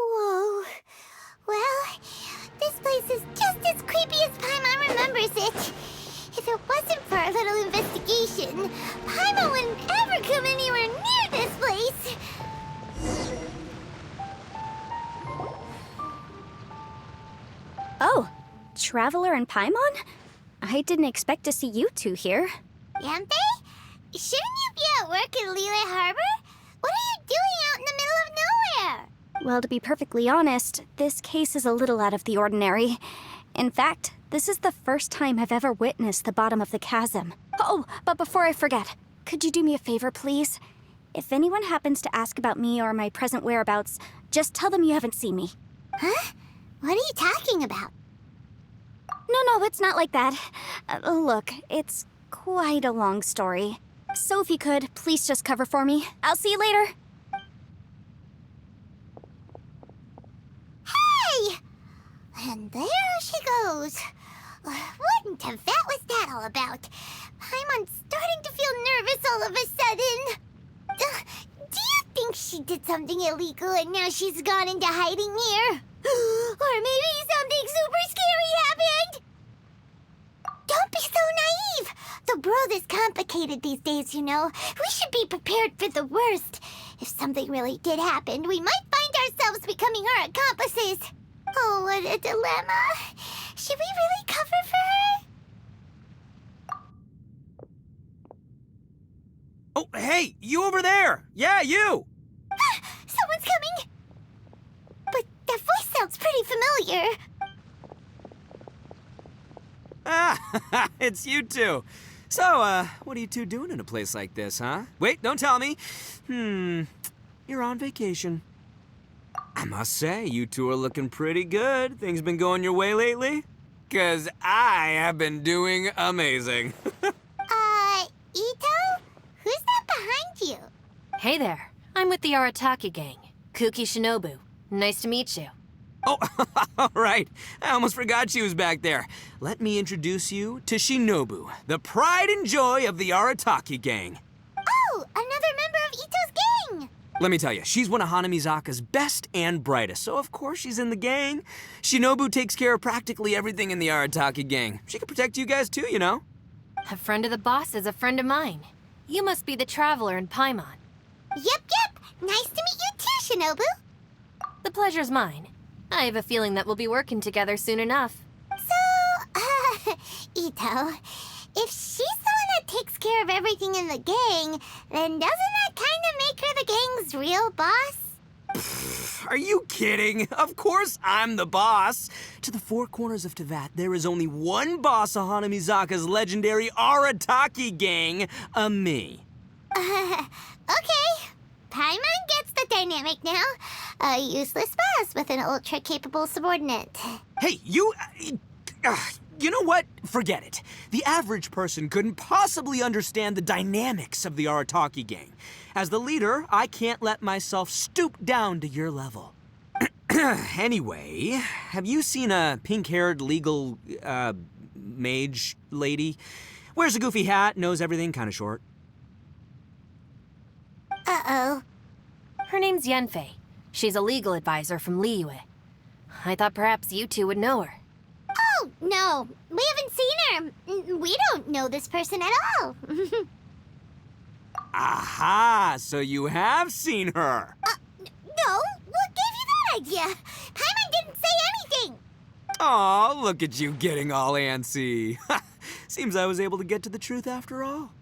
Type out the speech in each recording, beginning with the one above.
Whoa. Well, this place is just as creepy as Paimon remembers it. If it wasn't for our little investigation, Paimon wouldn't ever come anywhere near this place. Oh, Traveler and Paimon? I didn't expect to see you two here. Yampe? Shouldn't you be at work in Liyue Harbor? What are you doing out in the middle of nowhere? Well, to be perfectly honest, this case is a little out of the ordinary. In fact, this is the first time I've ever witnessed the bottom of the chasm. Oh, but before I forget, could you do me a favor, please? If anyone happens to ask about me or my present whereabouts, just tell them you haven't seen me. Huh? What are you talking about? No, it's not like that. Look, it's quite a long story. So if you could, please just cover for me. I'll see you later. Hey! And there she goes. What in Teyvat was that all about? Paimon's starting to feel nervous all of a sudden. Do you think she did something illegal and now she's gone into hiding here? Or maybe something super scary happened? Don't be so naive! The world is complicated these days, you know. We should be prepared for the worst. If something really did happen, we might find ourselves becoming her accomplices. Oh, what a dilemma. Should we really cover for her? Oh, hey, you over there! Yeah, you! Someone's coming! But that voice sounds pretty familiar. Ah, it's you two. So, what are you two doing in a place like this, huh? Wait, don't tell me. You're on vacation. I must say, you two are looking pretty good. Things been going your way lately? 'Cause I have been doing amazing. Ito? Who's that behind you? Hey there, I'm with the Arataki gang. Kuki Shinobu. Nice to meet you. Oh, all right. I almost forgot she was back there. Let me introduce you to Shinobu, the pride and joy of the Arataki gang. Oh, another member of Ito's gang! Let me tell you, she's one of Hanamizaka's best and brightest, so of course she's in the gang. Shinobu takes care of practically everything in the Arataki gang. She can protect you guys too, you know? A friend of the boss is a friend of mine. You must be the Traveler in Paimon. Yep. Nice to meet you too, Shinobu. The pleasure's mine. I have a feeling that we'll be working together soon enough. So, Ito, if she's the one that takes care of everything in the gang, then doesn't that kind of make her the gang's real boss? Are you kidding? Of course I'm the boss. To the four corners of Teyvat, there is only one boss of Hanamizaka's legendary Arataki gang, me. Okay. Paimon gets the dynamic now. A useless boss with an ultra-capable subordinate. Hey, you know what? Forget it. The average person couldn't possibly understand the dynamics of the Arataki gang. As the leader, I can't let myself stoop down to your level. Anyway, have you seen a pink-haired legal, mage lady? Wears a goofy hat, knows everything, kind of short. Uh-oh. Her name's Yanfei. She's a legal advisor from Liyue. I thought perhaps you two would know her. Oh, no. We haven't seen her. We don't know this person at all. Aha! So you have seen her. No. What gave you that idea? Paimon didn't say anything. Aw, look at you getting all antsy. Seems I was able to get to the truth after all.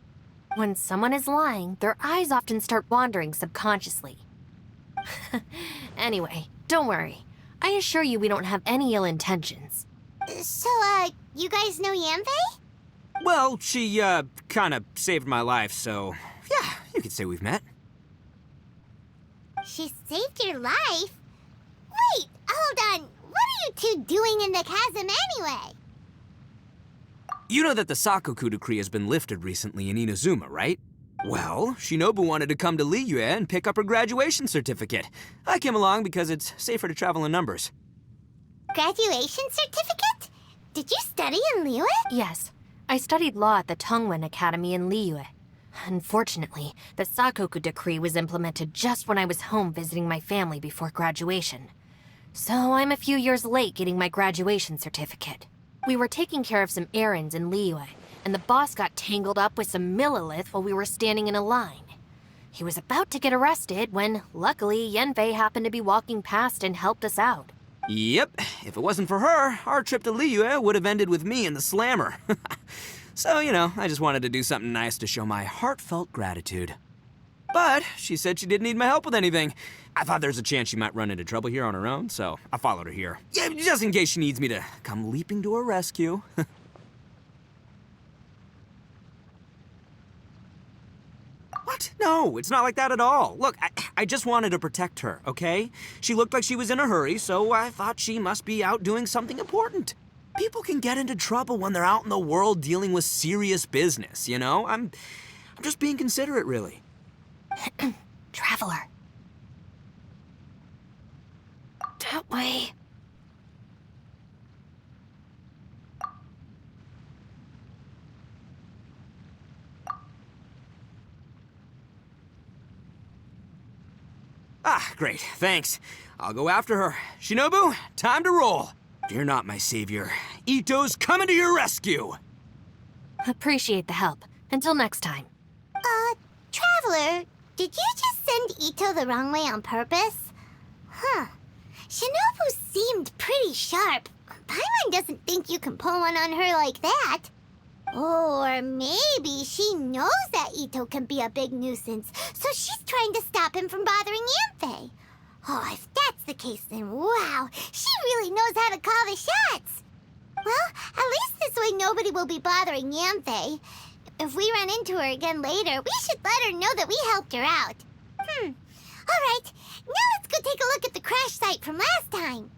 When someone is lying, their eyes often start wandering subconsciously. Anyway, don't worry. I assure you we don't have any ill intentions. So, you guys know Yanfei? Well, she, kind of saved my life, so yeah, you could say we've met. She saved your life? hold on. What are you two doing in the chasm anyway? You know that the Sakoku decree has been lifted recently in Inazuma, right? Well, Shinobu wanted to come to Liyue and pick up her graduation certificate. I came along because it's safer to travel in numbers. Graduation certificate? Did you study in Liyue? Yes, I studied law at the Tongwen Academy in Liyue. Unfortunately, the Sakoku decree was implemented just when I was home visiting my family before graduation. So I'm a few years late getting my graduation certificate. We were taking care of some errands in Liyue, and the boss got tangled up with some Millilith while we were standing in a line. He was about to get arrested when, luckily, Yanfei happened to be walking past and helped us out. Yep, if it wasn't for her, our trip to Liyue would have ended with me in the slammer. So, I just wanted to do something nice to show my heartfelt gratitude. But she said she didn't need my help with anything. I thought there's a chance she might run into trouble here on her own, so I followed her here. Yeah, just in case she needs me to come leaping to her rescue. What? No, it's not like that at all. Look, I just wanted to protect her, okay? She looked like she was in a hurry, so I thought she must be out doing something important. People can get into trouble when they're out in the world dealing with serious business, I'm just being considerate, really. Traveler. That way. Ah, great, thanks. I'll go after her. Shinobu, time to roll. Fear not, my savior. Ito's coming to your rescue. Appreciate the help. Until next time. Traveler, did you just send Ito the wrong way on purpose? Huh. Shinobu seemed pretty sharp. Paimon doesn't think you can pull one on her like that. Or maybe she knows that Ito can be a big nuisance, so she's trying to stop him from bothering Yanfei. Oh, if that's the case, then wow, she really knows how to call the shots. Well, at least this way nobody will be bothering Yanfei. If we run into her again later, we should let her know that we helped her out. All right, now let's go take a look at the crash site from last time.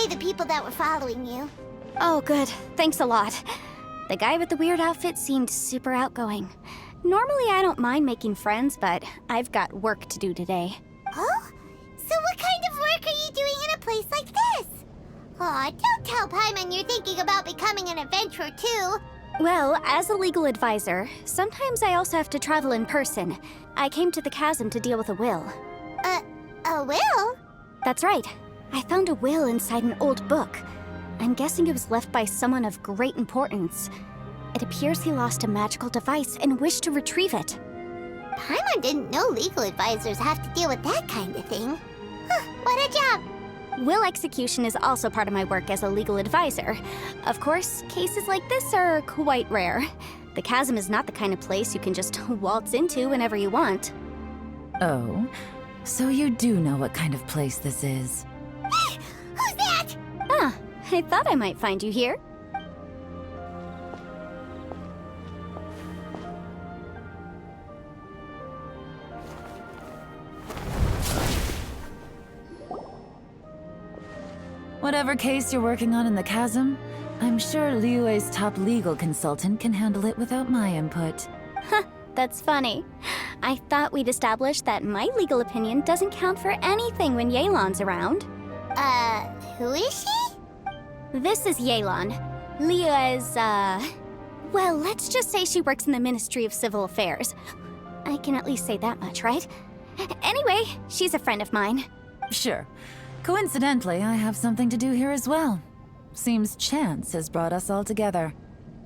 The people that were following you. Oh, good. Thanks a lot. The guy with the weird outfit seemed super outgoing. Normally, I don't mind making friends, but I've got work to do today. Oh, place like this? Aw, don't tell Paimon you're thinking about becoming an adventurer too. Well, as a legal advisor, sometimes I also have to travel in person. I came to the chasm to deal with a will. A will? That's right. I found a will inside an old book. I'm guessing it was left by someone of great importance. It appears he lost a magical device and wished to retrieve it. Paimon didn't know legal advisors have to deal with that kind of thing. Huh, what a job! Will execution is also part of my work as a legal advisor. Of course, cases like this are quite rare. The chasm is not the kind of place you can just waltz into whenever you want. Oh, so you do know what kind of place this is. Who's that? Ah, I thought I might find you here. Whatever case you're working on in the chasm, I'm sure Liyue's top legal consultant can handle it without my input. Huh, that's funny. I thought we'd established that my legal opinion doesn't count for anything when Yelan's around. Who is she? This is Yelan. Liyue's, well, let's just say she works in the Ministry of Civil Affairs. I can at least say that much, right? Anyway, she's a friend of mine. Sure. Coincidentally, I have something to do here as well. Seems chance has brought us all together.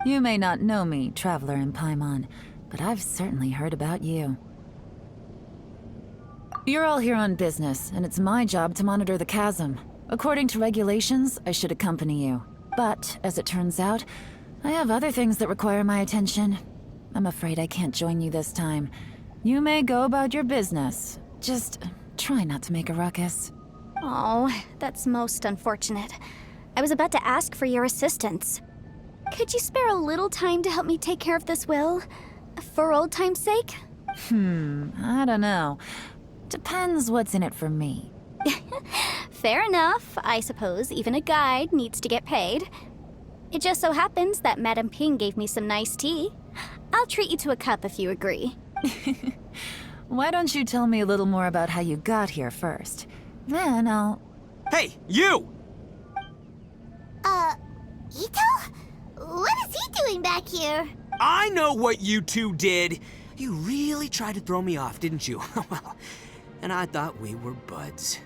You may not know me, Traveler in Paimon, but I've certainly heard about you. You're all here on business, and it's my job to monitor the chasm. According to regulations, I should accompany you. But, as it turns out, I have other things that require my attention. I'm afraid I can't join you this time. You may go about your business. Just try not to make a ruckus. Oh, that's most unfortunate. I was about to ask for your assistance. Could you spare a little time to help me take care of this will? For old time's sake? I don't know. Depends what's in it for me. Fair enough. I suppose even a guide needs to get paid. It just so happens that Madame Ping gave me some nice tea. I'll treat you to a cup if you agree. Why don't you tell me a little more about how you got here first? Then I'll... Hey, you! Ito? What is he doing back here? I know what you two did. You really tried to throw me off, didn't you? Well, and I thought we were buds.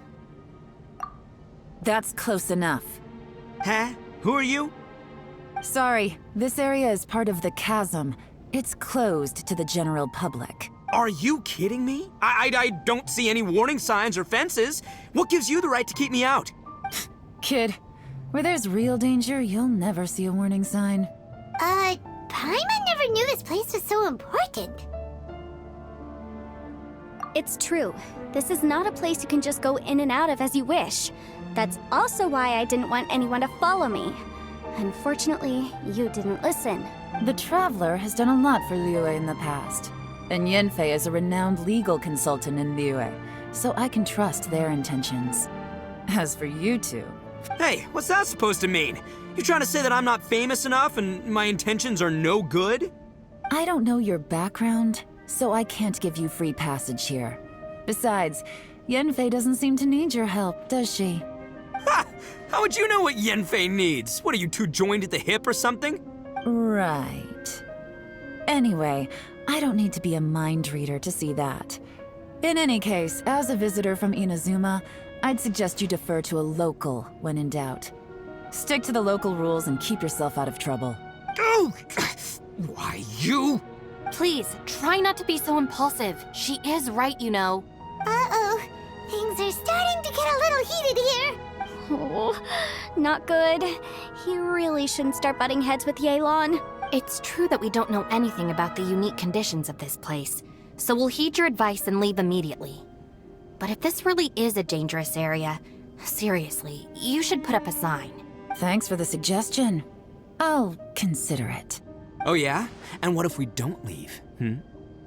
That's close enough. Huh? Who are you? Sorry, this area is part of the chasm. It's closed to the general public. Are you kidding me? I don't see any warning signs or fences. What gives you the right to keep me out? Kid, where there's real danger, you'll never see a warning sign. Paimon never knew this place was so important. It's true. This is not a place you can just go in and out of as you wish. That's also why I didn't want anyone to follow me. Unfortunately, you didn't listen. The Traveler has done a lot for Liyue in the past. And Yanfei is a renowned legal consultant in Liyue, so I can trust their intentions. As for you two... Hey, what's that supposed to mean? You trying to say that I'm not famous enough and my intentions are no good? I don't know your background, so I can't give you free passage here. Besides, Yanfei doesn't seem to need your help, does she? Ha! How would you know what Yanfei needs? What, are you two joined at the hip or something? Right. Anyway, I don't need to be a mind reader to see that. In any case, as a visitor from Inazuma, I'd suggest you defer to a local when in doubt. Stick to the local rules and keep yourself out of trouble. Oh! Why, you? Please, try not to be so impulsive. She is right, you know. Uh-oh. Things are starting to get a little heated here. Oh, not good. He really shouldn't start butting heads with Yelan. It's true that we don't know anything about the unique conditions of this place, so we'll heed your advice and leave immediately. But if this really is a dangerous area, seriously, you should put up a sign. Thanks for the suggestion. I'll consider it. Oh yeah? And what if we don't leave?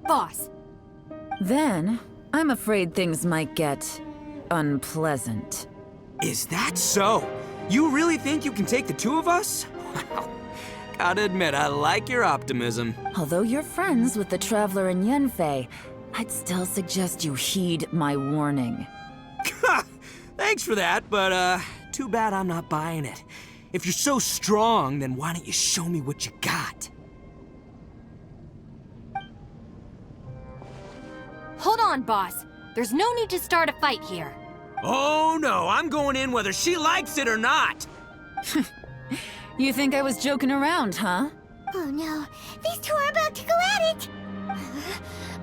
Boss, Then, I'm afraid things might get unpleasant. Is that so? You really think you can take the two of us? Wow. Gotta admit, I like your optimism. Although you're friends with the Traveler and Yanfei, I'd still suggest you heed my warning. Thanks for that, but, too bad I'm not buying it. If you're so strong, then why don't you show me what you got? Hold on, boss. There's no need to start a fight here. Oh no, I'm going in whether she likes it or not! You think I was joking around, huh? Oh no, these two are about to go at it!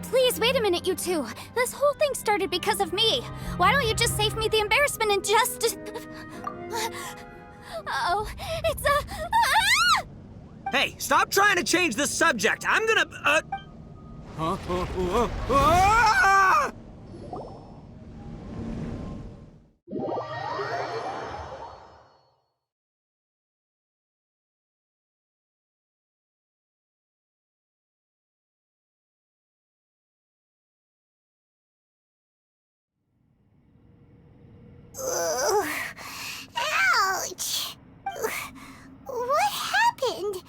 Please, wait a minute, you two. This whole thing started because of me. Why don't you just save me the embarrassment and just... Uh-oh, it's a... Ah! Hey, stop trying to change the subject! I'm gonna, Ah! Ugh. Ouch! What happened?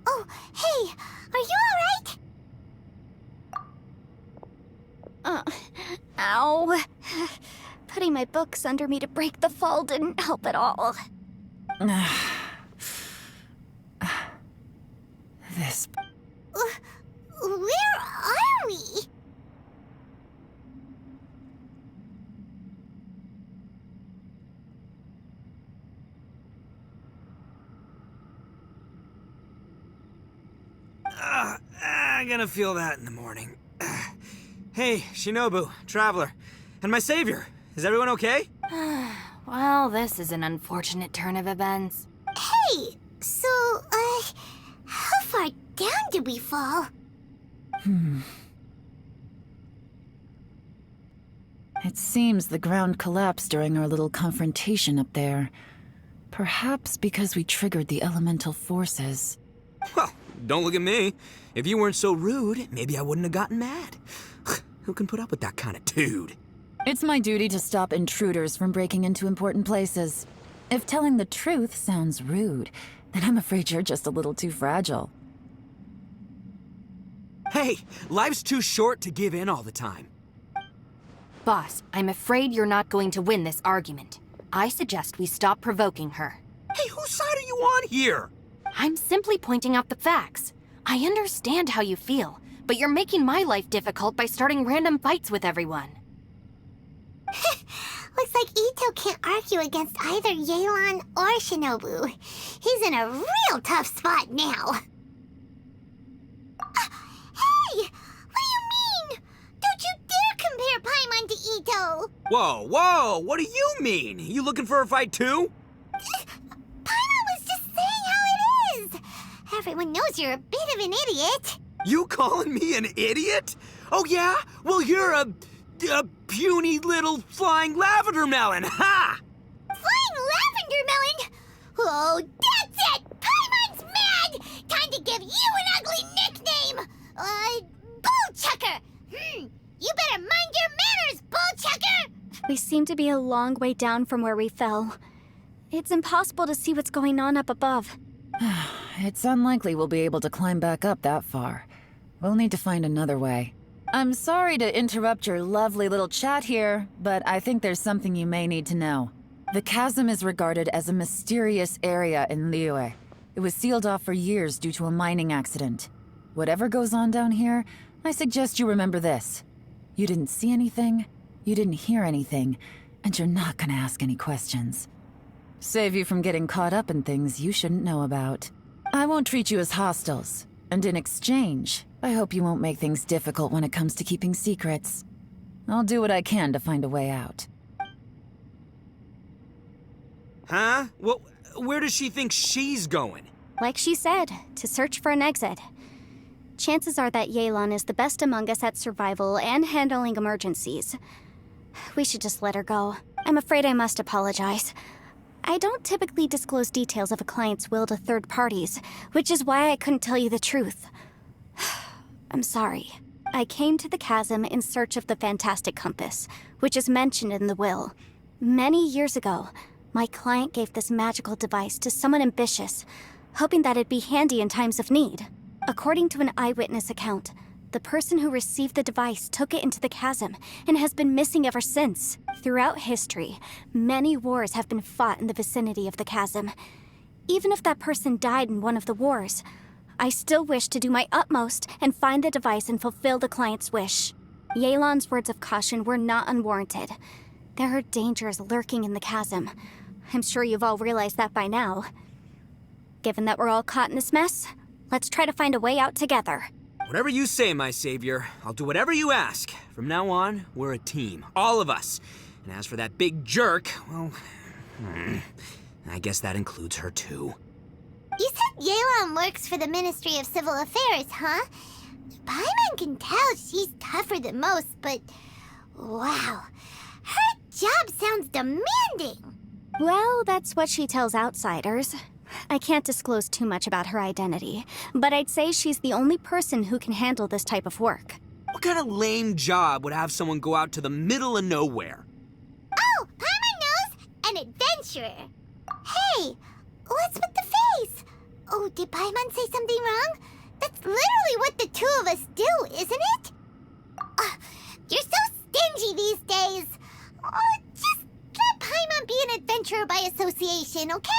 Oh, hey, are you alright? Ow. Putting my books under me to break the fall didn't help at all. This... Where are we? I'm gonna feel that in the morning. Hey, Shinobu, Traveler, and my savior. Is everyone okay? Well, this is an unfortunate turn of events. Hey, so, how far down did we fall? It seems the ground collapsed during our little confrontation up there. Perhaps because we triggered the elemental forces. Well, don't look at me. If you weren't so rude, maybe I wouldn't have gotten mad. Who can put up with that kind of dude? It's my duty to stop intruders from breaking into important places. If telling the truth sounds rude, then I'm afraid you're just a little too fragile. Hey, life's too short to give in all the time. Boss, I'm afraid you're not going to win this argument. I suggest we stop provoking her. Hey, whose side are you on here? I'm simply pointing out the facts. I understand how you feel, but you're making my life difficult by starting random fights with everyone. Looks like Ito can't argue against either Yelan or Shinobu. He's in a real tough spot now. Hey! What do you mean? Don't you dare compare Paimon to Ito! Whoa, what do you mean? You looking for a fight too? Paimon was just saying how it is! Everyone knows you're a bit of an idiot. You calling me an idiot? Oh yeah? Well, you're a puny little flying lavender melon, ha! Flying lavender melon? Oh, that's it! Paimon's mad! Time to give you an ugly nickname! Bullchucker! You better mind your manners, Bullchucker! We seem to be a long way down from where we fell. It's impossible to see what's going on up above. It's unlikely we'll be able to climb back up that far. We'll need to find another way. I'm sorry to interrupt your lovely little chat here, but I think there's something you may need to know. The chasm is regarded as a mysterious area in Liyue. It was sealed off for years due to a mining accident. Whatever goes on down here, I suggest you remember this. You didn't see anything, you didn't hear anything, and you're not gonna ask any questions. Save you from getting caught up in things you shouldn't know about. I won't treat you as hostiles, and in exchange, I hope you won't make things difficult when it comes to keeping secrets. I'll do what I can to find a way out. Huh? Well, where does she think she's going? Like she said, to search for an exit. Chances are that Yelan is the best among us at survival and handling emergencies. We should just let her go. I'm afraid I must apologize. I don't typically disclose details of a client's will to third parties, which is why I couldn't tell you the truth. I'm sorry. I came to the chasm in search of the Fantastic Compass, which is mentioned in the will. Many years ago, my client gave this magical device to someone ambitious, hoping that it'd be handy in times of need. According to an eyewitness account, The person who received the device took it into the chasm and has been missing ever since. Throughout history, many wars have been fought in the vicinity of the chasm. Even if that person died in one of the wars, I still wish to do my utmost and find the device and fulfill the client's wish. Yelan's words of caution were not unwarranted. There are dangers lurking in the chasm. I'm sure you've all realized that by now. Given that we're all caught in this mess, let's try to find a way out together. Whatever you say, my savior. I'll do whatever you ask. From now on, we're a team. All of us. And as for that big jerk, well, I guess that includes her too. You said Yelan works for the Ministry of Civil Affairs, huh? Paimon can tell she's tougher than most, but wow, her job sounds demanding. Well, that's what she tells outsiders. I can't disclose too much about her identity, but I'd say she's the only person who can handle this type of work. What kind of lame job would have someone go out to the middle of nowhere? Oh, Paimon knows! An adventurer. Hey, what's with the face? Oh, did Paimon say something wrong? That's literally what the two of us do, isn't it? You're so stingy these days. Oh, just let Paimon be an adventurer by association, okay?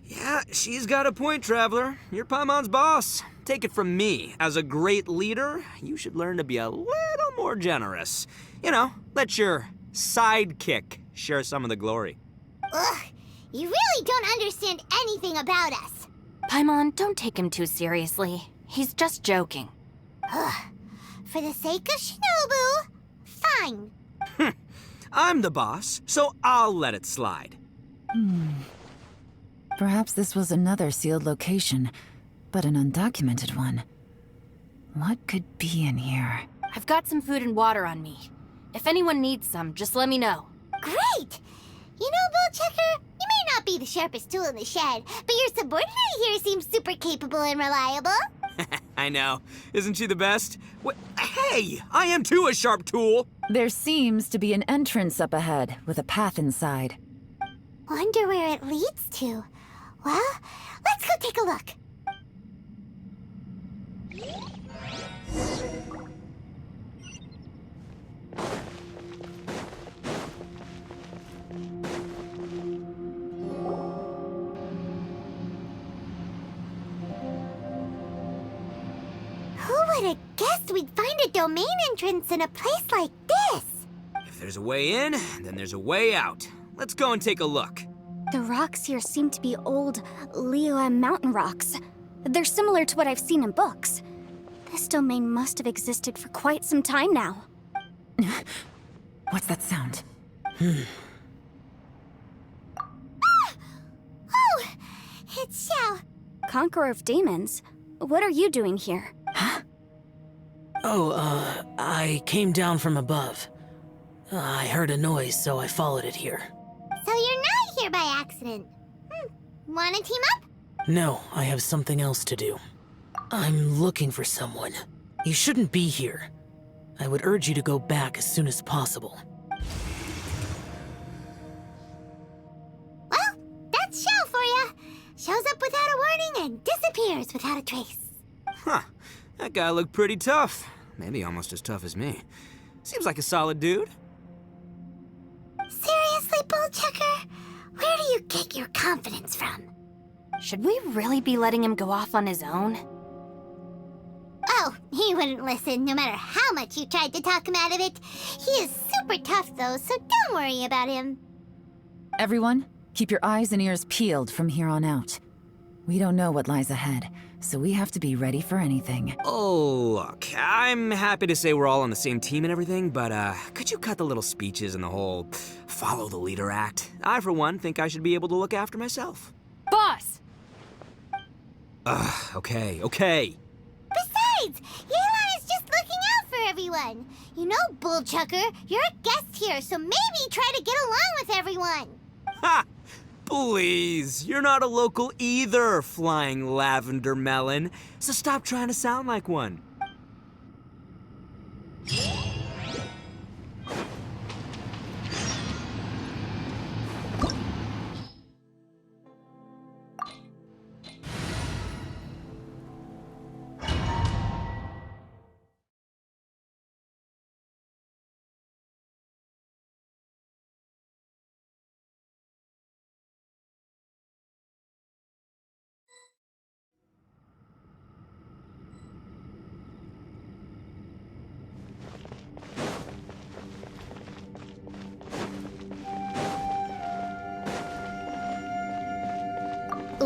Yeah, she's got a point, Traveler. You're Paimon's boss. Take it from me. As a great leader, you should learn to be a little more generous. You know, let your sidekick share some of the glory. Ugh, you really don't understand anything about us. Paimon, don't take him too seriously. He's just joking. Ugh, for the sake of Shinobu, fine. I'm the boss, so I'll let it slide. Perhaps this was another sealed location, but an undocumented one. What could be in here? I've got some food and water on me. If anyone needs some, just let me know. Great! You know, Bullchecker, you may not be the sharpest tool in the shed, but your subordinate here seems super capable and reliable. I know. Isn't she the best? Hey, I am too a sharp tool. There seems to be an entrance up ahead, with a path inside. Wonder where it leads to. Well, let's go take a look. Who would have guessed we'd find a domain entrance in a place like this? If there's a way in, then there's a way out. Let's go and take a look. The rocks here seem to be old Liyue mountain rocks. They're similar to what I've seen in books. This domain must have existed for quite some time now. What's that sound? Oh, it's Xiao. Conqueror of Demons, what are you doing here? I came down from above. I heard a noise, so I followed it here. So you're not here by accident. Wanna team up? No, I have something else to do. I'm looking for someone. You shouldn't be here. I would urge you to go back as soon as possible. Well, that's Xiao for ya. Shows up without a warning and disappears without a trace. Huh. That guy looked pretty tough. Maybe almost as tough as me. Seems like a solid dude. Seriously, Bullchecker? Where do you get your confidence from? Should we really be letting him go off on his own? Oh, he wouldn't listen no matter how much you tried to talk him out of it. He is super tough though, so don't worry about him. Everyone, keep your eyes and ears peeled from here on out. We don't know what lies ahead, so we have to be ready for anything. Oh, look, I'm happy to say we're all on the same team and everything, but could you cut the little speeches and the whole follow the leader act? I, for one, think I should be able to look after myself. Boss! Okay. Besides, Yelan is just looking out for everyone. You know, Bullchucker, you're a guest here, so maybe try to get along with everyone. Ha! Please, you're not a local either, flying lavender melon, so stop trying to sound like one.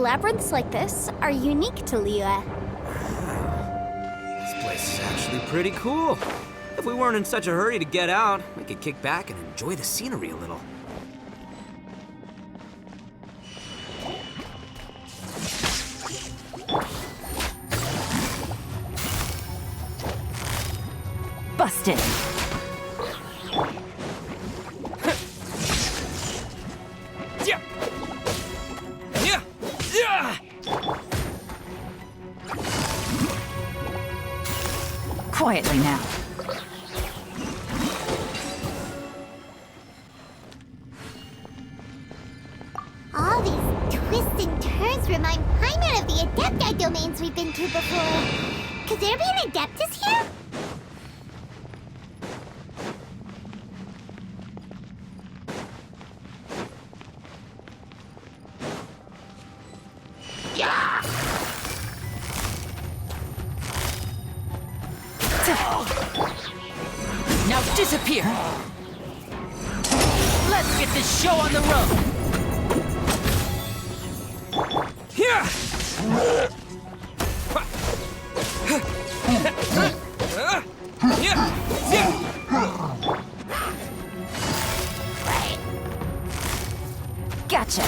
Labyrinths like this are unique to Liyue. This place is actually pretty cool. If we weren't in such a hurry to get out, we could kick back and enjoy the scenery a little. Busted! Yeah. Yeah. Yeah. Quietly now. All these twists and turns remind Paimon of the Adepti domains we've been to before. Could there be an Adeptus here? Now disappear! Let's get this show on the road! Here. Gotcha!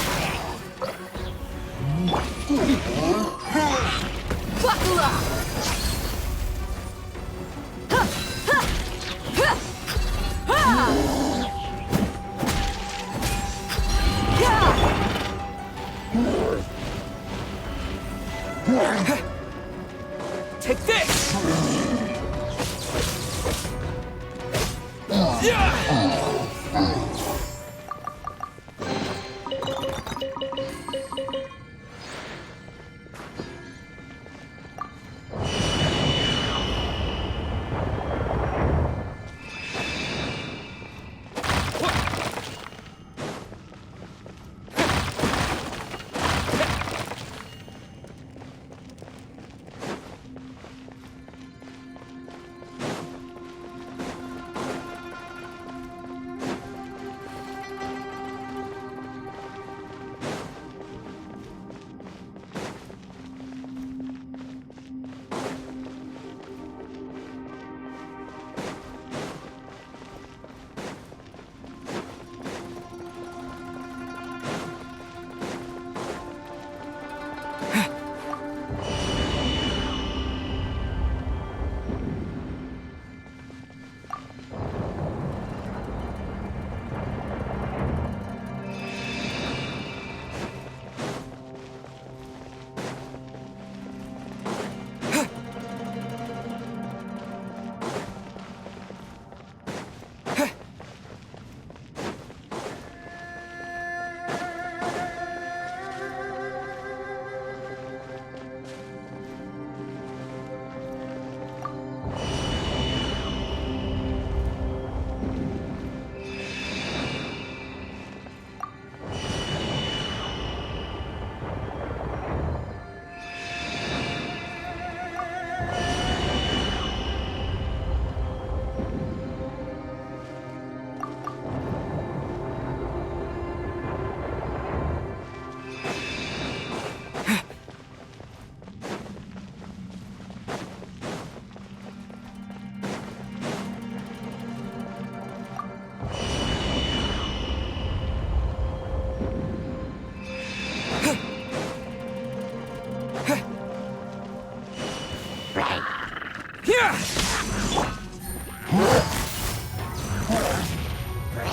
Take this! Yeah!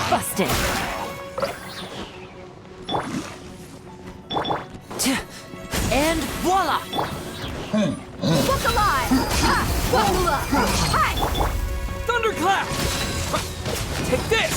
Busted! And voila! Look alive! Hi! Thunderclap! Take this!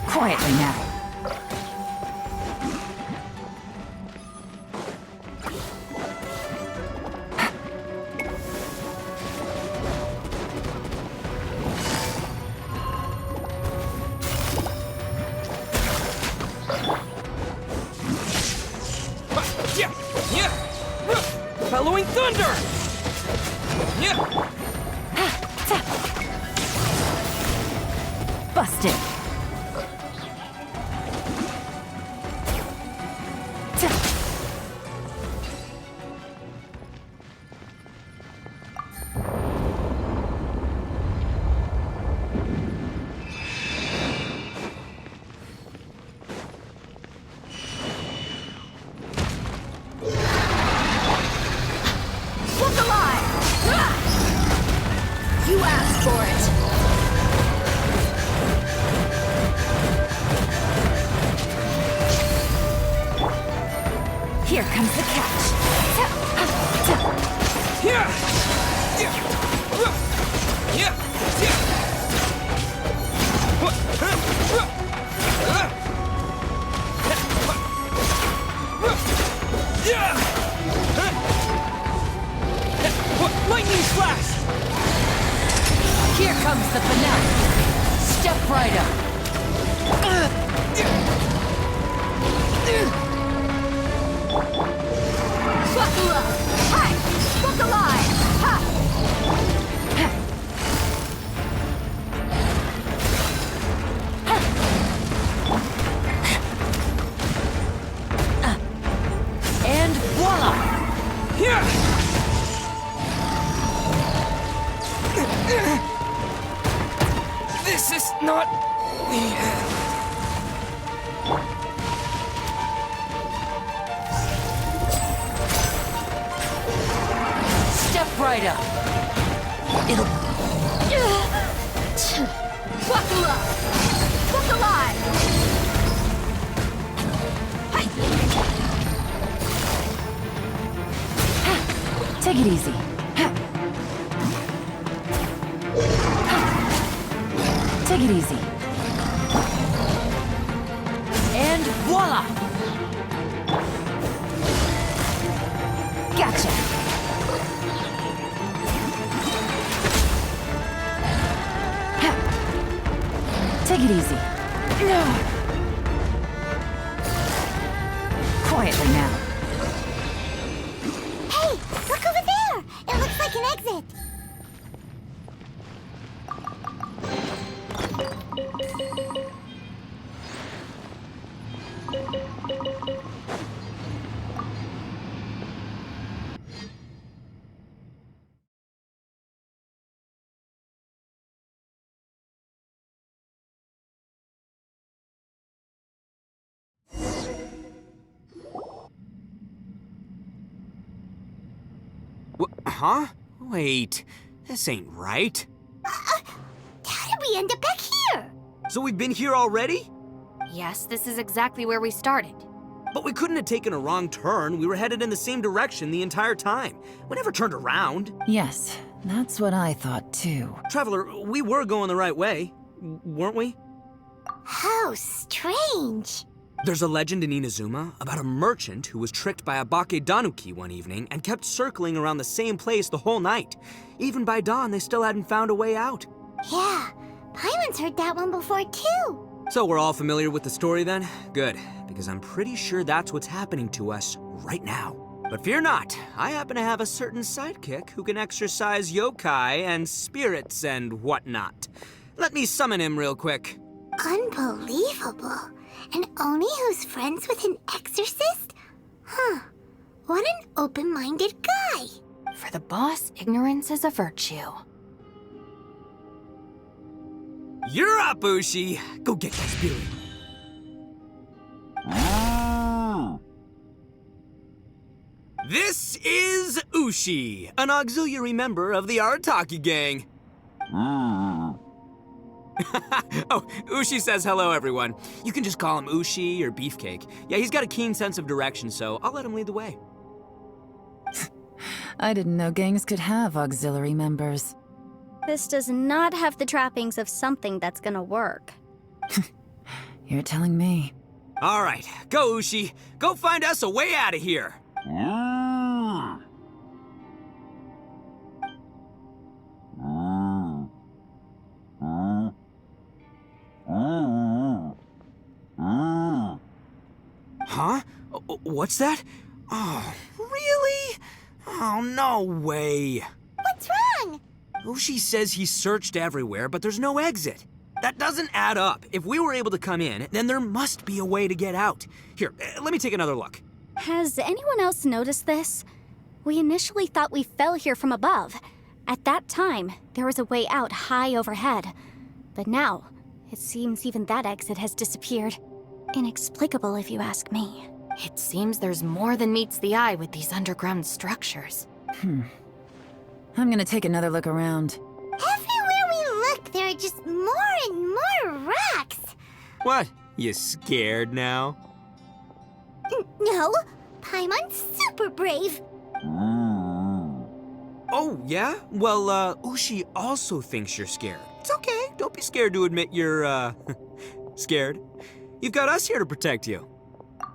Quietly now. Throwing thunder! Yeah. Busted. Look alive! You asked for it. Here comes the catch. Yeah. Yeah. Yeah. Yeah. Lightning flash! Here comes the finale. Step right up. Buckle up! Hi! Look alive! Ha! And voila! Here! This is not the end. Step right up. It'll... Buckle up! Look alive! Take it easy. Take it easy. And voila! Gotcha. Take it easy. Quietly now. Hey, look over there! It looks like an exit. Huh? Wait, this ain't right. How did we end up back here? So we've been here already? Yes, this is exactly where we started. But we couldn't have taken a wrong turn. We were headed in the same direction the entire time. We never turned around. Yes, that's what I thought too. Traveler, we were going the right way, weren't we? How strange. There's a legend in Inazuma about a merchant who was tricked by a Bakedanuki one evening and kept circling around the same place the whole night. Even by dawn, they still hadn't found a way out. Yeah, Paimon's heard that one before too. So we're all familiar with the story then? Good, because I'm pretty sure that's what's happening to us right now. But fear not, I happen to have a certain sidekick who can exercise yokai and spirits and whatnot. Let me summon him real quick. Unbelievable. An Oni who's friends with an exorcist? Huh. What an open-minded guy. For the boss, ignorance is a virtue. You're up, Ushi. Go get that spirit. This is Ushi, an auxiliary member of the Arataki gang. Oh, Ushi says hello, everyone. You can just call him Ushi or Beefcake. Yeah, he's got a keen sense of direction, so I'll let him lead the way. I didn't know gangs could have auxiliary members. This does not have the trappings of something that's gonna work. You're telling me. All right, go, Ushi. Go find us a way out of here. Huh? What's that? Oh, really? Oh, no way. What's wrong? Ushi says he searched everywhere, but there's no exit. That doesn't add up. If we were able to come in, then there must be a way to get out. Here, let me take another look. Has anyone else noticed this? We initially thought we fell here from above. At that time, there was a way out high overhead. But now, it seems even that exit has disappeared. Inexplicable, if you ask me. It seems there's more than meets the eye with these underground structures. I'm gonna take another look around. Everywhere we look, there are just more and more rocks. What? You scared now? No, Paimon's super brave. Oh, yeah? Well, Ushi also thinks you're scared. It's okay. Don't be scared to admit you're, scared. You've got us here to protect you.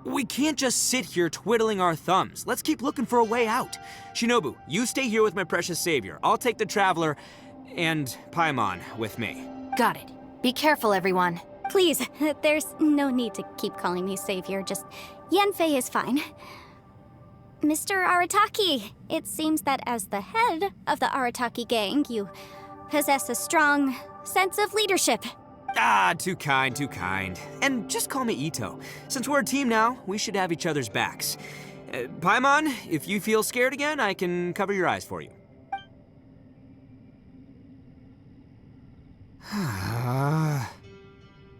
We can't just sit here twiddling our thumbs. Let's keep looking for a way out. Shinobu, you stay here with my precious savior. I'll take the Traveler and Paimon with me. Got it. Be careful, everyone. Please, there's no need to keep calling me savior, just Yanfei is fine. Mr. Arataki, it seems that as the head of the Arataki gang, you possess a strong sense of leadership. Ah, too kind, too kind. And just call me Ito. Since we're a team now, we should have each other's backs. Paimon, if you feel scared again, I can cover your eyes for you.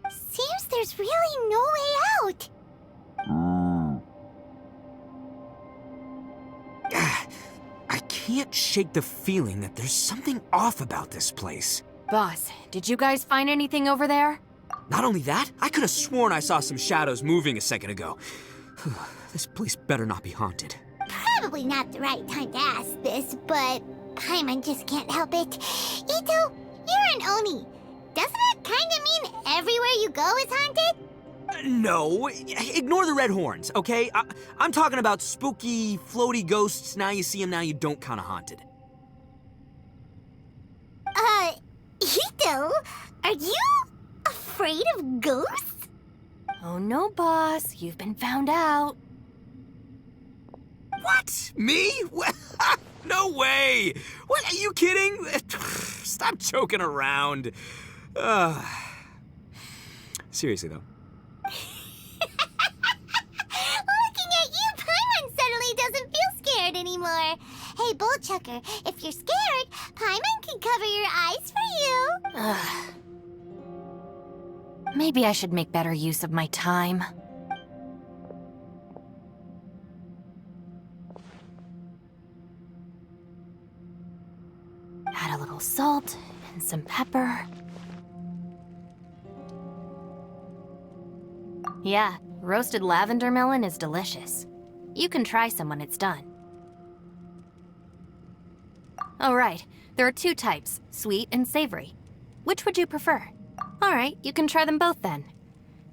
Seems there's really no way out. I can't shake the feeling that there's something off about this place. Boss, did you guys find anything over there? Not only that, I could have sworn I saw some shadows moving a second ago. This place better not be haunted. Probably not the right time to ask this, but Paimon just can't help it. Ito, you're an Oni. Doesn't it kind of mean everywhere you go is haunted? No, ignore the red horns, okay? I'm talking about spooky, floaty ghosts. Now you see them, now you don't kind of haunted. Ito, are you afraid of ghosts? Oh no, boss. You've been found out. What? Me? No way! What, are you kidding? Stop joking around. Seriously, though. Looking at you, Paimon suddenly doesn't feel scared anymore. Hey, Bullchucker, if you're scared, Paimon can cover your eyes for you. Maybe I should make better use of my time. Add a little salt and some pepper. Yeah, roasted lavender melon is delicious. You can try some when it's done. Oh, right. There are two types, sweet and savory. Which would you prefer? All right, you can try them both then.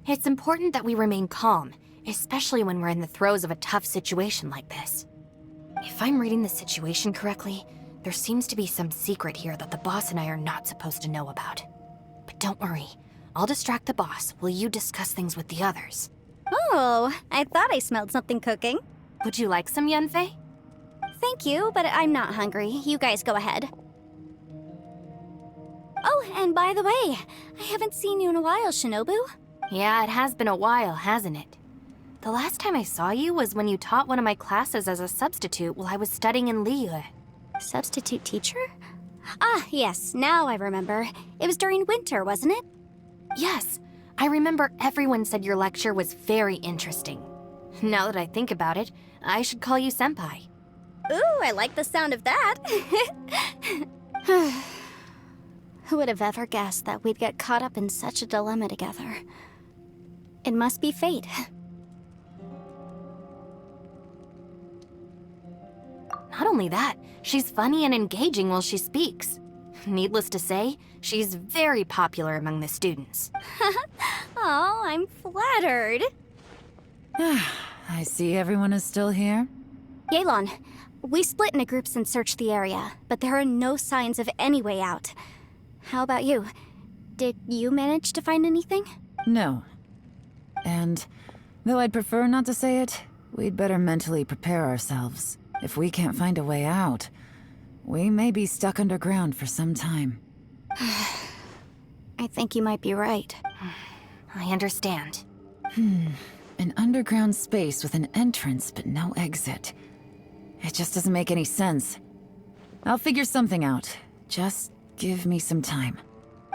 It's important that we remain calm, especially when we're in the throes of a tough situation like this. If I'm reading the situation correctly, there seems to be some secret here that the boss and I are not supposed to know about. But don't worry, I'll distract the boss while you discuss things with the others. Oh, I thought I smelled something cooking. Would you like some, Yanfei? Thank you, but I'm not hungry. You guys go ahead. Oh, and by the way, I haven't seen you in a while, Shinobu. Yeah, it has been a while, hasn't it? The last time I saw you was when you taught one of my classes as a substitute while I was studying in Liyue. Substitute teacher? Ah, yes, now I remember. It was during winter, wasn't it? Yes, I remember everyone said your lecture was very interesting. Now that I think about it, I should call you senpai. Ooh, I like the sound of that. Who would have ever guessed that we'd get caught up in such a dilemma together? It must be fate. Not only that, she's funny and engaging while she speaks. Needless to say, she's very popular among the students. Oh, I'm flattered. I see everyone is still here. Yelan, we split into groups and searched the area, but there are no signs of any way out. How about you? Did you manage to find anything? No. And though I'd prefer not to say it, we'd better mentally prepare ourselves. If we can't find a way out, we may be stuck underground for some time. I think you might be right. I understand. An underground space with an entrance but no exit. It just doesn't make any sense. I'll figure something out. Just give me some time.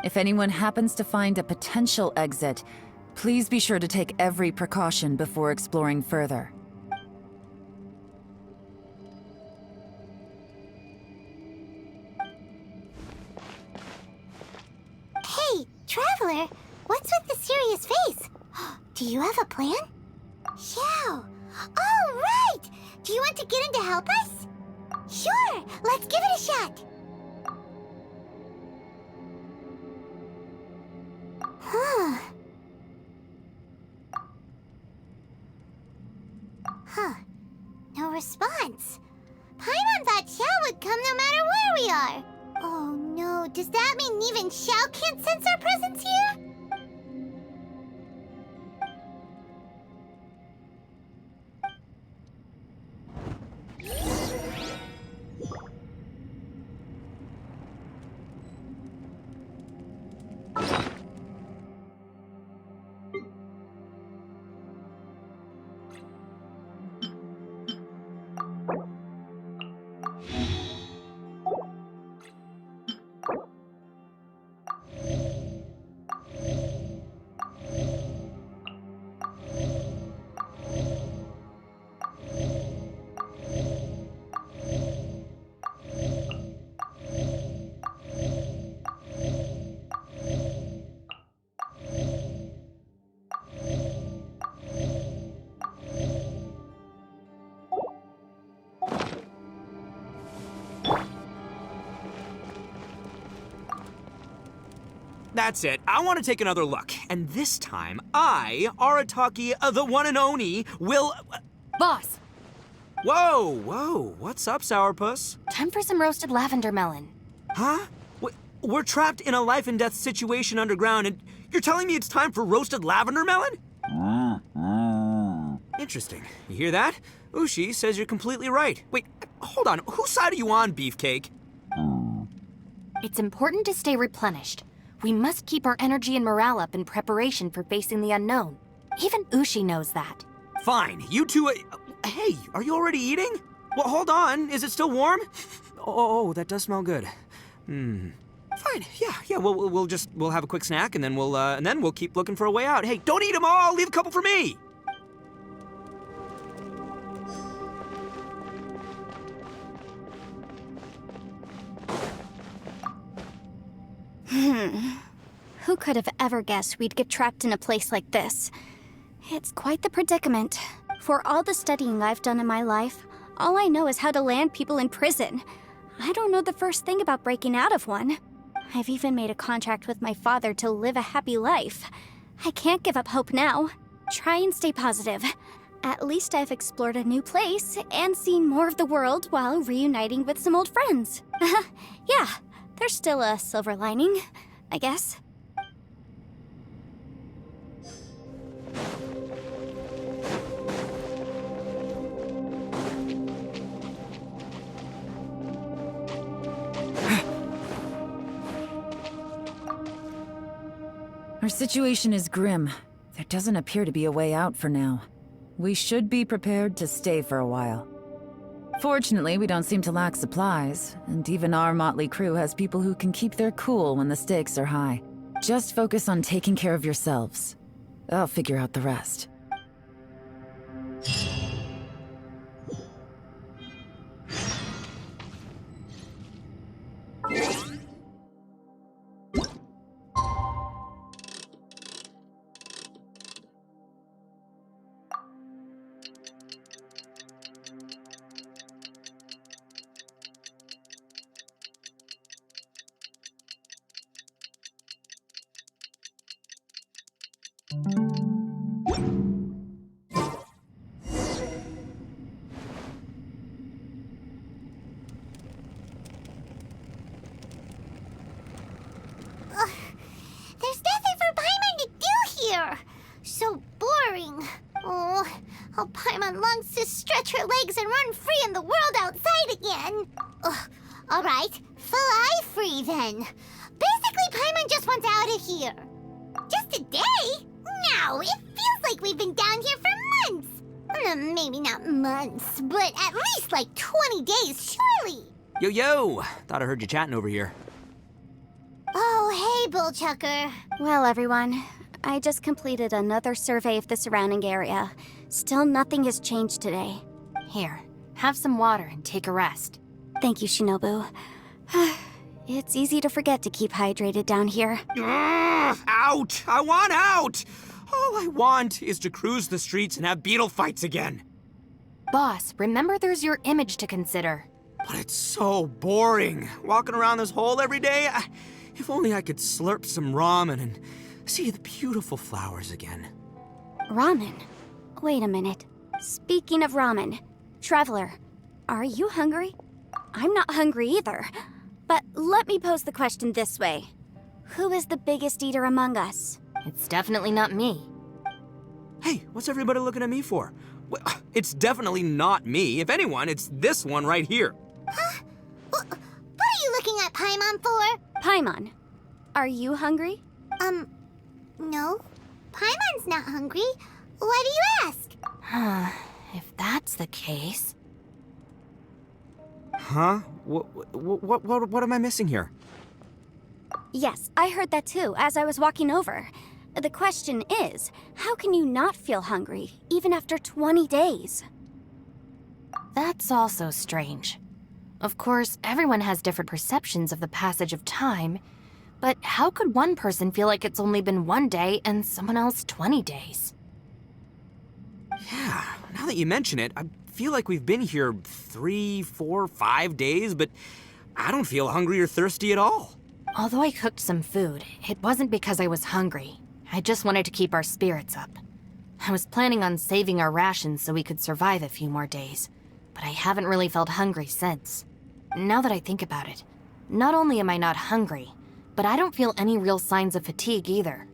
If anyone happens to find a potential exit, please be sure to take every precaution before exploring further. Hey, Traveler, what's with the serious face? Do you have a plan? Xiao. Oh, right! Do you want to get in to help us? Sure, let's give it a shot. Huh. No response. Paimon thought Xiao would come no matter where we are. Oh no, does that mean even Xiao can't sense our presence here? That's it. I want to take another look. And this time, I, Arataki, the one and only, will... Boss, Whoa. What's up, Sourpuss? time for some roasted lavender melon. Huh? We're trapped in a life and death situation underground, and you're telling me it's time for roasted lavender melon? Interesting. You hear that? Ushi says you're completely right. Wait, hold on. Whose side are you on, Beefcake? It's important to stay replenished. We must keep our energy and morale up in preparation for facing the unknown. Even Ushi knows that. Fine. You two... hey, are you already eating? Well, hold on. Is it still warm? Oh, that does smell good. Fine. Yeah. We'll have a quick snack, and then we'll keep looking for a way out. Hey, don't eat them all. Leave a couple for me. Who could have ever guessed we'd get trapped in a place like this? It's quite the predicament. For all the studying I've done in my life, all I know is how to land people in prison. I don't know the first thing about breaking out of one. I've even made a contract with my father to live a happy life. I can't give up hope now. Try and stay positive. At least I've explored a new place and seen more of the world while reuniting with some old friends. Yeah, there's still a silver lining, I guess. Our situation is grim. There doesn't appear to be a way out for now. We should be prepared to stay for a while. Fortunately, we don't seem to lack supplies, and even our motley crew has people who can keep their cool when the stakes are high. Just focus on taking care of yourselves. I'll figure out the rest. Alright, fly free then. Basically, Paimon just wants out of here. Just a day? No, it feels like we've been down here for months. Maybe not months, but at least like 20 days, surely. Yo! Thought I heard you chatting over here. Oh, hey, Bullchucker. Well, everyone, I just completed another survey of the surrounding area. Still nothing has changed today. Here, have some water and take a rest. Thank you, Shinobu. It's easy to forget to keep hydrated down here. Ugh, out! I want out! All I want is to cruise the streets and have beetle fights again. Boss, remember there's your image to consider. But it's so boring, walking around this hole every day. If only I could slurp some ramen and see the beautiful flowers again. Ramen? Wait a minute. Speaking of ramen, Traveler, are you hungry? I'm not hungry either. But let me pose the question this way. Who is the biggest eater among us? It's definitely not me. Hey, what's everybody looking at me for? It's definitely not me. If anyone, it's this one right here. Huh? What are you looking at Paimon for? Paimon, are you hungry? No. Paimon's not hungry. Why do you ask? If that's the case... Huh? What am I missing here? Yes, I heard that too, as I was walking over. The question is, how can you not feel hungry, even after 20 days? That's also strange. Of course, everyone has different perceptions of the passage of time, but how could one person feel like it's only been 1 day and someone else 20 days? Yeah, now that you mention it, I feel like we've been here 3, 4, 5 days, but I don't feel hungry or thirsty at all. Although I cooked some food, it wasn't because I was hungry. I just wanted to keep our spirits up. I was planning on saving our rations so we could survive a few more days, but I haven't really felt hungry since. Now that I think about it, not only am I not hungry, but I don't feel any real signs of fatigue either.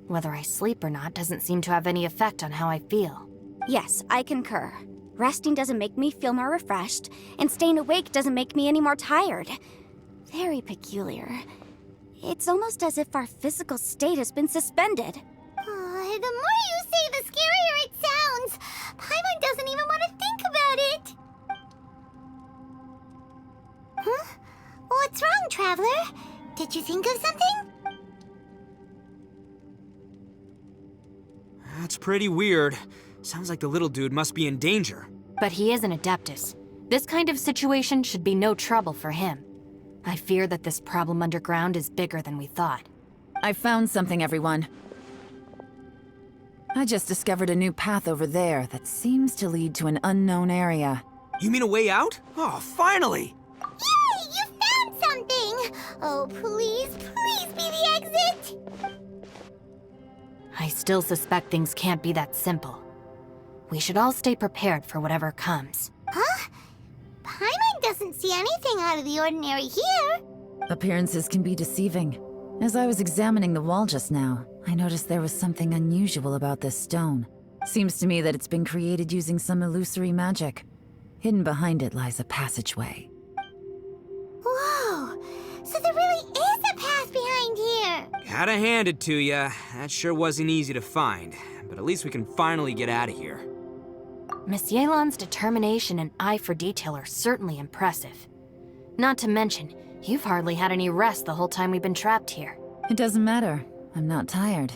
Whether I sleep or not doesn't seem to have any effect on how I feel. Yes, I concur. Resting doesn't make me feel more refreshed, and staying awake doesn't make me any more tired. Very peculiar. It's almost as if our physical state has been suspended. The more you say, the scarier it sounds. Paimon doesn't even want to think about it. Huh? What's wrong, Traveler? Did you think of something? That's pretty weird. Sounds like the little dude must be in danger. But he is an Adeptus. This kind of situation should be no trouble for him. I fear that this problem underground is bigger than we thought. I found something, everyone. I just discovered a new path over there that seems to lead to an unknown area. You mean a way out? Oh, finally! Yay! You found something! Oh, please be the exit! I still suspect things can't be that simple. We should all stay prepared for whatever comes. Huh? Paimon doesn't see anything out of the ordinary here. Appearances can be deceiving. As I was examining the wall just now, I noticed there was something unusual about this stone. Seems to me that it's been created using some illusory magic. Hidden behind it lies a passageway. Whoa! So there really is a path behind here! Gotta hand it to ya. That sure wasn't easy to find. But at least we can finally get out of here. Miss Yelan's determination and eye for detail are certainly impressive. Not to mention, you've hardly had any rest the whole time we've been trapped here. It doesn't matter. I'm not tired.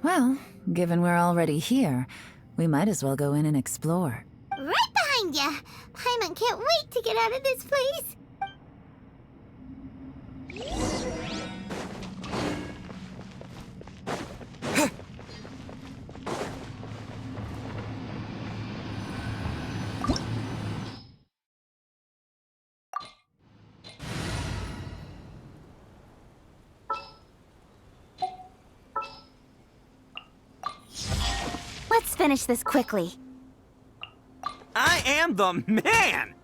Well, given we're already here, we might as well go in and explore. Right behind ya! Paimon can't wait to get out of this place! Let's finish this quickly. I am the man!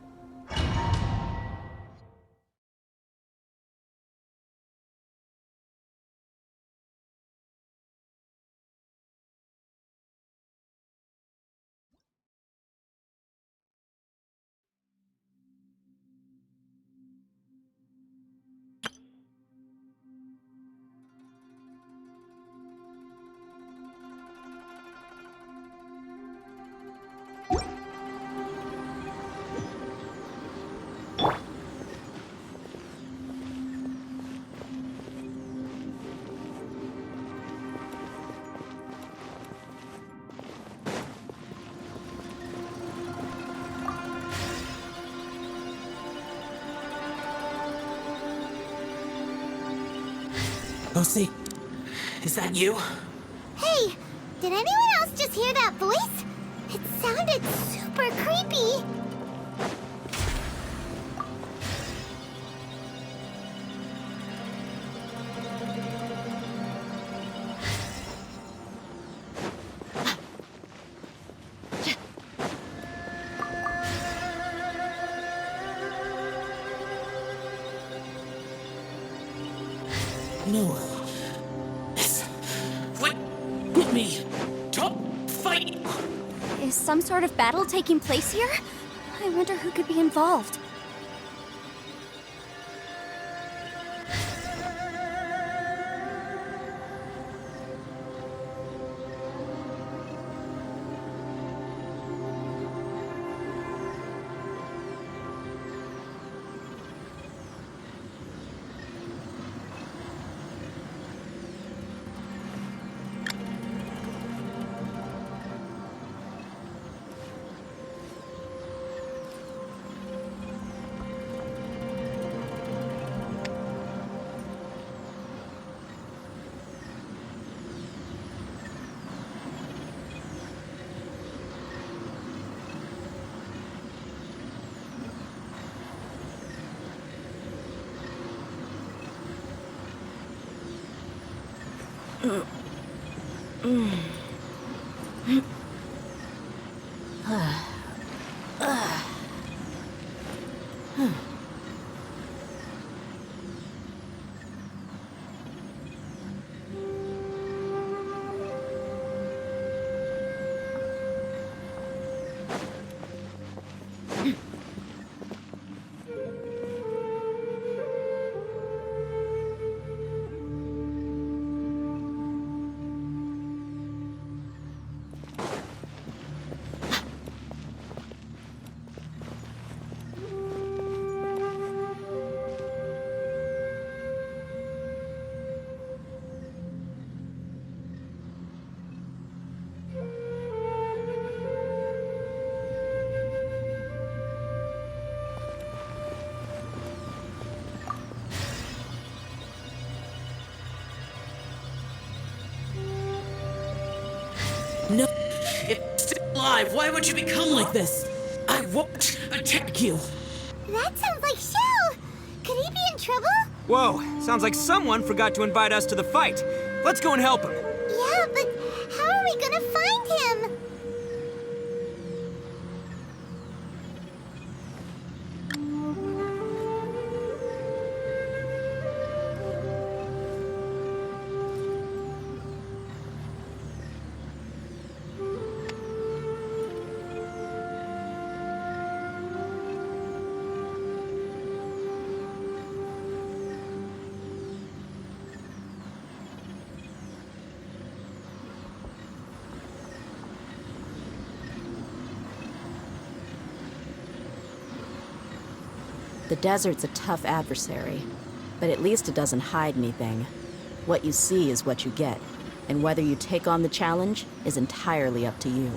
Lucy, is that you? Hey, did anyone else just hear that voice? It sounded super creepy. No. What? With me. Don't fight. Is some sort of battle taking place here? I wonder who could be involved. No. If still alive, why would you become like this? I won't attack you. That sounds like Shell. Could he be in trouble? Whoa, sounds like someone forgot to invite us to the fight. Let's go and help him. Yeah, but how are we gonna find him? The desert's a tough adversary, but at least it doesn't hide anything. What you see is what you get, and whether you take on the challenge is entirely up to you.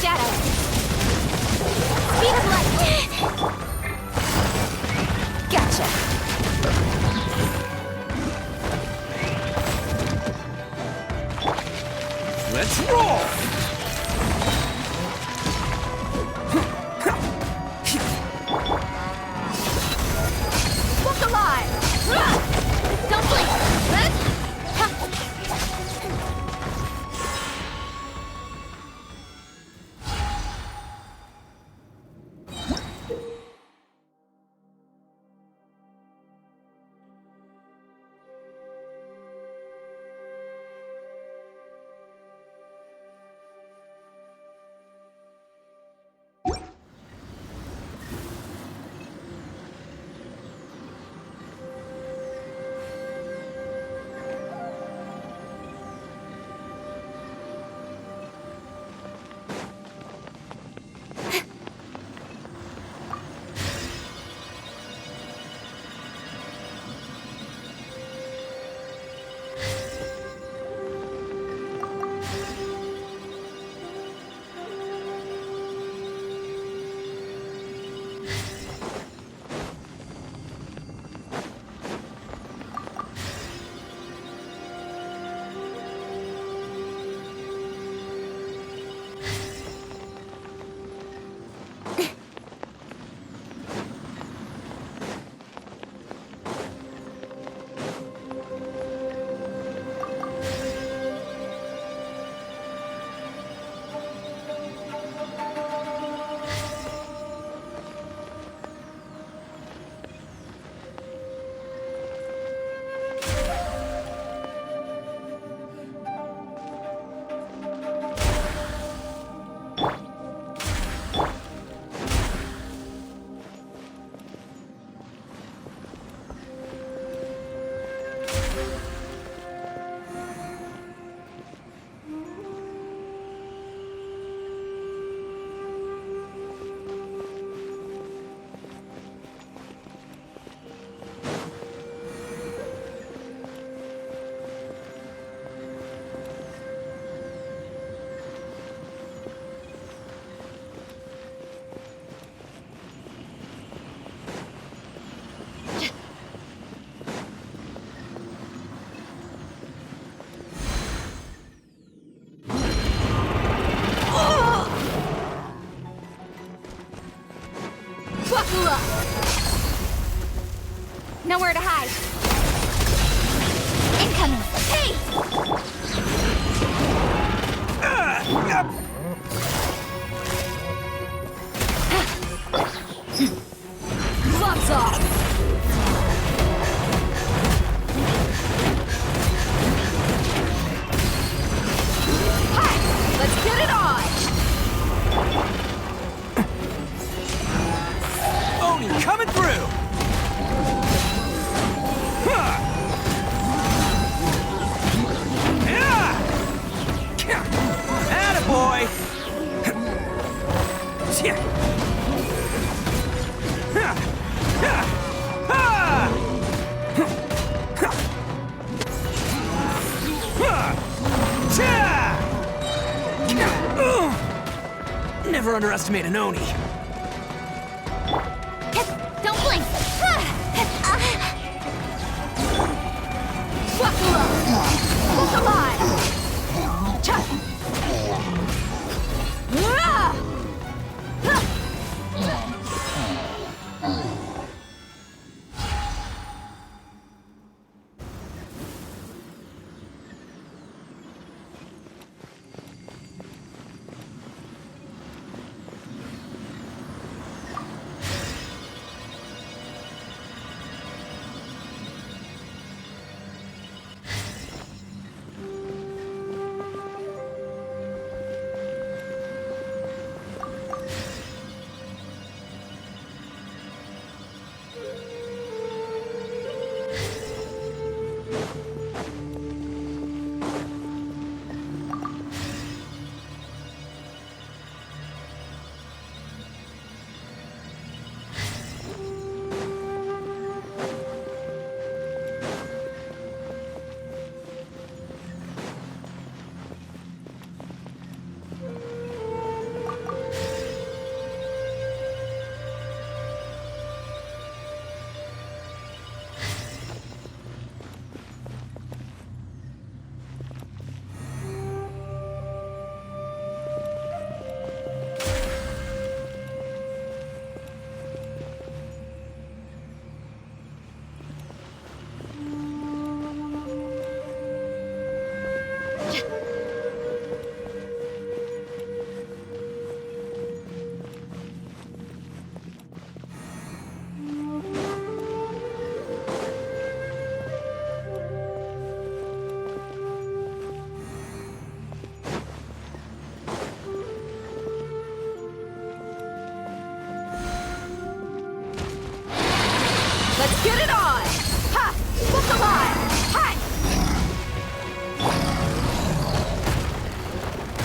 shadow. Speed of light. Gotcha. Let's roll! Look alive! Don't blink! Nowhere to hide. Incoming. Hey! Gloves off. Hi! Let's get it on! Oni coming through! Attaboy! Never underestimate an Oni. Don't blink! Buckle up! Look alive! Let's get it on! Ha! Look alive! Ha!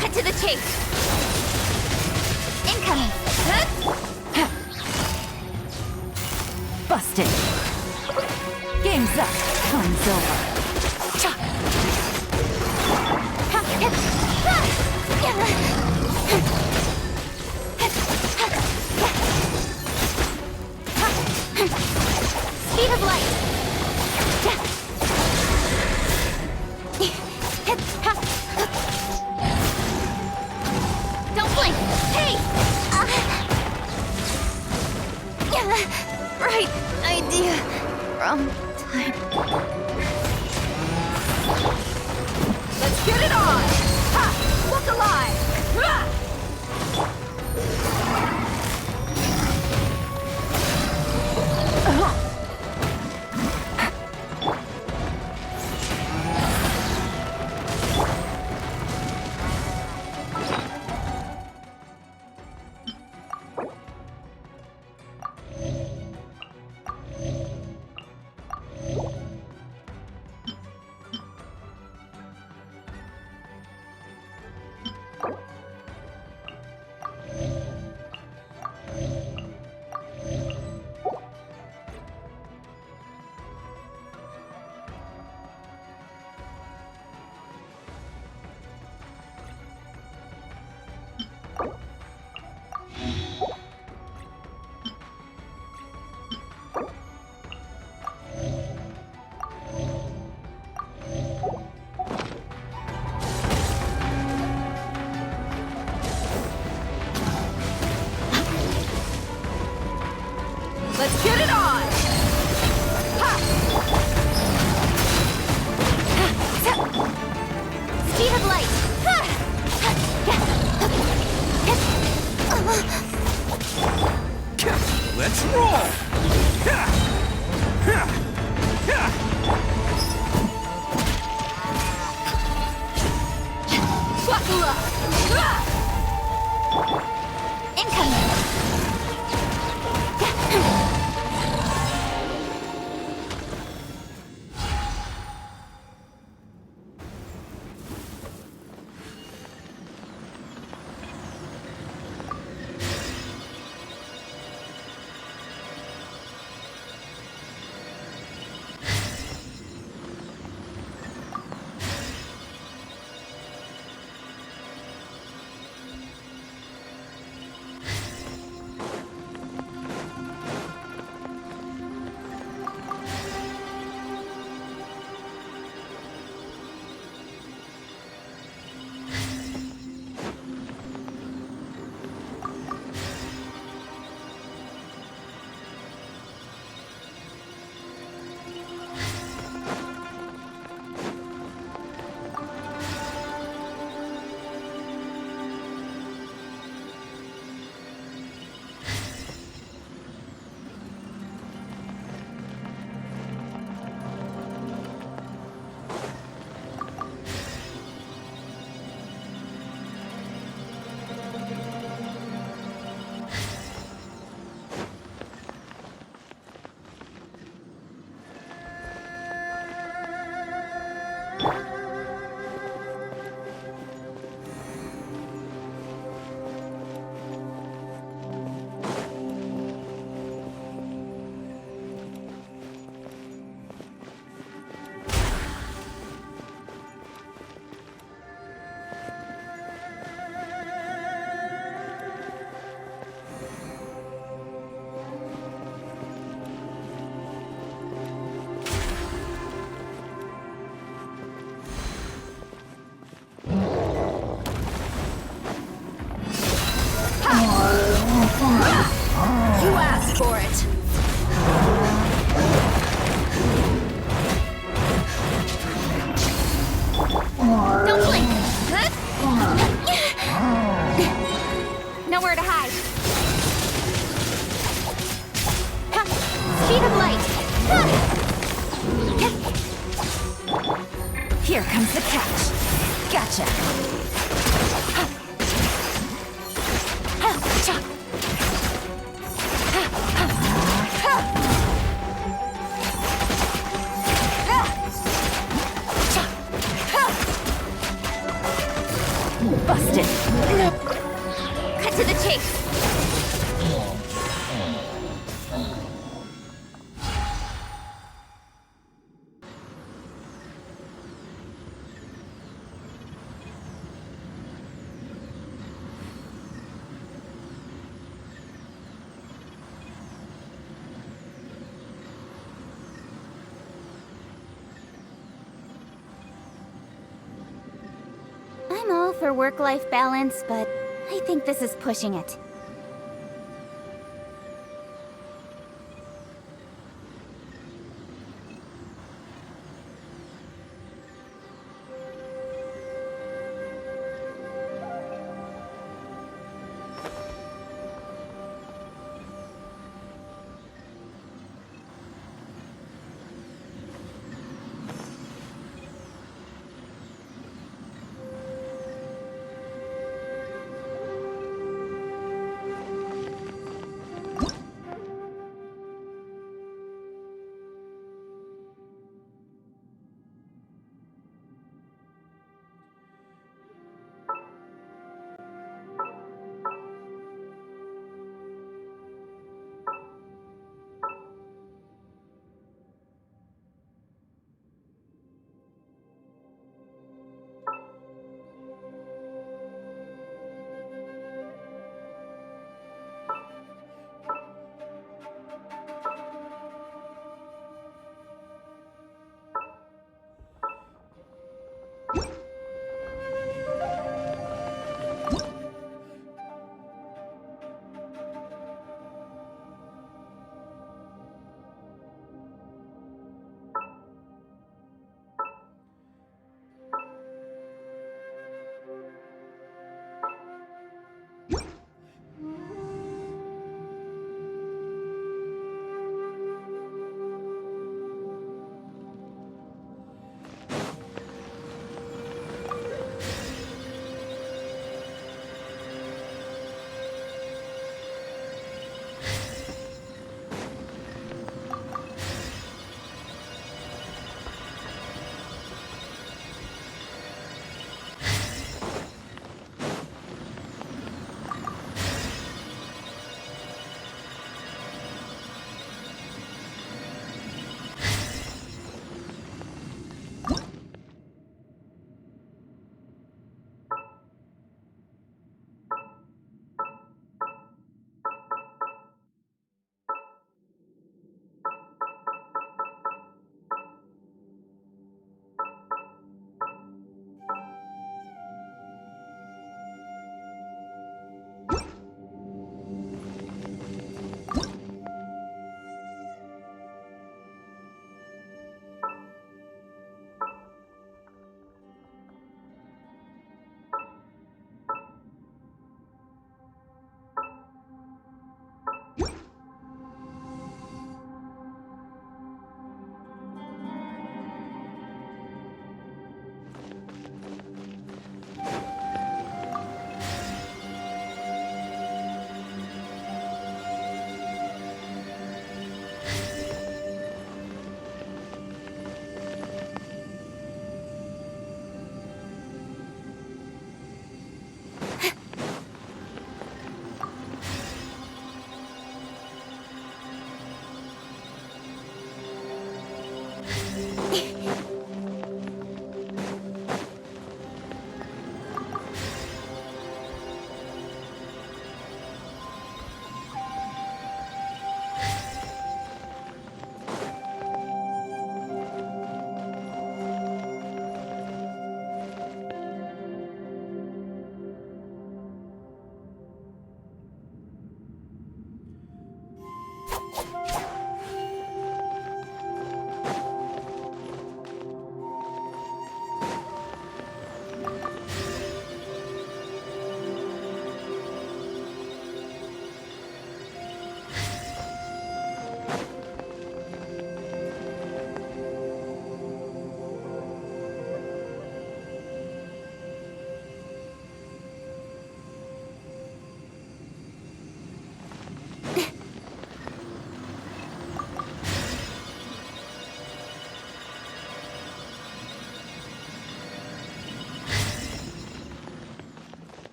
Cut to the chase! Incoming! Busted. Game's up. Time's over. Speed of light! Don't blink! Hey! Right idea. Wrong time. Let's get it on! Ha! Look alive! Let's get it on! Ha! Speed of light! Let's roll! Buckle up! Incoming! You asked for it! Don't blink! Nowhere to hide. Speed of light! Here comes the catch. Gotcha. takes. I'm all for work-life balance, but I think this is pushing it.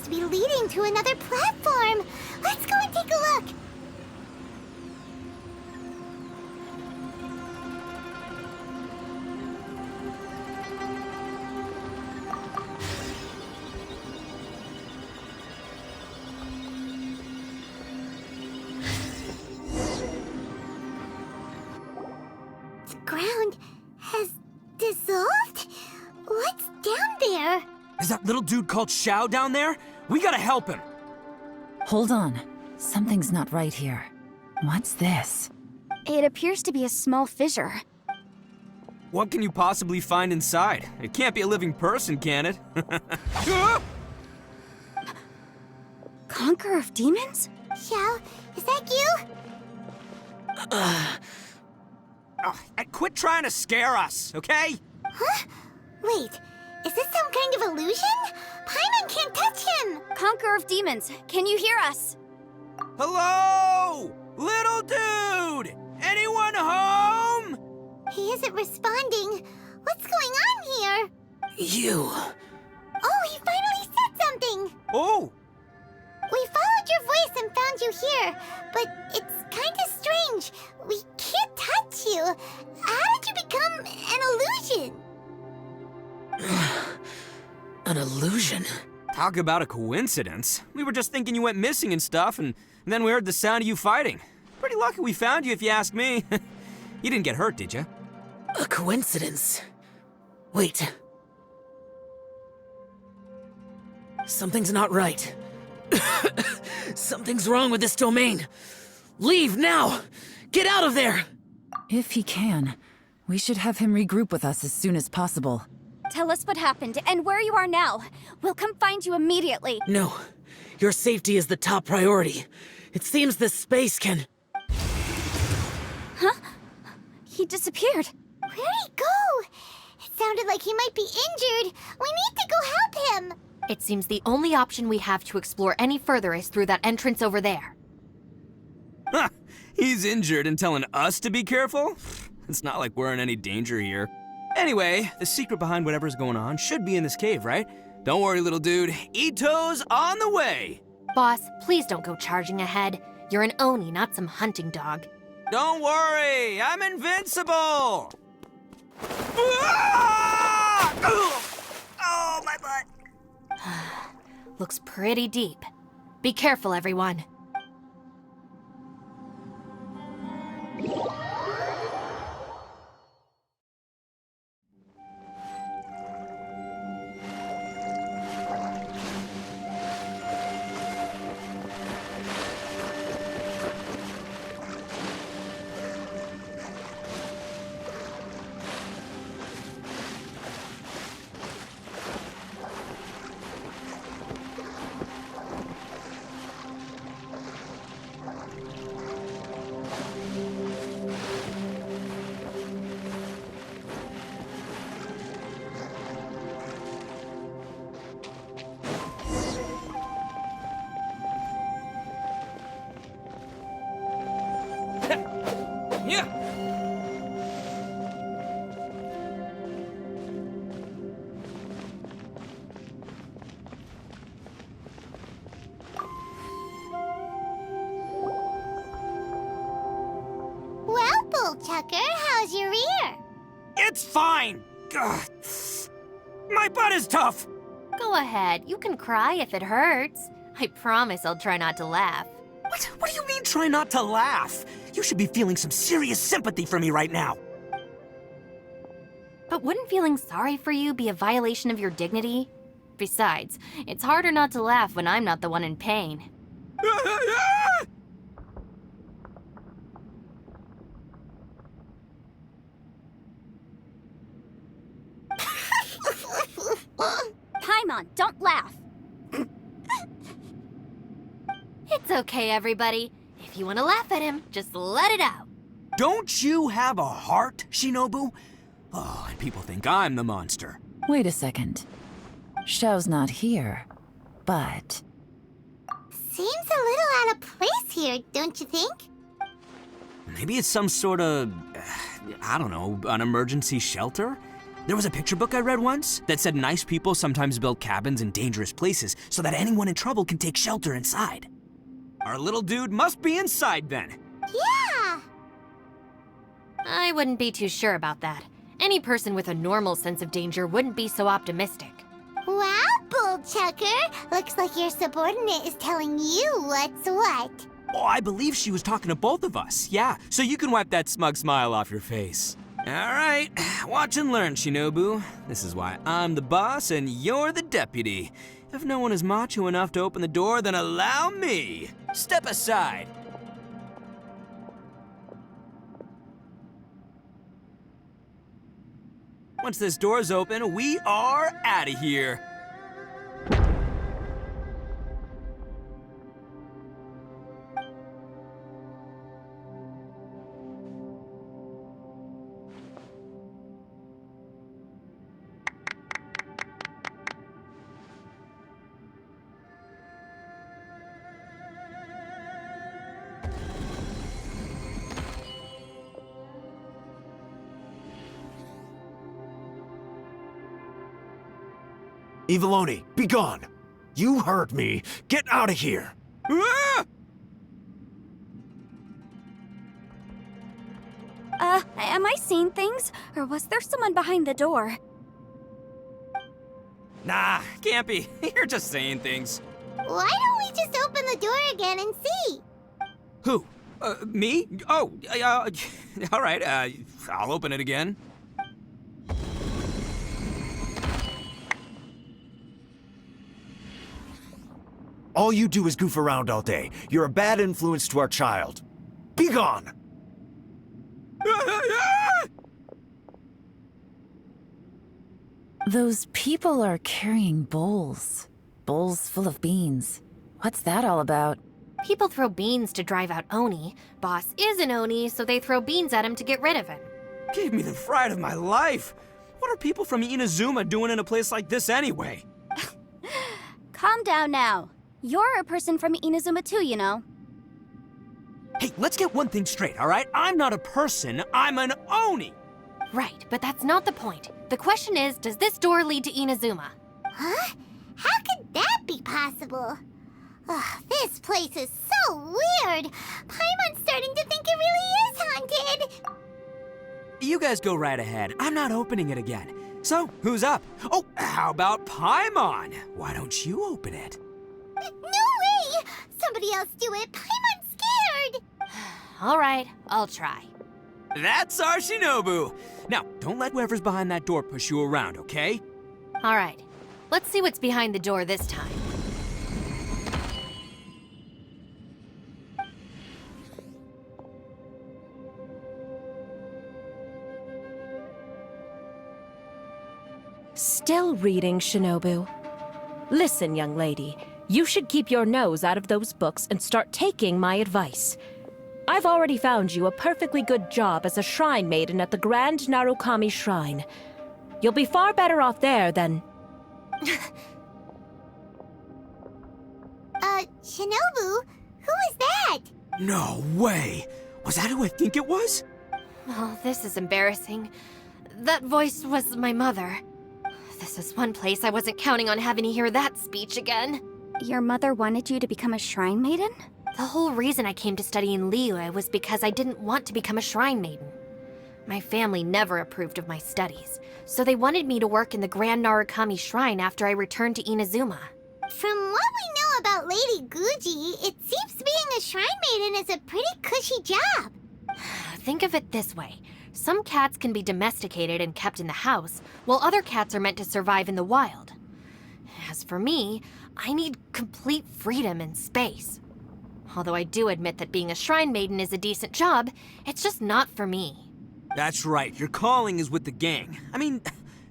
to be leading to another platform. Let's go and take a look. The ground has dissolved? What's down there? Is that little dude called Xiao down there? We gotta help him. Hold on. Something's not right here. What's this? It appears to be a small fissure. What can you possibly find inside? It can't be a living person, can it? Ah! Conqueror of demons? Xiao, is that you? Oh, and quit trying to scare us, okay? Huh? Wait, is this some kind of illusion? Paimon can't touch him! Conqueror of demons, can you hear us? Hello? Little dude! Anyone home? He isn't responding. What's going on here? You. Oh, he finally said something! Oh, We followed your voice and found you here, but it's kind of strange. We can't touch you. How did you become an illusion? An illusion? talk about a coincidence. We were just thinking you went missing and stuff, and then we heard the sound of you fighting. Pretty lucky we found you, if you ask me. You didn't get hurt, did you? A coincidence? Wait. Something's not right. Something's wrong with this domain. Leave now! Get out of there! If he can, we should have him regroup with us as soon as possible. Tell us what happened and where you are now. We'll come find you immediately. No. Your safety is the top priority. It seems this space can... Huh? He disappeared. Where'd he go? It sounded like he might be injured. We need to go help him. It seems the only option we have to explore any further is through that entrance over there. Huh, he's injured and telling us to be careful? It's not like we're in any danger here. Anyway, the secret behind whatever's going on should be in this cave, right? Don't worry, little dude. Ito's on the way. Boss, please don't go charging ahead. You're an Oni, not some hunting dog. Don't worry, I'm invincible. Ah! Oh, my butt. Looks pretty deep. Be careful, everyone. Yeah. Well, Bullchucker, how's your ear? It's fine. Ugh. My butt is tough. Go ahead, you can cry if it hurts. I promise I'll try not to laugh. What do you mean try not to laugh? You should be feeling some serious sympathy for me right now. But wouldn't feeling sorry for you be a violation of your dignity? Besides, it's harder not to laugh when I'm not the one in pain. Paimon, don't laugh. It's okay, everybody. If you want to laugh at him, just let it out. Don't you have a heart, Shinobu? Oh, and people think I'm the monster. Wait a second. Xiao's not here, but... Seems a little out of place here, don't you think? Maybe it's some sort of, I don't know, an emergency shelter? There was a picture book I read once that said nice people sometimes build cabins in dangerous places so that anyone in trouble can take shelter inside. Our little dude must be inside then. Yeah! I wouldn't be too sure about that. Any person with a normal sense of danger wouldn't be so optimistic. Wow, Bullchucker! Looks like your subordinate is telling you what's what. Oh, I believe she was talking to both of us. Yeah, so you can wipe that smug smile off your face. All right, watch and learn, Shinobu. This is why I'm the boss and you're the deputy. If no one is macho enough to open the door, then allow me. Step aside. Once this door's open, we are out of here. Eviloni, be gone! You heard me! Get out of here! Ah! Am I seeing things? Or was there someone behind the door? Nah, can't be. You're just saying things. Why don't we just open the door again and see? Who? Me? Oh, all right, I'll open it again. All you do is goof around all day. You're a bad influence to our child. Be gone! Those people are carrying bowls. Bowls full of beans. What's that all about? People throw beans to drive out Oni. Boss is an Oni, so they throw beans at him to get rid of him. Gave me the fright of my life. What are people from Inazuma doing in a place like this anyway? Calm down now. You're a person from Inazuma too, you know. Hey, let's get one thing straight, all right? I'm not a person, I'm an Oni! Right, but that's not the point. The question is, does this door lead to Inazuma? Huh? How could that be possible? Ugh, this place is so weird. Paimon's starting to think it really is haunted. You guys go right ahead. I'm not opening it again. So, who's up? Oh, how about Paimon? Why don't you open it? No way! Somebody else do it. Paimon's scared. All right, I'll try. That's our Shinobu! Now, don't let whoever's behind that door push you around, okay? All right, let's see what's behind the door this time. Still reading, Shinobu. Listen, young lady, you should keep your nose out of those books and start taking my advice. I've already found you a perfectly good job as a shrine maiden at the Grand Narukami Shrine. You'll be far better off there than... Shinobu? Who is that? No way! Was that who I think it was? Oh, this is embarrassing. That voice was my mother. This is one place I wasn't counting on having to hear that speech again. Your mother wanted you to become a shrine maiden? The whole reason I came to study in Liyue was because I didn't want to become a shrine maiden. My family never approved of my studies, so they wanted me to work in the Grand Narukami Shrine after I returned to Inazuma. From what we know about Lady Guji, it seems being a shrine maiden is a pretty cushy job. Think of it this way. Some cats can be domesticated and kept in the house, while other cats are meant to survive in the wild. As for me, I need complete freedom and space. Although I do admit that being a shrine maiden is a decent job, it's just not for me. That's right, your calling is with the gang. I mean,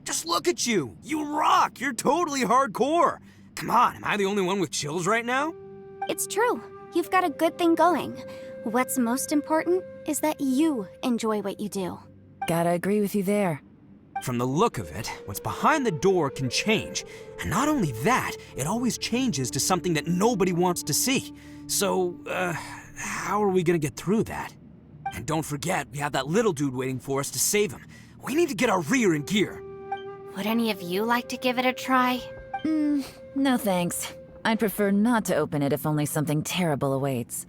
just look at you. You rock, you're totally hardcore. Come on, am I the only one with chills right now? It's true. You've got a good thing going. What's most important is that you enjoy what you do. Gotta agree with you there. From the look of it, what's behind the door can change. And not only that, it always changes to something that nobody wants to see. So, how are we gonna get through that? And don't forget, we have that little dude waiting for us to save him. We need to get our rear in gear. Would any of you like to give it a try? No thanks. I'd prefer not to open it if only something terrible awaits.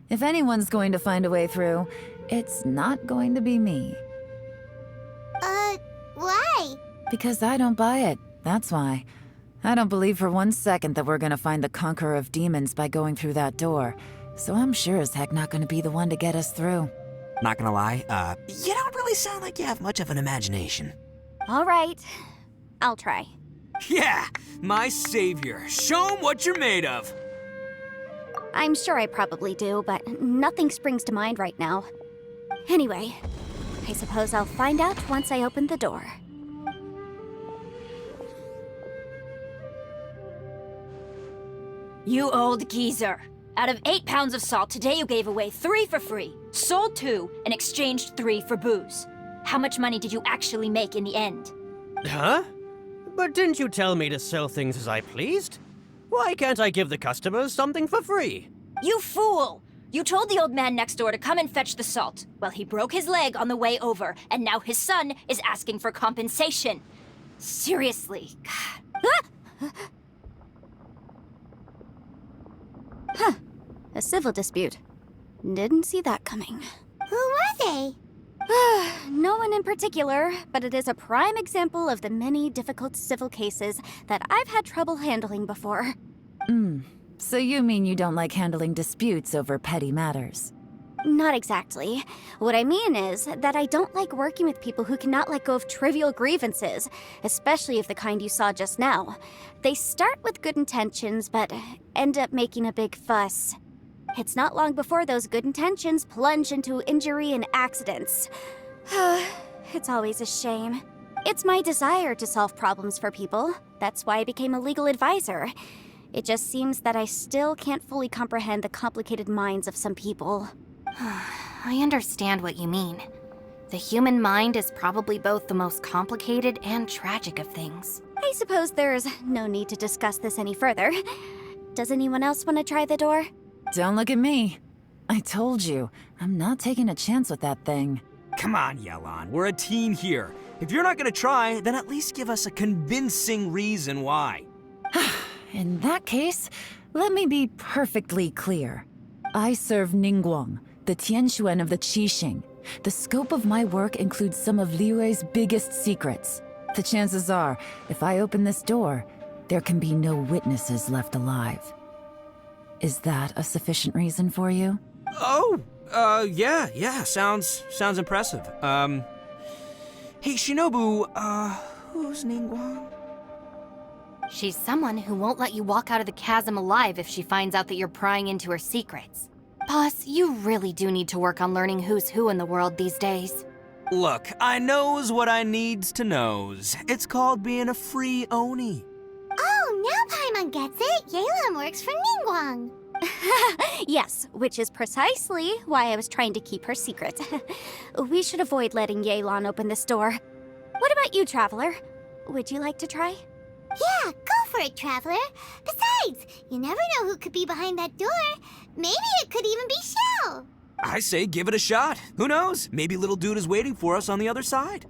If anyone's going to find a way through, it's not going to be me. Why? Because I don't buy it, that's why. I don't believe for 1 second that we're gonna find the Conqueror of Demons by going through that door, so I'm sure as heck not gonna be the one to get us through. Not gonna lie, you don't really sound like you have much of an imagination. All right, I'll try. Yeah, my savior. Show 'em what you're made of. I'm sure I probably do, but nothing springs to mind right now. Anyway, I suppose I'll find out once I open the door. You old geezer. Out of 8 pounds of salt, today you gave away 3 for free, sold 2, and exchanged 3 for booze. How much money did you actually make in the end? Huh? But didn't you tell me to sell things as I pleased? Why can't I give the customers something for free? You fool! You told the old man next door to come and fetch the salt. Well, he broke his leg on the way over, and now his son is asking for compensation. Seriously. A civil dispute. Didn't see that coming. Who were they? No one in particular, but it is a prime example of the many difficult civil cases that I've had trouble handling before. So you mean you don't like handling disputes over petty matters? Not exactly. What I mean is that I don't like working with people who cannot let go of trivial grievances, especially of the kind you saw just now. They start with good intentions, but end up making a big fuss. It's not long before those good intentions plunge into injury and accidents. It's always a shame. It's my desire to solve problems for people. That's why I became a legal advisor. It just seems that I still can't fully comprehend the complicated minds of some people. I understand what you mean. The human mind is probably both the most complicated and tragic of things. I suppose there's no need to discuss this any further. Does anyone else want to try the door? Don't look at me. I told you, I'm not taking a chance with that thing. Come on, Yelan. We're a team here. If you're not gonna try, then at least give us a convincing reason why. In that case, let me be perfectly clear. I serve Ningguang, the Tianxuan of the Qixing. The scope of my work includes some of Liyue's biggest secrets. The chances are, if I open this door, there can be no witnesses left alive. Is that a sufficient reason for you? Oh, yeah, sounds impressive. Hey, Shinobu, who's Ningguang? She's someone who won't let you walk out of the chasm alive if she finds out that you're prying into her secrets. Boss, you really do need to work on learning who's who in the world these days. Look, I knows what I needs to knows. It's called being a free Oni. Oh, now Paimon gets it. Yelan works for Ningguang. Yes, which is precisely why I was trying to keep her secret. We should avoid letting Yelan open this door. What about you, Traveler? Would you like to try? Yeah, go for it, Traveler. Besides, you never know who could be behind that door. Maybe it could even be Shell. I say give it a shot. Who knows? Maybe little dude is waiting for us on the other side.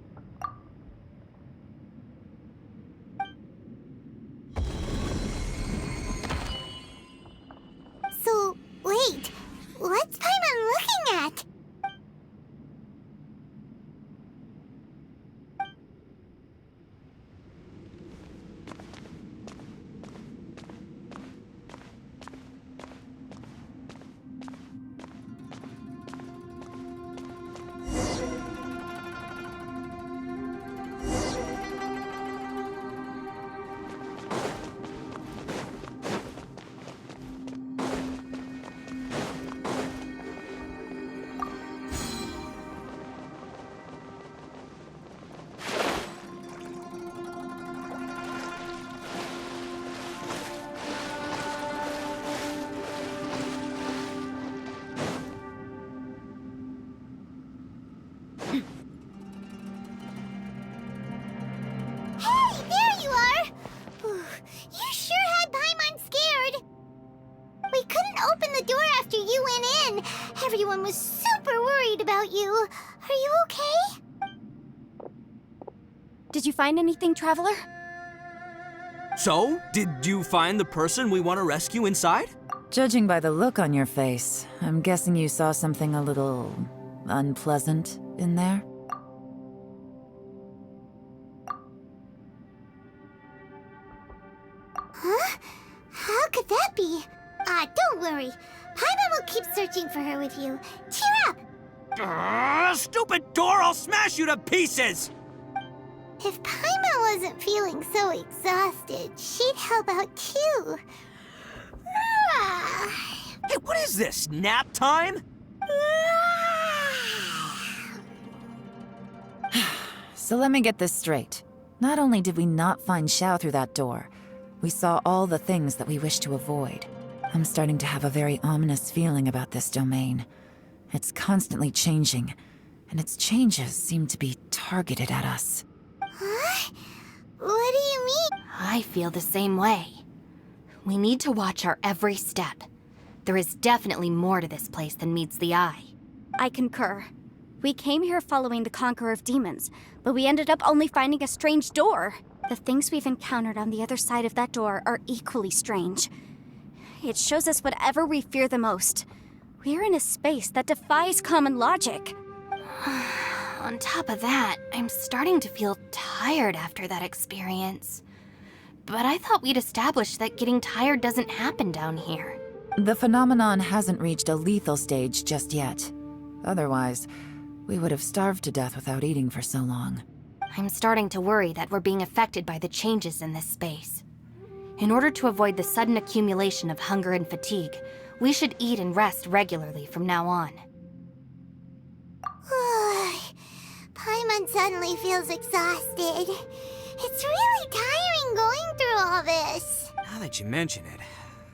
So, wait. What's Paimon looking at? Hey, there you are! You sure had Paimon scared. We couldn't open the door after you went in. Everyone was super worried about you. Are you okay? Did you find anything, Traveler? So, did you find the person we want to rescue inside? Judging by the look on your face, I'm guessing you saw something a little unpleasant in there? Huh? How could that be? Don't worry. Paimon will keep searching for her with you. Cheer up! Stupid door! I'll smash you to pieces! If Paimon wasn't feeling so exhausted, she'd help out too. Hey, what is this? Nap time? So let me get this straight. Not only did we not find Xiao through that door, we saw all the things that we wish to avoid. I'm starting to have a very ominous feeling about this domain. It's constantly changing, and its changes seem to be targeted at us. Huh? What do you mean? I feel the same way. We need to watch our every step. There is definitely more to this place than meets the eye. I concur. We came here following the Conqueror of Demons, but we ended up only finding a strange door. The things we've encountered on the other side of that door are equally strange. It shows us whatever we fear the most. We're in a space that defies common logic. On top of that, I'm starting to feel tired after that experience. But I thought we'd established that getting tired doesn't happen down here. The phenomenon hasn't reached a lethal stage just yet. Otherwise, we would have starved to death without eating for so long. I'm starting to worry that we're being affected by the changes in this space. In order to avoid the sudden accumulation of hunger and fatigue, we should eat and rest regularly from now on. Paimon suddenly feels exhausted. It's really tiring going through all this. Now that you mention it,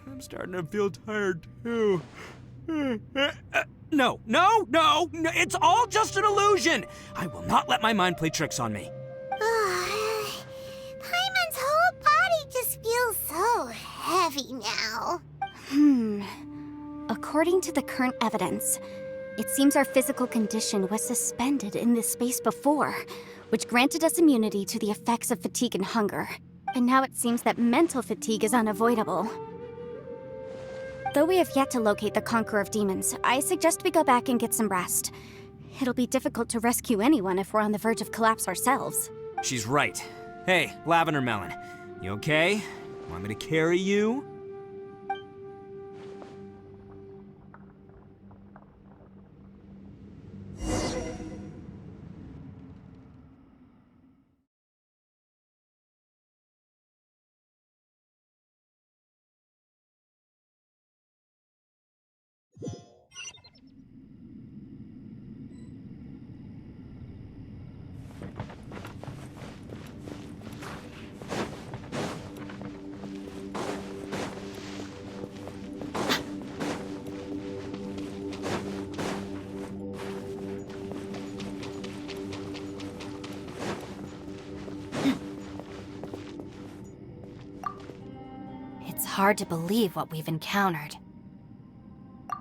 I'm starting to feel tired too. No, it's all just an illusion. I will not let my mind play tricks on me. Paimon's whole body just feels so heavy now. According to the current evidence, it seems our physical condition was suspended in this space before, which granted us immunity to the effects of fatigue and hunger. And now it seems that mental fatigue is unavoidable. Though we have yet to locate the Conqueror of Demons, I suggest we go back and get some rest. It'll be difficult to rescue anyone if we're on the verge of collapse ourselves. She's right. Hey, Lavender Melon, you okay? Want me to carry you? It's hard to believe what we've encountered.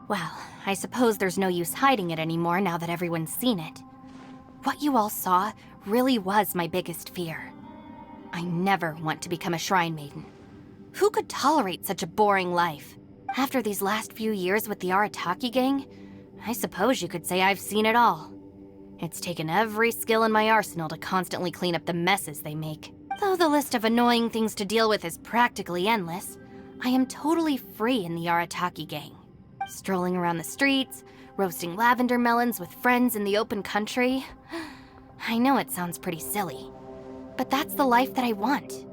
Well, I suppose there's no use hiding it anymore now that everyone's seen it. What you all saw really was my biggest fear. I never want to become a Shrine Maiden. Who could tolerate such a boring life? After these last few years with the Arataki gang, I suppose you could say I've seen it all. It's taken every skill in my arsenal to constantly clean up the messes they make. Though the list of annoying things to deal with is practically endless, I am totally free in the Arataki gang. Strolling around the streets, roasting lavender melons with friends in the open country. I know it sounds pretty silly, but that's the life that I want.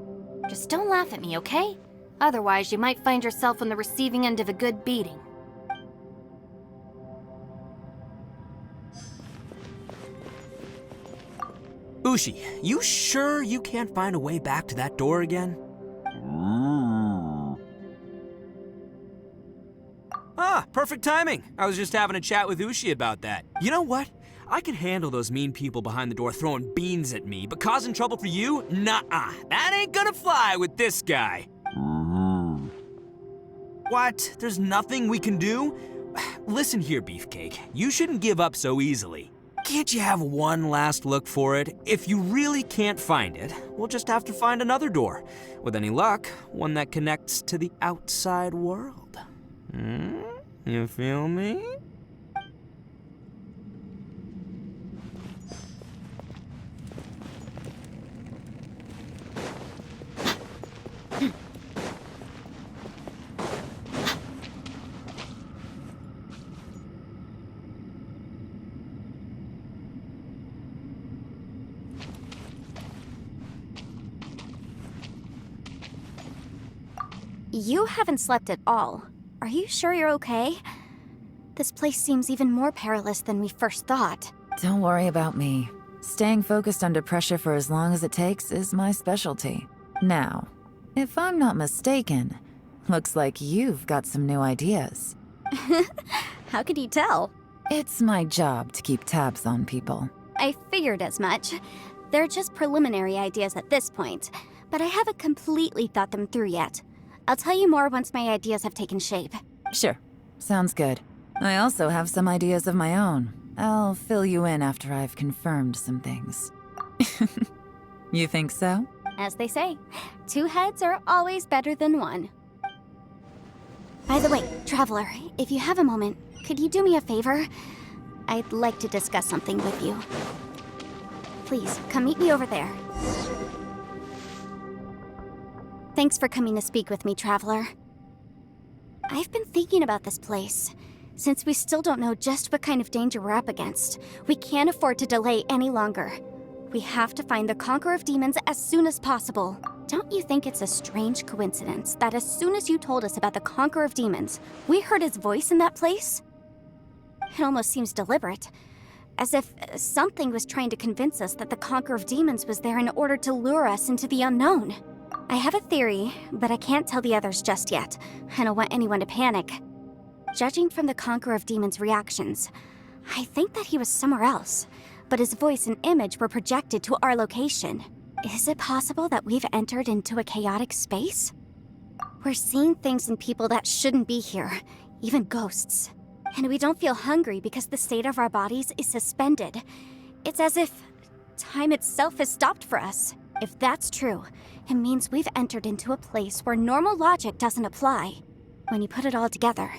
Just don't laugh at me, okay? Otherwise, you might find yourself on the receiving end of a good beating. Ushi, you sure you can't find a way back to that door again? Ah, perfect timing. I was just having a chat with Ushi about that. You know what? I can handle those mean people behind the door throwing beans at me, but causing trouble for you? Nuh-uh. That ain't gonna fly with this guy. What? There's nothing we can do? Listen here, Beefcake. You shouldn't give up so easily. can't you have one last look for it? If you really can't find it, we'll just have to find another door. With any luck, one that connects to the outside world. You feel me? You haven't slept at all. Are you sure you're okay? This place seems even more perilous than we first thought. Don't worry about me. Staying focused under pressure for as long as it takes is my specialty. Now, if I'm not mistaken, looks like you've got some new ideas. How could you tell? It's my job to keep tabs on people. I figured as much. They're just preliminary ideas at this point, but I haven't completely thought them through yet. I'll tell you more once my ideas have taken shape. Sure, sounds good. I also have some ideas of my own. I'll fill you in after I've confirmed some things. You think so? As they say, 2 heads are always better than 1. By the way, Traveler, if you have a moment, could you do me a favor? I'd like to discuss something with you. Please, come meet me over there. Thanks for coming to speak with me, Traveler. I've been thinking about this place. Since we still don't know just what kind of danger we're up against, we can't afford to delay any longer. We have to find the Conqueror of Demons as soon as possible. Don't you think it's a strange coincidence that as soon as you told us about the Conqueror of Demons, we heard his voice in that place? It almost seems deliberate. As if something was trying to convince us that the Conqueror of Demons was there in order to lure us into the unknown. I have a theory, but I can't tell the others just yet. I don't want anyone to panic. Judging from the Conqueror of Demons' reactions, I think that he was somewhere else, but his voice and image were projected to our location. Is it possible that we've entered into a chaotic space? We're seeing things and people that shouldn't be here, even ghosts. And we don't feel hungry because the state of our bodies is suspended. It's as if time itself has stopped for us. If that's true, it means we've entered into a place where normal logic doesn't apply. When you put it all together,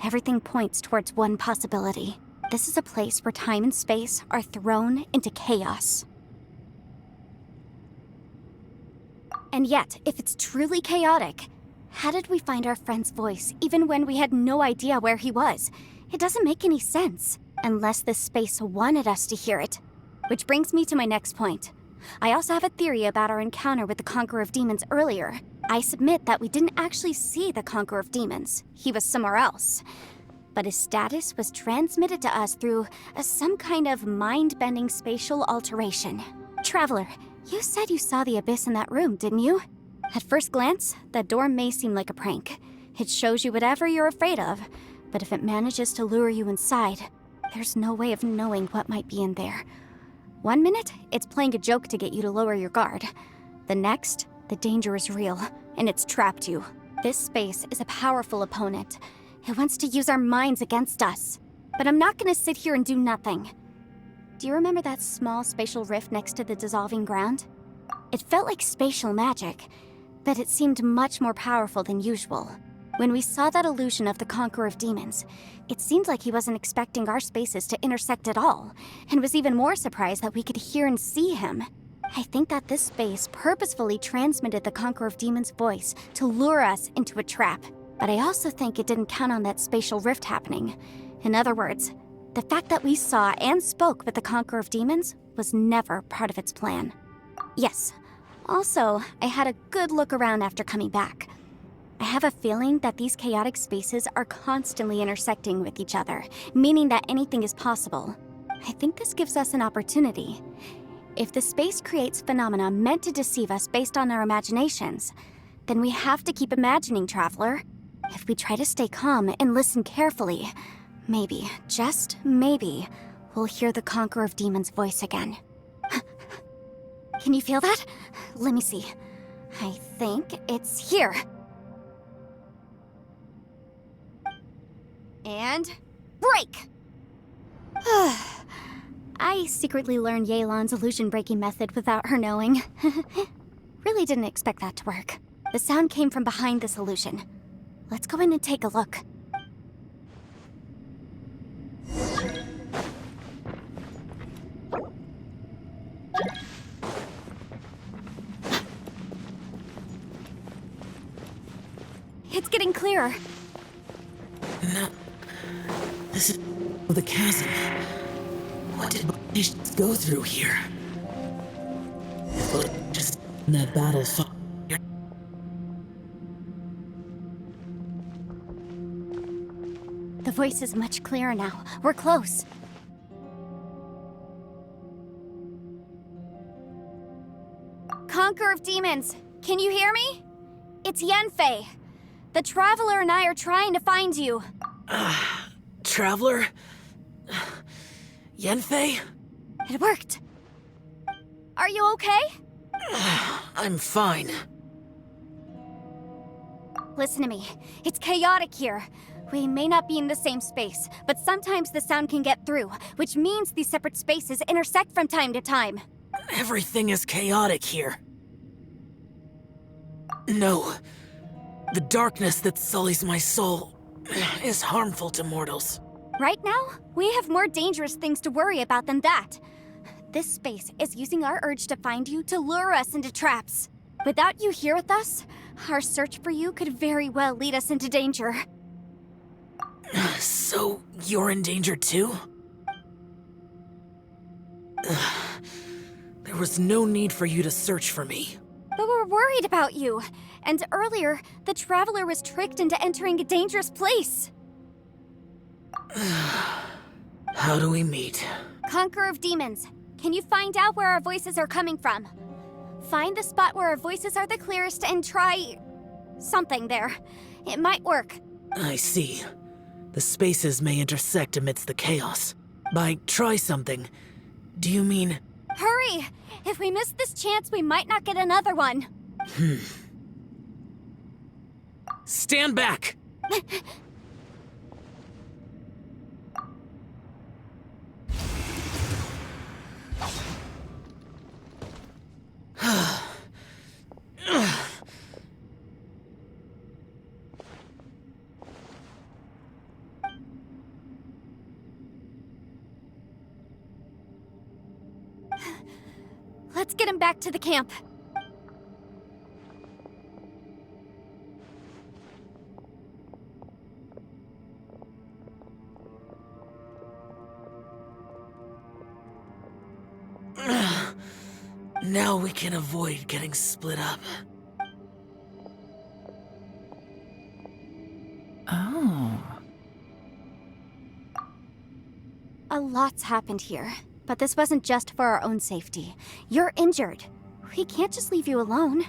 everything points towards one possibility. This is a place where time and space are thrown into chaos. And yet, if it's truly chaotic, how did we find our friend's voice even when we had no idea where he was? It doesn't make any sense, unless this space wanted us to hear it. Which brings me to my next point. I also have a theory about our encounter with the Conqueror of Demons earlier. I submit that we didn't actually see the Conqueror of Demons. He was somewhere else. But his status was transmitted to us through some kind of mind-bending spatial alteration. Traveler, you said you saw the abyss in that room, didn't you? At first glance, that door may seem like a prank. It shows you whatever you're afraid of, but if it manages to lure you inside, there's no way of knowing what might be in there. 1 minute, it's playing a joke to get you to lower your guard. The next, the danger is real, and it's trapped you. This space is a powerful opponent. It wants to use our minds against us. But I'm not gonna sit here and do nothing. Do you remember that small spatial rift next to the dissolving ground? It felt like spatial magic, but it seemed much more powerful than usual. When we saw that illusion of the Conqueror of Demons, it seemed like he wasn't expecting our spaces to intersect at all, and was even more surprised that we could hear and see him. I think that this space purposefully transmitted the Conqueror of Demons' voice to lure us into a trap. But I also think it didn't count on that spatial rift happening. In other words, the fact that we saw and spoke with the Conqueror of Demons was never part of its plan. Yes. Also, I had a good look around after coming back. I have a feeling that these chaotic spaces are constantly intersecting with each other, meaning that anything is possible. I think this gives us an opportunity. If the space creates phenomena meant to deceive us based on our imaginations, then we have to keep imagining, Traveler. If we try to stay calm and listen carefully, maybe, just maybe, we'll hear the Conqueror of Demons' voice again. Can you feel that? Let me see. I think it's here. And break! I secretly learned Yelan's illusion-breaking method without her knowing. Really didn't expect that to work. The sound came from behind this illusion. Let's go in and take a look. It's getting clearer. No. This is the chasm. What did Baptiste go through here? Just in that battle fought. The voice is much clearer now. We're close. Conqueror of Demons, can you hear me? It's Yenfei. The Traveler and I are trying to find you. Traveler? Yenfei? It worked. Are you okay? I'm fine. Listen to me. It's chaotic here. We may not be in the same space, but sometimes the sound can get through, which means these separate spaces intersect from time to time. Everything is chaotic here. No. The darkness that sullies my soul is harmful to mortals. Right now, we have more dangerous things to worry about than that. This space is using our urge to find you to lure us into traps. Without you here with us, our search for you could very well lead us into danger. So, you're in danger too? There was no need for you to search for me. But we're worried about you. And earlier, the Traveler was tricked into entering a dangerous place. How do we meet? Conqueror of Demons, can you find out where our voices are coming from? Find the spot where our voices are the clearest and try... something there. It might work. I see. The spaces may intersect amidst the chaos. By try something, do you mean... Hurry! If we miss this chance, we might not get another one. Stand back! Let's get him back to the camp. Now we can avoid getting split up. Oh. A lot's happened here, but this wasn't just for our own safety. You're injured. We can't just leave you alone.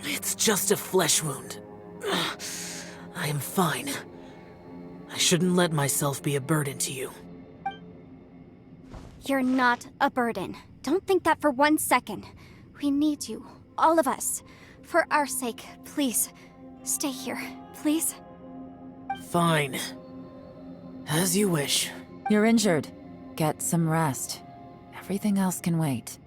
It's just a flesh wound. I am fine. I shouldn't let myself be a burden to you. You're not a burden. Don't think that for 1 second. We need you, all of us. For our sake, please, stay here, please. Fine. As you wish. You're injured. Get some rest. Everything else can wait.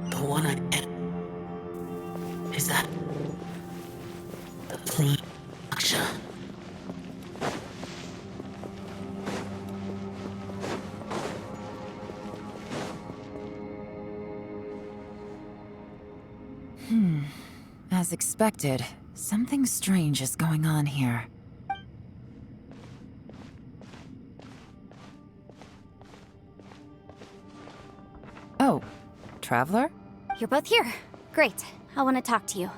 The one I get. Is that... the Aksha? As expected, something strange is going on here. Oh, Traveler? You're both here. Great. I want to talk to you.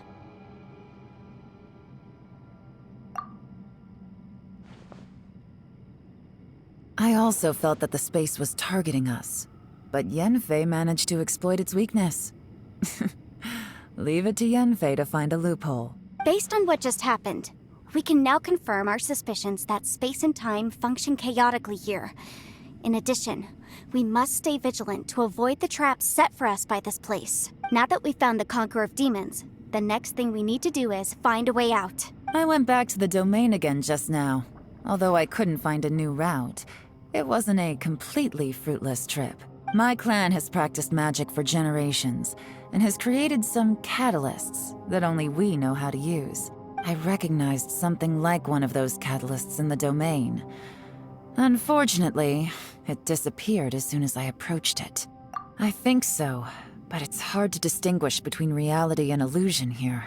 I also felt that the space was targeting us, but Yenfei managed to exploit its weakness. Leave it to Yenfei to find a loophole. Based on what just happened, We can now confirm our suspicions that space and time function chaotically here. In addition, we must stay vigilant to avoid the traps set for us by this place. Now that we've found the Conqueror of Demons, the next thing we need to do is find a way out. I went back to the domain again just now. Although I couldn't find a new route, it wasn't a completely fruitless trip. My clan has practiced magic for generations, and has created some catalysts that only we know how to use. I recognized something like one of those catalysts in the domain. Unfortunately, it disappeared as soon as I approached it. I think so, but it's hard to distinguish between reality and illusion here.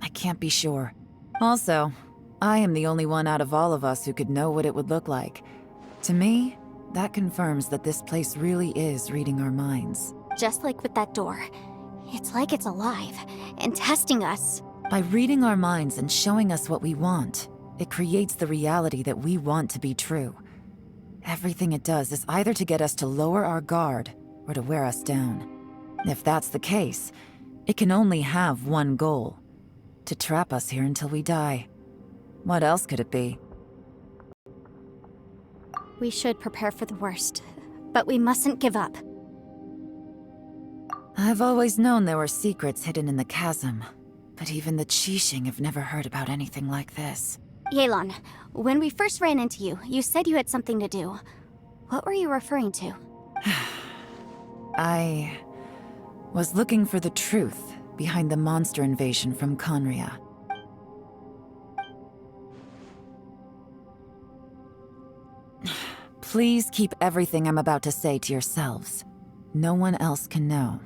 I can't be sure. Also, I am the only one out of all of us who could know what it would look like. To me, that confirms that this place really is reading our minds. Just like with that door. It's like it's alive and testing us. By reading our minds and showing us what we want, it creates the reality that we want to be true. Everything it does is either to get us to lower our guard or to wear us down. If that's the case, it can only have one goal: to trap us here until we die. What else could it be? We should prepare for the worst, but we mustn't give up. I've always known there were secrets hidden in the chasm, but even the Qixing have never heard about anything like this. Yelan, when we first ran into you, you said you had something to do. What were you referring to? I was looking for the truth behind the monster invasion from Conria. Please keep everything I'm about to say to yourselves. No one else can know.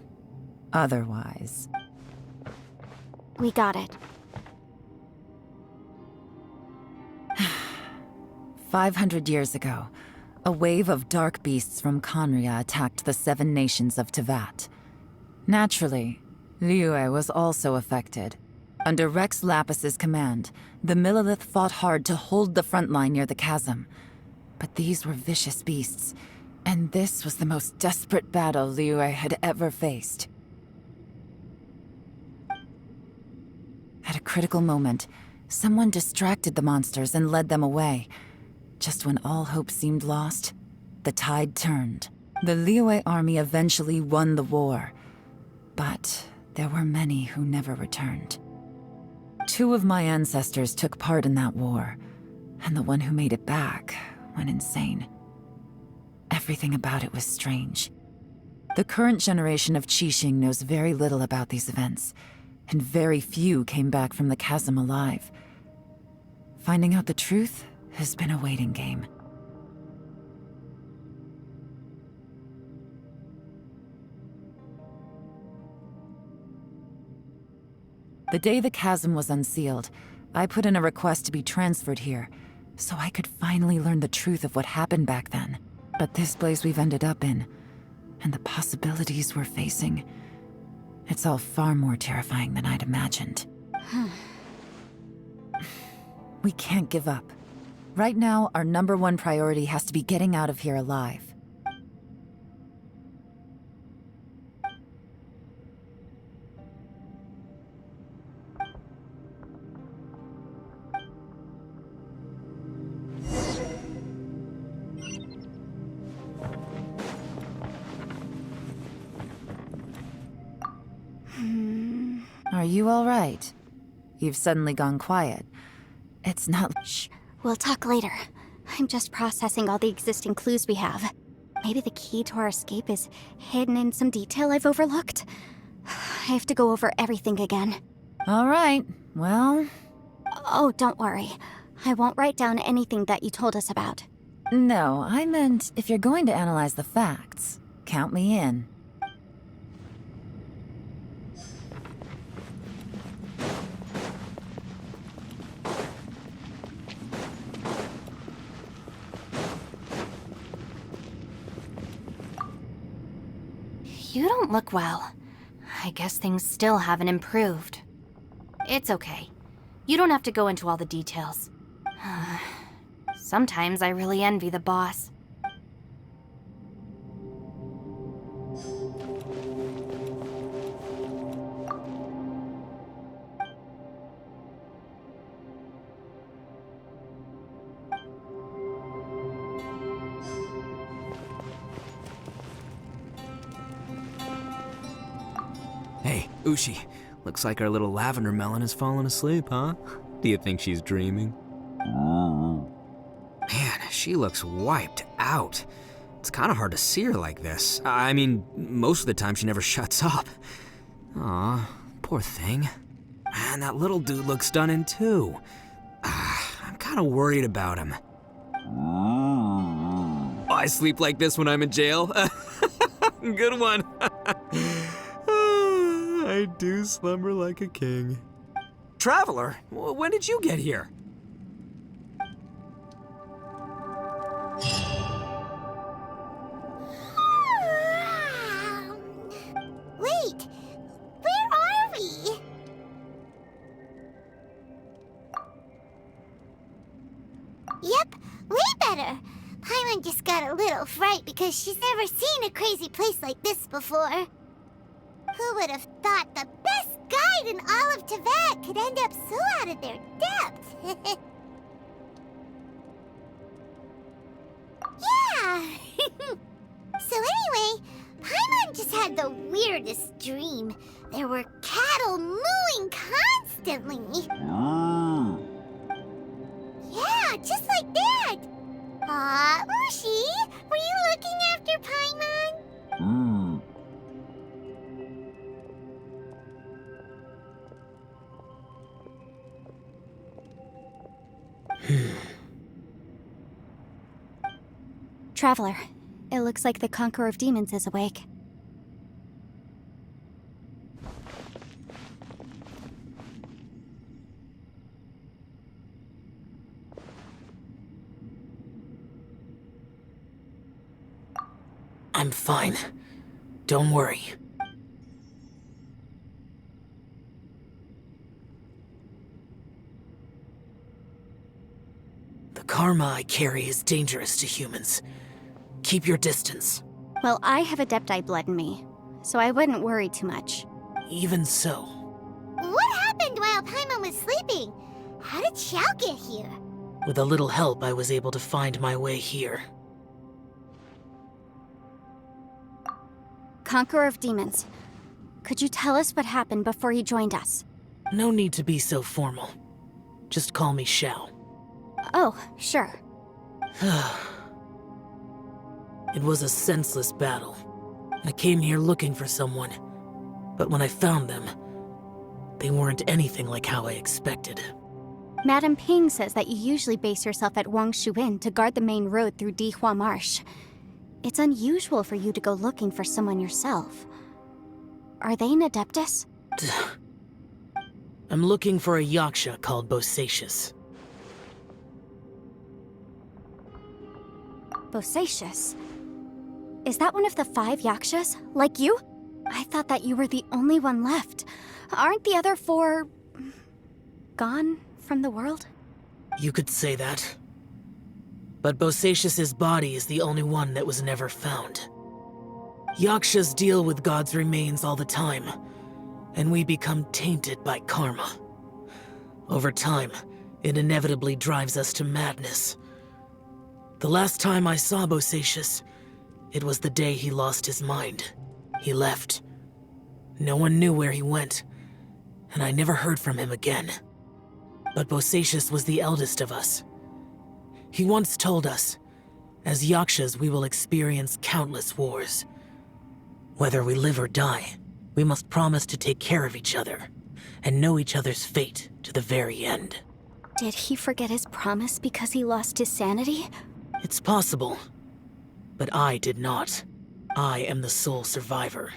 Otherwise. We got it. 500 years ago, a wave of dark beasts from Conria attacked the 7 nations of Tevat. Naturally, Liyue was also affected. Under Rex Lapis's command, the Millelith fought hard to hold the front line near the chasm. But these were vicious beasts, and this was the most desperate battle Liyue had ever faced. At a critical moment, someone distracted the monsters and led them away. Just when all hope seemed lost, the tide turned. The Liyue army eventually won the war, but there were many who never returned. 2 of my ancestors took part in that war, and the one who made it back went insane. Everything about it was strange. The current generation of Qixing knows very little about these events, and very few came back from the chasm alive. Finding out the truth has been a waiting game. The day the chasm was unsealed, I put in a request to be transferred here, so I could finally learn the truth of what happened back then. But this place we've ended up in, and the possibilities we're facing, it's all far more terrifying than I'd imagined. We can't give up. Right now, our #1 priority has to be getting out of here alive. Are you all right? You've suddenly gone quiet. It's not... Shh, we'll talk later. I'm just processing all the existing clues we have. Maybe the key to our escape is hidden in some detail I've overlooked. I have to go over everything again. All right, well... Oh, don't worry. I won't write down anything that you told us about. No, I meant if you're going to analyze the facts, count me in. You don't look well. I guess things still haven't improved. It's okay. You don't have to go into all the details. Sometimes I really envy the boss. Hey, Ushi. Looks like our little lavender melon has fallen asleep, huh? Do you think she's dreaming? Man, she looks wiped out. It's kind of hard to see her like this. I mean, most of the time she never shuts up. Aw, poor thing. Man, that little dude looks stunning too. I'm kind of worried about him. I sleep like this when I'm in jail. Good one. I do slumber like a king. Traveler, when did you get here? Wait, where are we? Yep, way better. Paimon just got a little fright because she's never seen a crazy place like this before. Who would have thought the best guide in all of Teyvat could end up so out of their depth? Yeah! So anyway, Paimon just had the weirdest dream. There were cattle mooing constantly. Yeah, just like that. Aw, Ushi, were you looking after Paimon? Traveler, it looks like the Conqueror of Demons is awake. I'm fine. Don't worry. The karma I carry is dangerous to humans. Keep your distance. Well, I have Adepti blood in me, so I wouldn't worry too much. Even so. What happened while Paimon was sleeping? How did Xiao get here? With a little help, I was able to find my way here. Conqueror of Demons, could you tell us what happened before you joined us? No need to be so formal. Just call me Xiao. Oh, sure. It was a senseless battle. I came here looking for someone, but when I found them, they weren't anything like how I expected. Madame Ping says that you usually base yourself at Wangshu Inn to guard the main road through Dihua Marsh. It's unusual for you to go looking for someone yourself. Are they an Adeptus? I'm looking for a Yaksha called Bosacius. Bosacius? Is that one of the 5 Yakshas? Like you? I thought that you were the only one left. Aren't the other 4... gone from the world? You could say that. But Bosacius's body is the only one that was never found. Yakshas deal with God's remains all the time, and we become tainted by karma. Over time, it inevitably drives us to madness. The last time I saw Bosacius, it was the day he lost his mind. He left. No one knew where he went, and I never heard from him again. But Bosacius was the eldest of us. He once told us, as Yakshas we will experience countless wars. Whether we live or die, we must promise to take care of each other, and know each other's fate to the very end. Did he forget his promise because he lost his sanity? It's possible, but I did not. I am the sole survivor.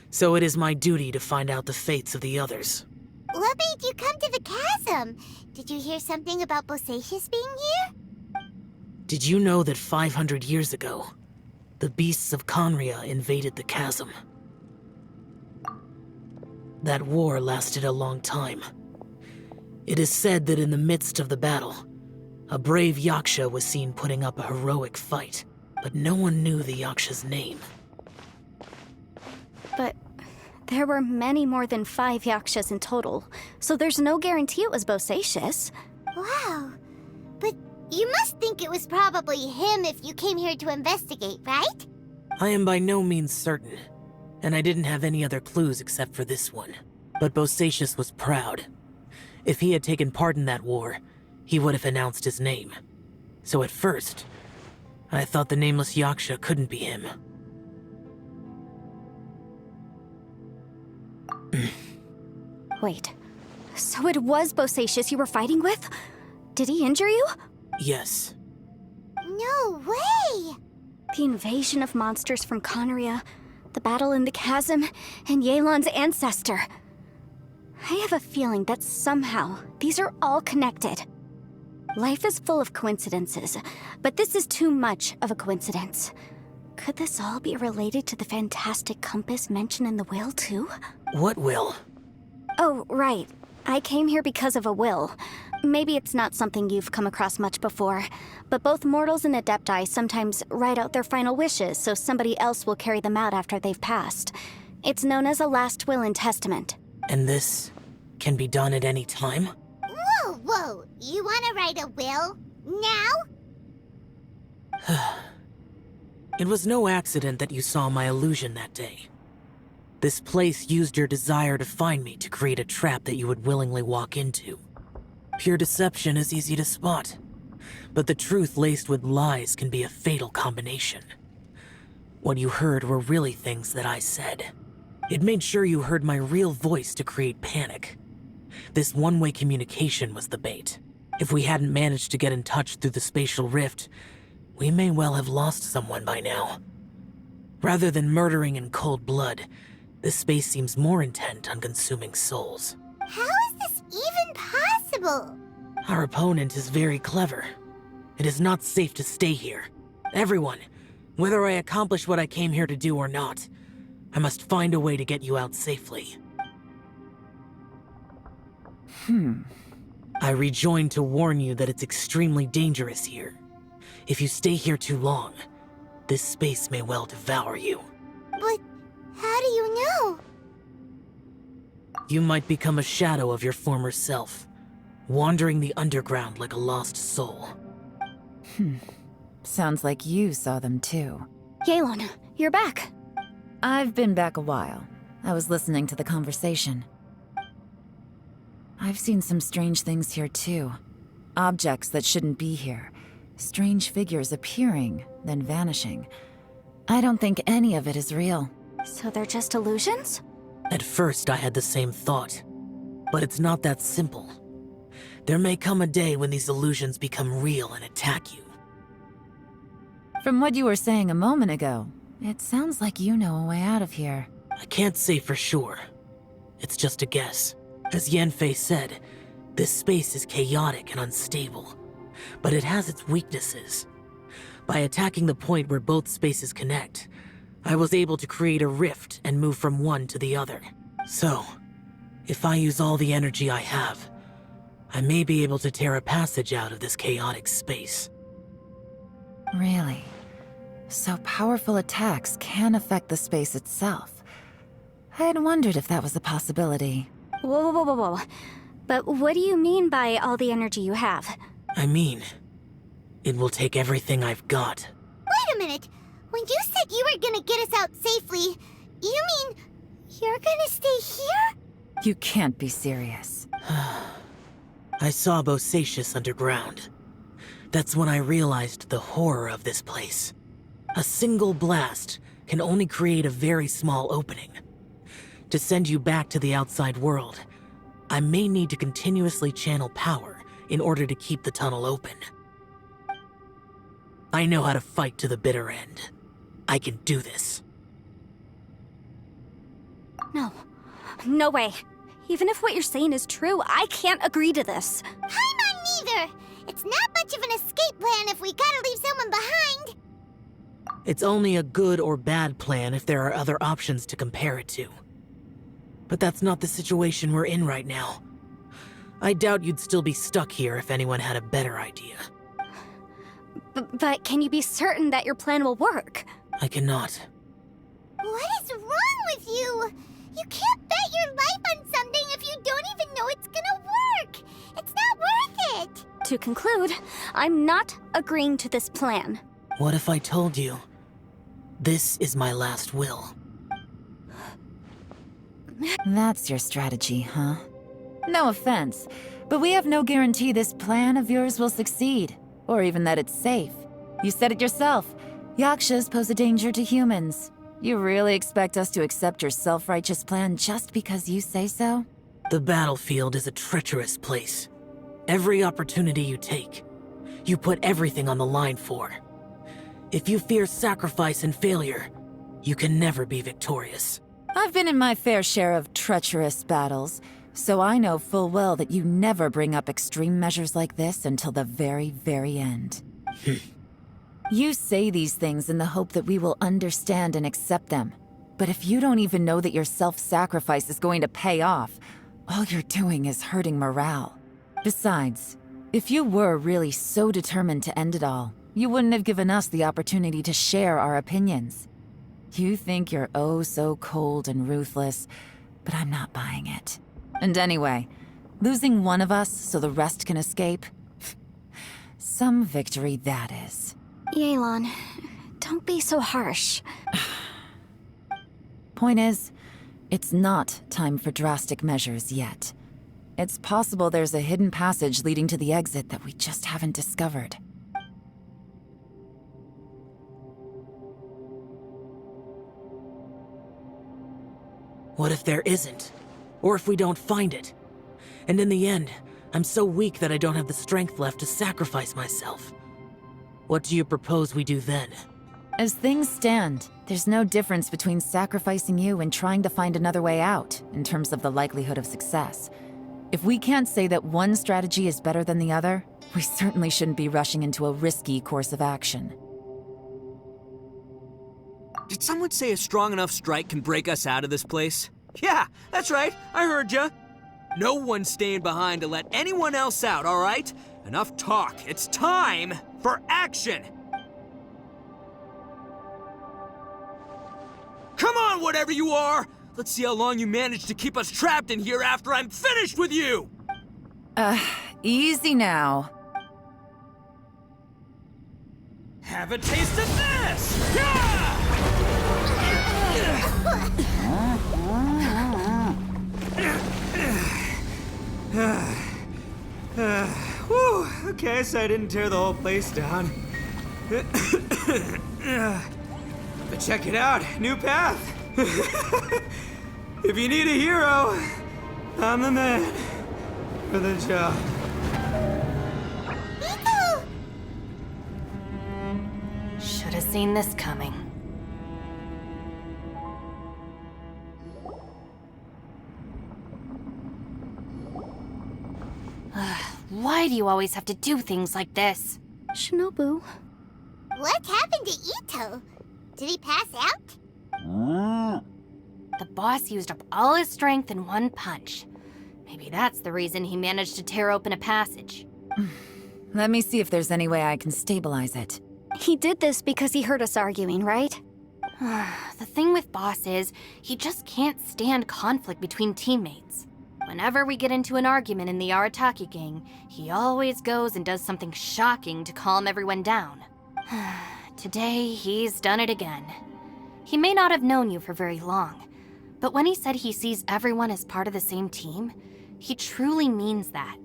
So it is my duty to find out the fates of the others. What made you come to the chasm? Did you hear something about Bosacius being here? Did you know that 500 years ago, the beasts of Conria invaded the chasm? That war lasted a long time. It is said that in the midst of the battle, a brave Yaksha was seen putting up a heroic fight, but no one knew the Yaksha's name. But there were many more than 5 Yakshas in total, so there's no guarantee it was Bosacius. Wow. But You must think it was probably him if you came here to investigate, right? I am by no means certain, and I didn't have any other clues except for this one. But Bosacius was proud. If he had taken part in that war, he would have announced his name. So at first, I thought the nameless Yaksha couldn't be him. Wait, so it was Bosacius you were fighting with? Did he injure you? Yes. No way! The invasion of monsters from Conneria, the battle in the chasm, and Yelan's ancestor. I have a feeling that somehow these are all connected. Life is full of coincidences, but this is too much of a coincidence. Could this all be related to the fantastic compass mentioned in the will, too? What will? Oh, right. I came here because of a will. Maybe it's not something you've come across much before, but both mortals and adepti sometimes write out their final wishes so somebody else will carry them out after they've passed. It's known as a last will and testament. And this can be done at any time? Whoa, you wanna write a will? Now? It was no accident that you saw my illusion that day. This place used your desire to find me to create a trap that you would willingly walk into. Pure deception is easy to spot, but the truth laced with lies can be a fatal combination. What you heard were really things that I said. It made sure you heard my real voice to create panic. This one-way communication was the bait. If we hadn't managed to get in touch through the spatial rift, we may well have lost someone by now. Rather than murdering in cold blood, this space seems more intent on consuming souls. How is this even possible? Our opponent is very clever. It is not safe to stay here. Everyone, whether I accomplish what I came here to do or not, I must find a way to get you out safely. I rejoined to warn you that it's extremely dangerous here. If you stay here too long, this space may well devour you. But how do you know? You might become a shadow of your former self, wandering the underground like a lost soul. Sounds like you saw them too. Yelan, you're back. I've been back a while. I was listening to the conversation. I've seen some strange things here too. Objects that shouldn't be here. Strange figures appearing, then vanishing. I don't think any of it is real. So they're just illusions? At first, I had the same thought. But it's not that simple. There may come a day when these illusions become real and attack you. From what you were saying a moment ago, it sounds like you know a way out of here. I can't say for sure. It's just a guess. As Yanfei said, this space is chaotic and unstable. But it has its weaknesses. By attacking the point where both spaces connect, I was able to create a rift and move from one to the other. So, if I use all the energy I have, I may be able to tear a passage out of this chaotic space. Really? So powerful attacks can affect the space itself. I had wondered if that was a possibility. Whoa. But what do you mean by all the energy you have? I mean, it will take everything I've got. Wait a minute. When you said you were gonna get us out safely, you mean you're gonna stay here? You can't be serious. I saw Bosacius underground. That's when I realized the horror of this place. A single blast can only create a very small opening. To send you back to the outside world, I may need to continuously channel power in order to keep the tunnel open. I know how to fight to the bitter end. I can do this. No way. Even if what you're saying is true, I can't agree to this. I'm neither. It's not much of an escape plan if we gotta leave someone behind. It's only a good or bad plan if there are other options to compare it to. But that's not the situation we're in right now. I doubt you'd still be stuck here if anyone had a better idea. But can you be certain that your plan will work? I cannot. What is wrong with you? You can't bet your life on something if you don't even know it's gonna work. It's not worth it. To conclude, I'm not agreeing to this plan. What if I told you this is my last will? That's your strategy, huh? No offense, but we have no guarantee this plan of yours will succeed, or even that it's safe. You said it yourself. Yakshas pose a danger to humans. You really expect us to accept your self-righteous plan just because you say so? The battlefield is a treacherous place. Every opportunity you take, you put everything on the line for. If you fear sacrifice and failure, you can never be victorious. I've been in my fair share of treacherous battles, so I know full well that you never bring up extreme measures like this until the very, very end. You say these things in the hope that we will understand and accept them. But if you don't even know that your self-sacrifice is going to pay off, all you're doing is hurting morale. Besides, if you were really so determined to end it all, you wouldn't have given us the opportunity to share our opinions. You think you're oh so cold and ruthless, but I'm not buying it. And anyway, losing one of us so the rest can escape? Some victory that is. Yelan, don't be so harsh. Point is, it's not time for drastic measures yet. It's possible there's a hidden passage leading to the exit that we just haven't discovered. What if there isn't? Or if we don't find it? And in the end, I'm so weak that I don't have the strength left to sacrifice myself. What do you propose we do then? As things stand, there's no difference between sacrificing you and trying to find another way out, in terms of the likelihood of success. If we can't say that one strategy is better than the other, we certainly shouldn't be rushing into a risky course of action. Did someone say a strong enough strike can break us out of this place? Yeah, that's right. I heard ya. No one's staying behind to let anyone else out, all right? Enough talk. It's time for action! Come on, whatever you are! Let's see how long you manage to keep us trapped in here after I'm finished with you! Easy now. Have a taste of this! Whew, okay, so I didn't tear the whole place down. But check it out, new path. If you need a hero, I'm the man for the job. Should have seen this coming. Why do you always have to do things like this? Shinobu. What happened to Ito? Did he pass out? The boss used up all his strength in one punch. Maybe that's the reason he managed to tear open a passage. Let me see if there's any way I can stabilize it. He did this because he heard us arguing, right? The thing with Boss is, he just can't stand conflict between teammates. Whenever we get into an argument in the Arataki gang, he always goes and does something shocking to calm everyone down. Today, he's done it again. He may not have known you for very long, but when he said he sees everyone as part of the same team, he truly means that.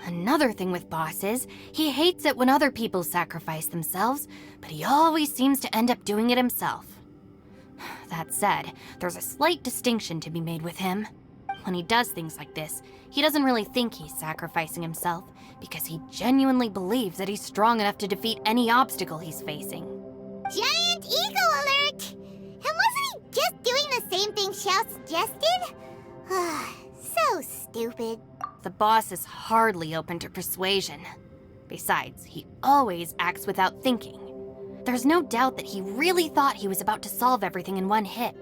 Another thing with Boss is, he hates it when other people sacrifice themselves, but he always seems to end up doing it himself. That said, there's a slight distinction to be made with him. When he does things like this, he doesn't really think he's sacrificing himself, because he genuinely believes that he's strong enough to defeat any obstacle he's facing. Giant eagle alert! And wasn't he just doing the same thing Xiao suggested? So stupid. The boss is hardly open to persuasion. Besides, he always acts without thinking. There's no doubt that he really thought he was about to solve everything in one hit.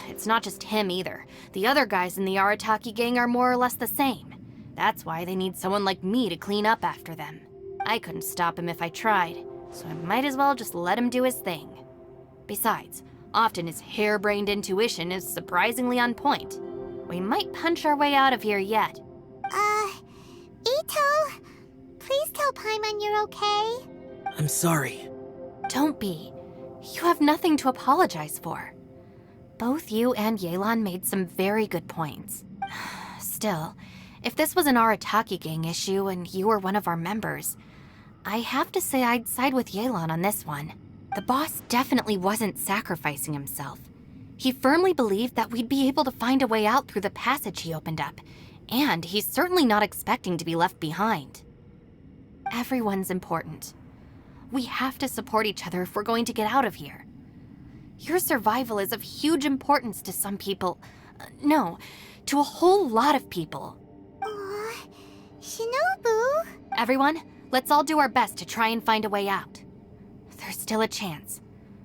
It's not just him either. The other guys in the Arataki gang are more or less the same. That's why they need someone like me to clean up after them. I couldn't stop him if I tried, so I might as well just let him do his thing. Besides, often his harebrained intuition is surprisingly on point. We might punch our way out of here yet. okay? I'm sorry. Don't be. You have nothing to apologize for. Both you and Yelan made some very good points. Still, if this was an Arataki gang issue and you were one of our members, I have to say I'd side with Yelan on this one. The boss definitely wasn't sacrificing himself. He firmly believed that we'd be able to find a way out through the passage he opened up, and he's certainly not expecting to be left behind. Everyone's important. We have to support each other if we're going to get out of here. Your survival is of huge importance to some people. No, to a whole lot of people. Aw, Shinobu. Everyone, let's all do our best to try and find a way out. There's still a chance.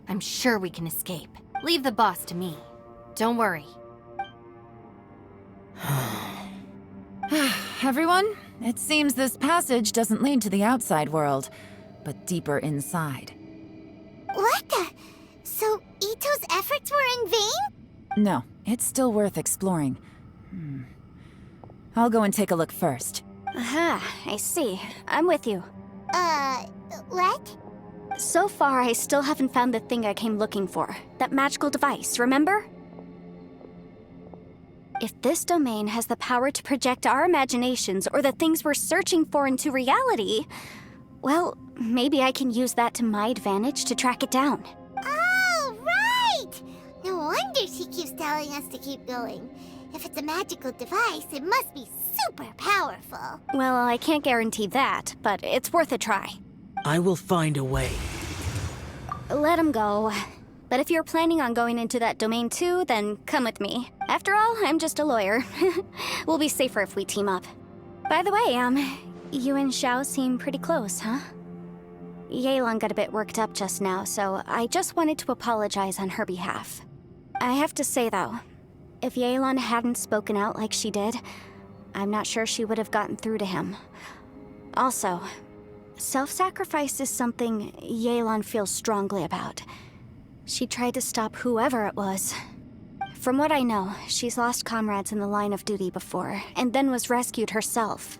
I'm sure we can escape. Leave the boss to me. Don't worry. Everyone, it seems this passage doesn't lead to the outside world, but deeper inside. What the? So Ito's efforts were in vain? No, it's still worth exploring. I'll go and take a look first. Aha, I see. I'm with you. What? So far, I still haven't found the thing I came looking for. That magical device, remember? If this domain has the power to project our imaginations or the things we're searching for into reality, well, maybe I can use that to my advantage to track it down. Oh, right! No wonder she keeps telling us to keep going. If it's a magical device, it must be super powerful. Well, I can't guarantee that, but it's worth a try. I will find a way. Let him go. But if you're planning on going into that domain too, then come with me. After all, I'm just a lawyer. We'll be safer if we team up. By the way, you and Xiao seem pretty close, huh? Yelan got a bit worked up just now, so I just wanted to apologize on her behalf. I have to say though, if Yelan hadn't spoken out like she did, I'm not sure she would have gotten through to him. Also, self-sacrifice is something Yelan feels strongly about. She tried to stop whoever it was. From what I know, she's lost comrades in the line of duty before, and then was rescued herself.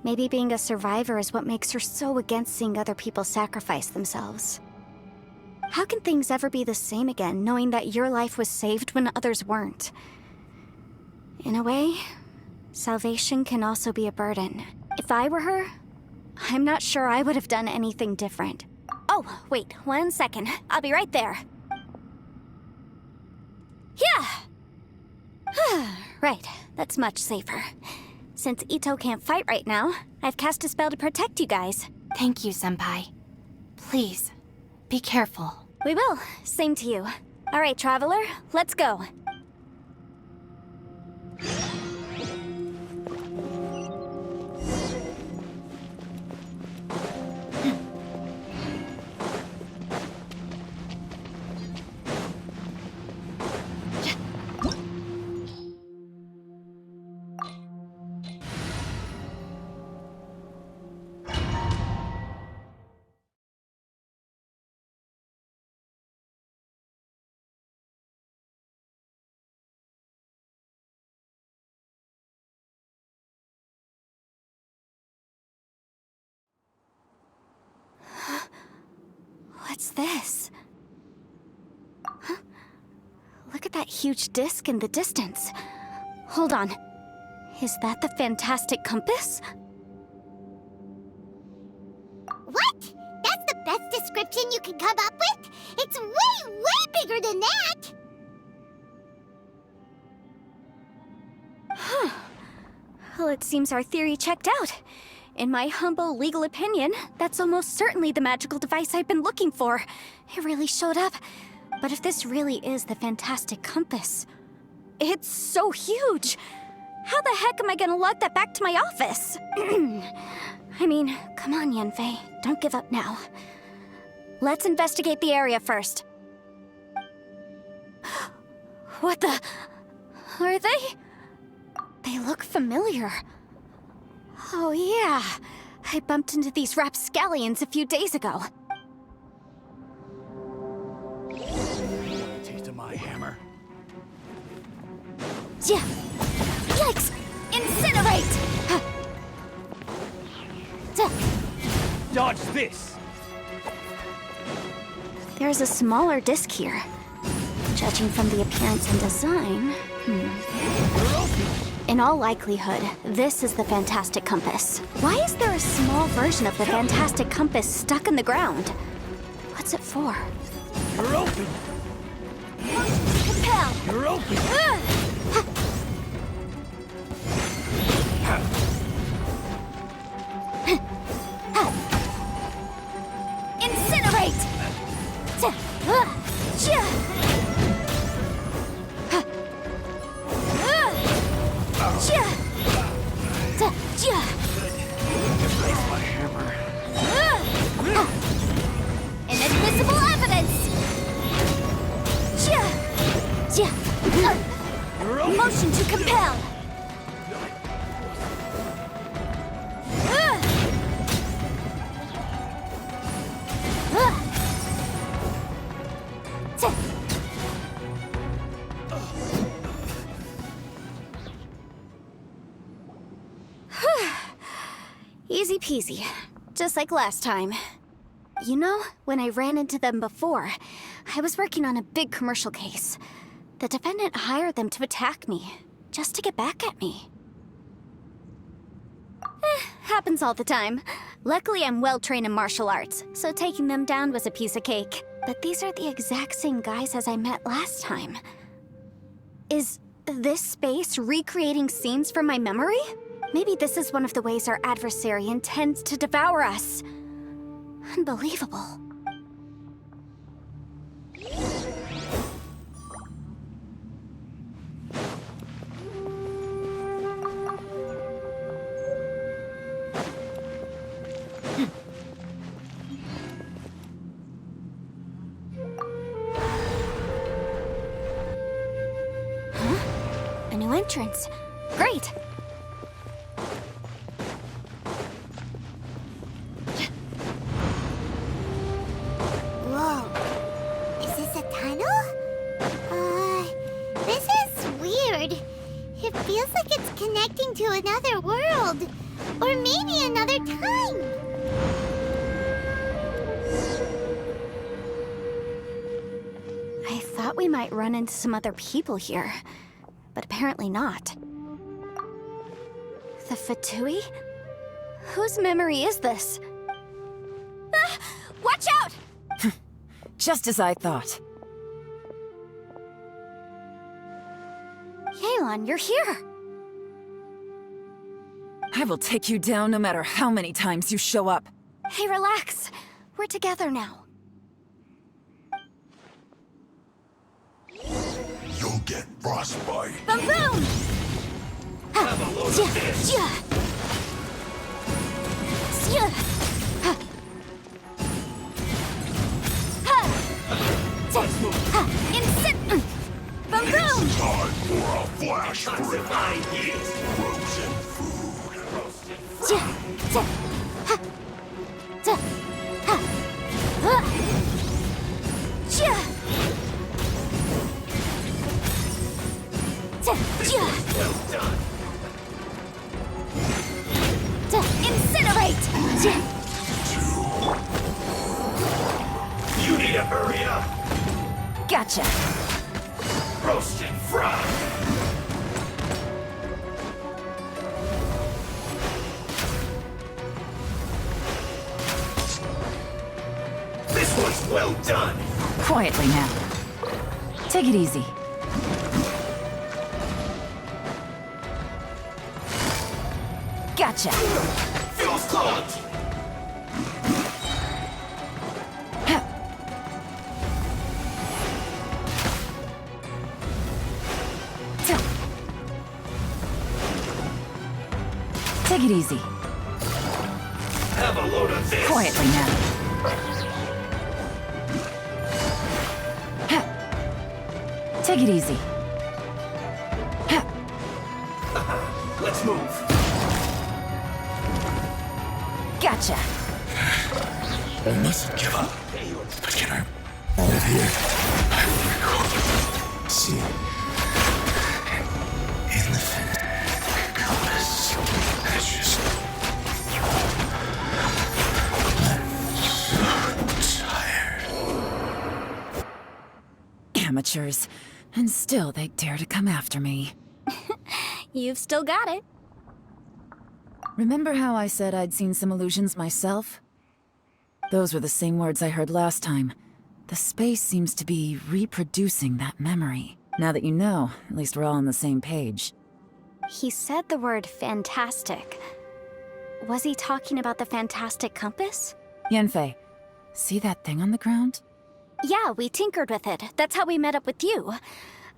Maybe being a survivor is what makes her so against seeing other people sacrifice themselves. How can things ever be the same again, knowing that your life was saved when others weren't? In a way, salvation can also be a burden. If I were her, I'm not sure I would have done anything different. Oh, wait, 1 second. I'll be right there. Yeah! Right, that's much safer. Since Ito can't fight right now, I've cast a spell to protect you guys. Thank you, Senpai. Please, be careful. We will. Same to you. All right, Traveler, let's go. What's this? Huh? Look at that huge disc in the distance. Hold on. Is that the fantastic compass? What? That's the best description you can come up with? It's way, way bigger than that! Huh. Well, it seems our theory checked out. In my humble legal opinion, that's almost certainly the magical device I've been looking for. It really showed up. But if this really is the fantastic compass, it's so huge! How the heck am I gonna lug that back to my office? I mean, come on, Yanfei. Don't give up now. Let's investigate the area first. What the... Are they? They look familiar. Oh yeah, I bumped into these rapscallions a few days ago. Taste of my hammer. Yeah. Yikes! Incinerate! Dodge this! There's a smaller disc here. Judging from the appearance and design, In all likelihood, this is the Fantastic Compass. Why is there a small version of the Fantastic Compass stuck in the ground? What's it for? You're open! Compel! You're open! Incinerate! Inadmissible evidence! Motion to compel! Easy peasy. Just like last time. You know, when I ran into them before, I was working on a big commercial case. The defendant hired them to attack me, just to get back at me. Happens all the time. Luckily, I'm well-trained in martial arts, so taking them down was a piece of cake. But these are the exact same guys as I met last time. Is this space recreating scenes from my memory? Maybe this is one of the ways our adversary intends to devour us. Unbelievable. A new entrance. Great! Whoa. Is this a tunnel? This is weird. It feels like it's connecting to another world. Or maybe another time. I thought we might run into some other people here, but apparently not. The Fatui? Whose memory is this? Ah! Watch out! Just as I thought. Yelan, you're here! I will take you down no matter how many times you show up. Hey, relax. We're together now. You'll get frostbite. Boom boom! Have a load of this. Boom boom! Time for a flash break. Frozen food. Well done. Incinerate! You need to hurry up. Gotcha. Roast and fry. This one's well done. Quietly now. Take it easy. Gotcha. Feels clogged. Take it easy. Have a load of this. Quietly now. Take it easy. Let's move. Gotcha. I mustn't give up. But can I live here? I will recall. See. In the compass. That's just. amateurs, and still they dare to come after me. You've still got it. Remember how I said I'd seen some illusions myself? Those were the same words I heard last time. The space seems to be reproducing that memory. Now that you know, at least we're all on the same page. He said the word fantastic. Was he talking about the fantastic compass? Yanfei, see that thing on the ground? Yeah, we tinkered with it. That's how we met up with you.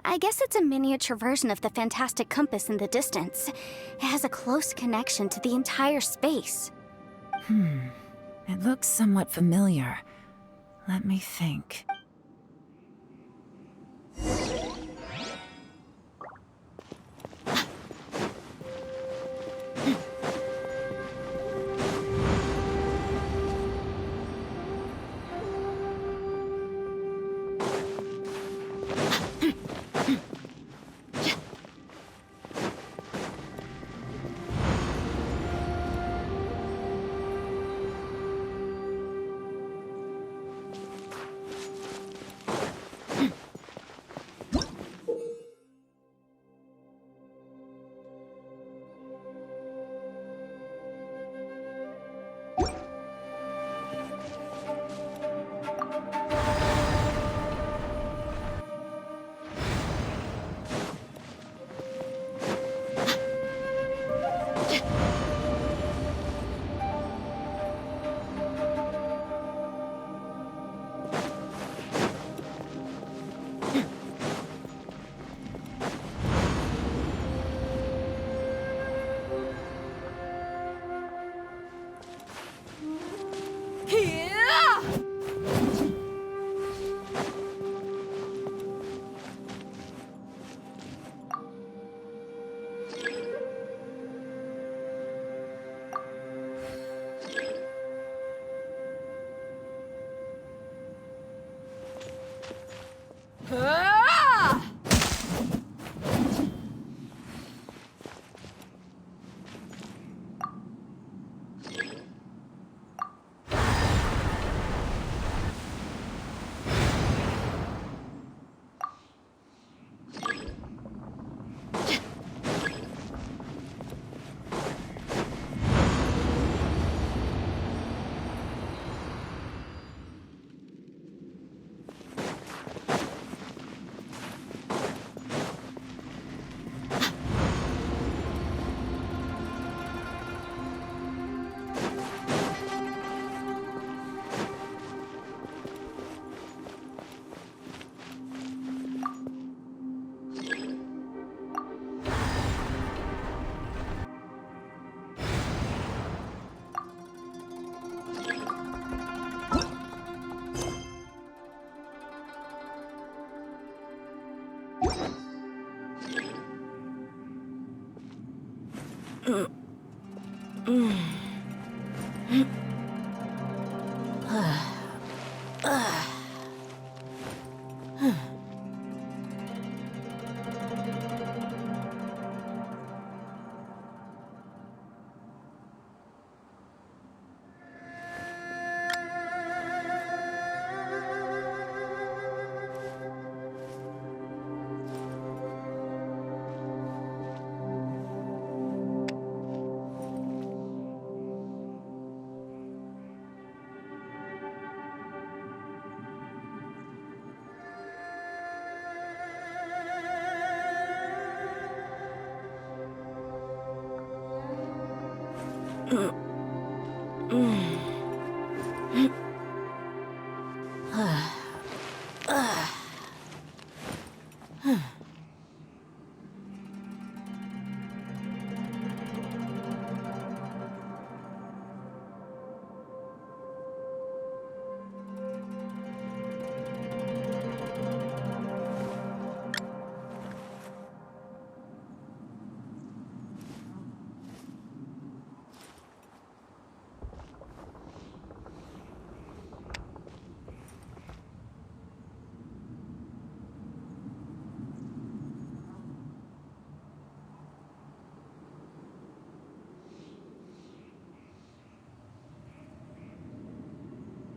I guess it's a miniature version of the fantastic compass in the distance. It has a close connection to the entire space. It looks somewhat familiar. Let me think.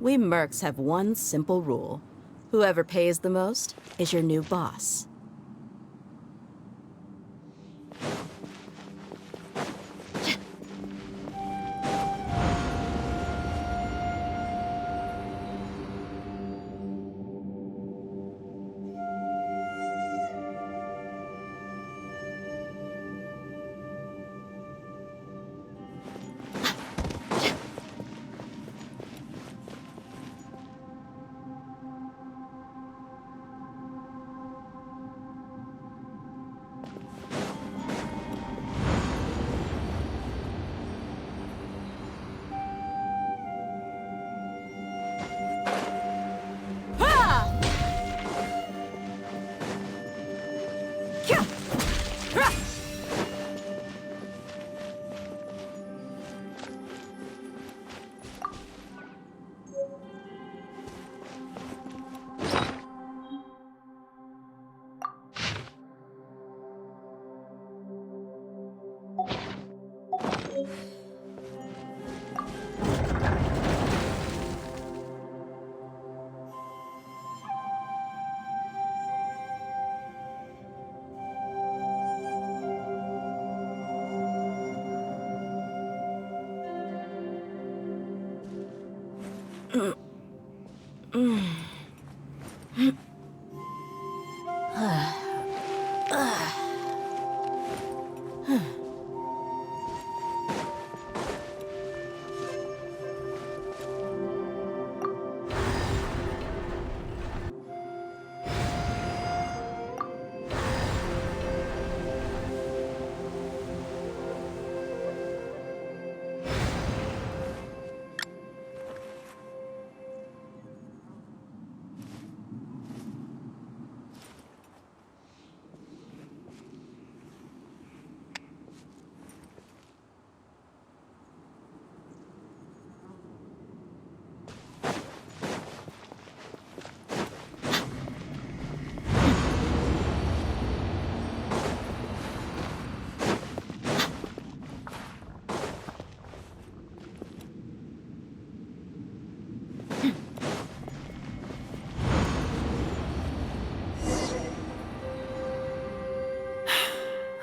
We mercs have one simple rule. Whoever pays the most is your new boss.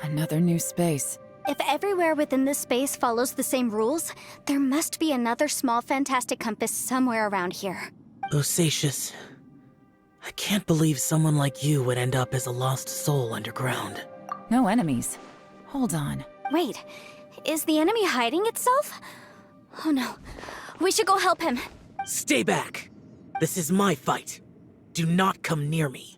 Another new space. If everywhere within this space follows the same rules, there must be another small fantastic compass somewhere around here. Bosacius, I can't believe someone like you would end up as a lost soul underground. No enemies. Hold on. Wait, is the enemy hiding itself? Oh no, we should go help him. Stay back! This is my fight. Do not come near me.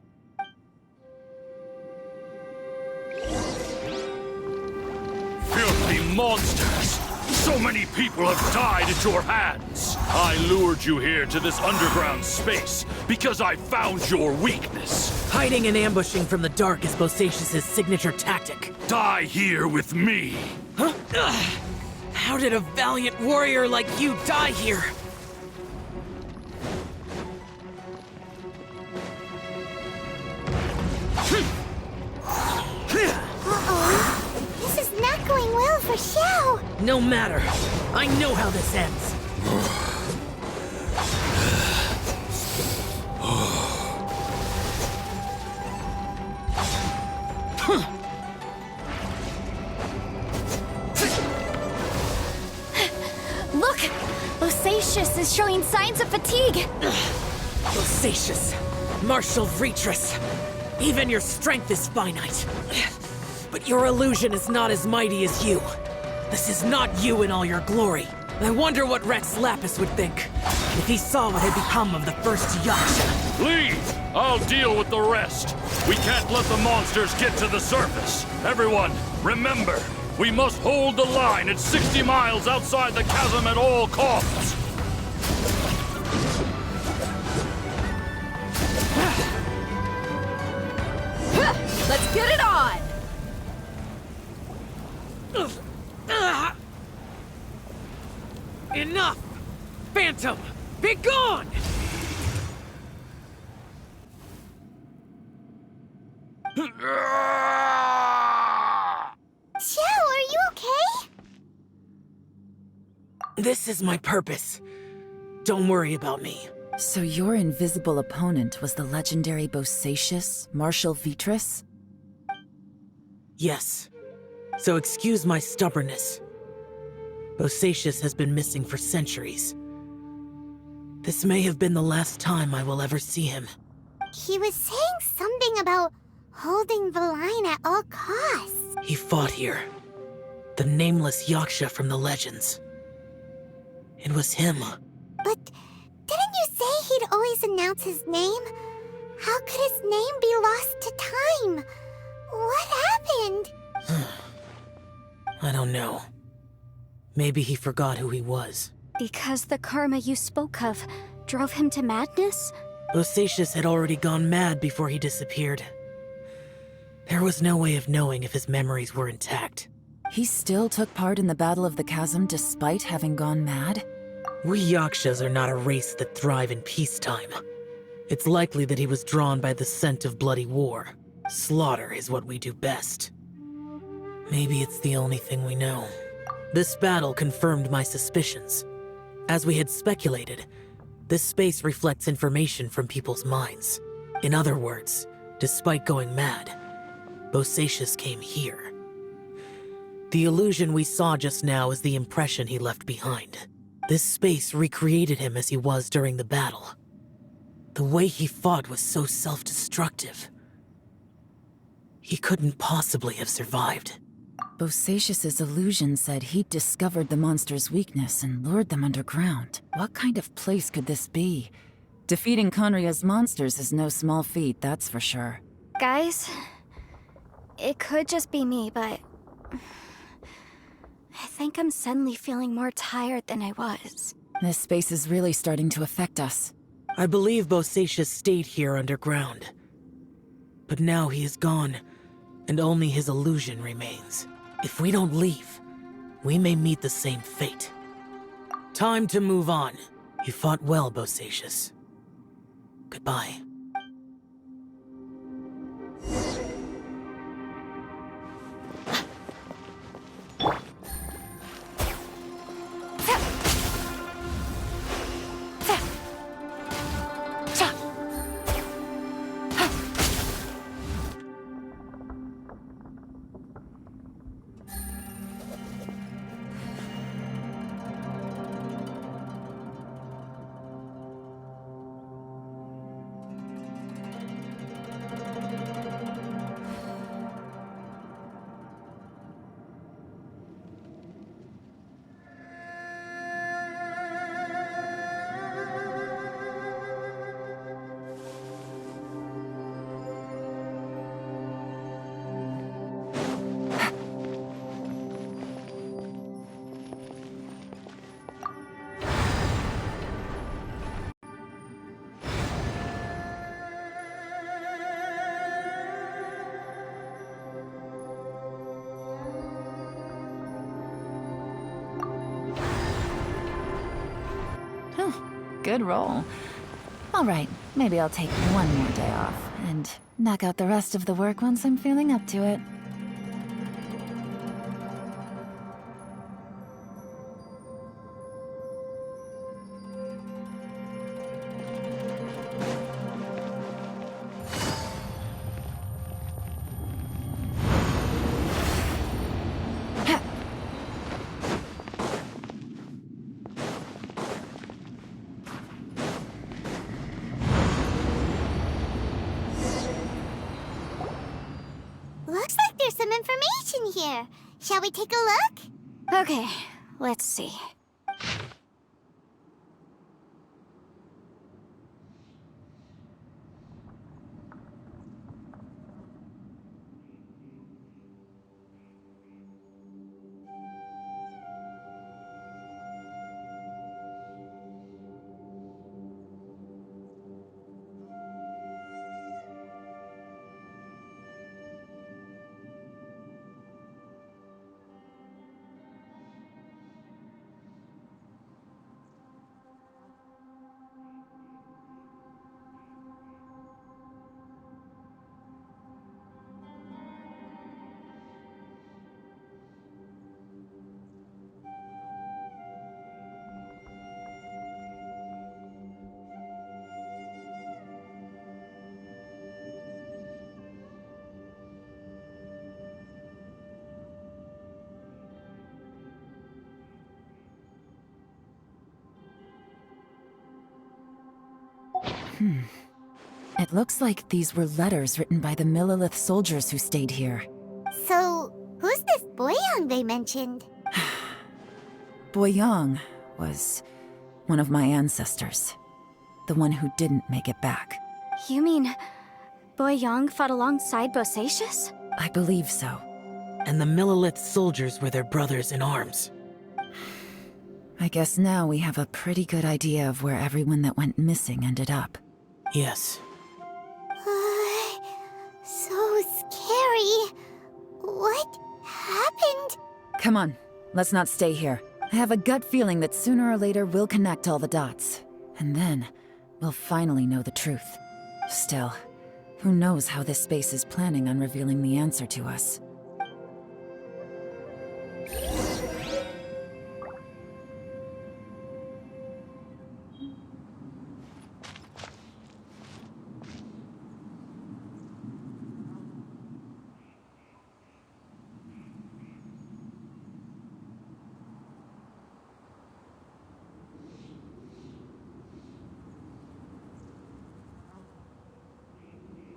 Filthy monsters! So many people have died at your hands! I lured you here to this underground space because I found your weakness. Hiding and ambushing from the dark is Bosacius' signature tactic. Die here with me! Huh? Ugh. How did a valiant warrior like you die here? Uh-oh. This is not going well for Xiao. No matter. I know how this ends. Look! Bosacius is showing signs of fatigue. Bosacius, martial Retris. Even your strength is finite. But your illusion is not as mighty as you. This is not you in all your glory. I wonder what Rex Lapis would think if he saw what had become of the first Yaksha. Leave! I'll deal with the rest. We can't let the monsters get to the surface. Everyone, remember, we must hold the line at 60 miles outside the chasm at all costs. Let's get it on! Enough! Phantom, be gone! Xiao, are you okay? This is my purpose. Don't worry about me. So your invisible opponent was the legendary Bosacius, Marshal Vitris? Yes. So excuse my stubbornness. Bosacius has been missing for centuries. This may have been the last time I will ever see him. He was saying something about holding the line at all costs. He fought here. The nameless Yaksha from the legends. It was him. But didn't you say he'd always announce his name? How could his name be lost to time? What happened? I don't know. Maybe he forgot who he was. Because the karma you spoke of drove him to madness? Bosacius had already gone mad before he disappeared. There was no way of knowing if his memories were intact. He still took part in the Battle of the Chasm despite having gone mad? We Yakshas are not a race that thrive in peacetime. It's likely that he was drawn by the scent of bloody war. Slaughter is what we do best. Maybe it's the only thing we know. This battle confirmed my suspicions. As we had speculated, this space reflects information from people's minds. In other words, despite going mad, Bosacius came here. The illusion we saw just now is the impression he left behind. This space recreated him as he was during the battle. The way he fought was so self-destructive. He couldn't possibly have survived. Bosacius's illusion said he'd discovered the monster's weakness and lured them underground. What kind of place could this be? Defeating Conria's monsters is no small feat, that's for sure. Guys, it could just be me, but I think I'm suddenly feeling more tired than I was. This space is really starting to affect us. I believe Bosacius stayed here underground. But now he is gone, and only his illusion remains. If we don't leave, we may meet the same fate. Time to move on. You fought well, Bosacius. Goodbye. Good roll. All right, maybe I'll take one more day off and knock out the rest of the work once I'm feeling up to it. Looks like there's some information here. Shall we take a look? Okay, let's see. It looks like these were letters written by the Millilith soldiers who stayed here. So, who's this Boyang they mentioned? Boyang was one of my ancestors. The one who didn't make it back. You mean Boyang fought alongside Bosacius? I believe so. And the Millilith soldiers were their brothers in arms. I guess now we have a pretty good idea of where everyone that went missing ended up. Yes. So scary. What happened? Come on, let's not stay here. I have a gut feeling that sooner or later we'll connect all the dots. And then, we'll finally know the truth. Still, who knows how this space is planning on revealing the answer to us.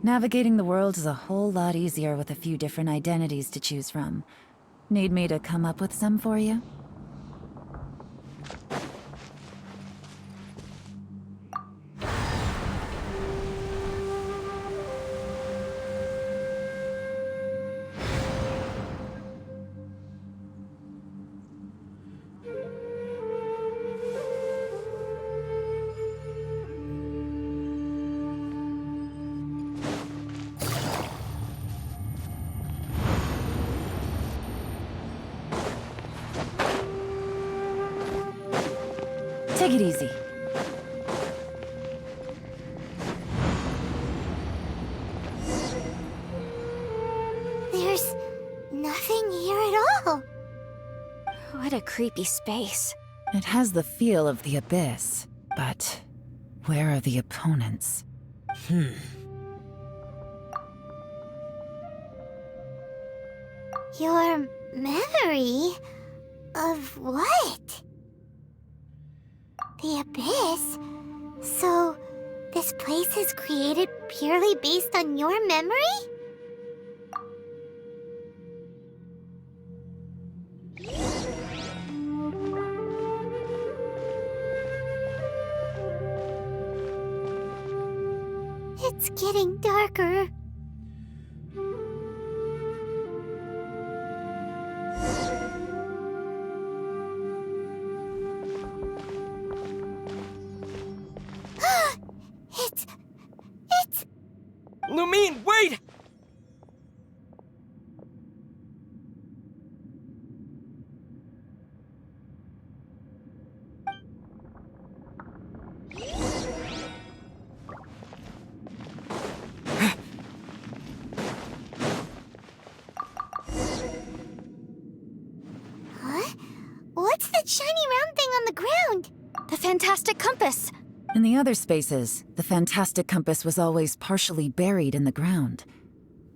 Navigating the world is a whole lot easier with a few different identities to choose from. Need me to come up with some for you? Take it easy. There's nothing here at all. What a creepy space. It has the feel of the abyss, but where are the opponents? Your memory of what? The abyss? So, this place is created purely based on your memory? It's getting darker. It's... Lumine, wait! Huh? What's that shiny round thing on the ground? The fantastic compass! In the other spaces, the fantastic compass was always partially buried in the ground.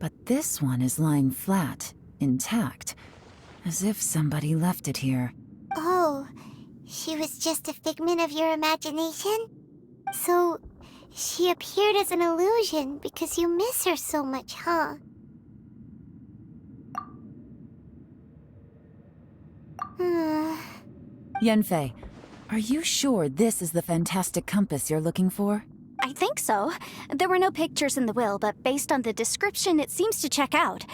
But this one is lying flat, intact, as if somebody left it here. Oh, she was just a figment of your imagination? So, she appeared as an illusion because you miss her so much, huh? Yanfei, are you sure this is the fantastic compass you're looking for? I think so. There were no pictures in the will, but based on the description, it seems to check out.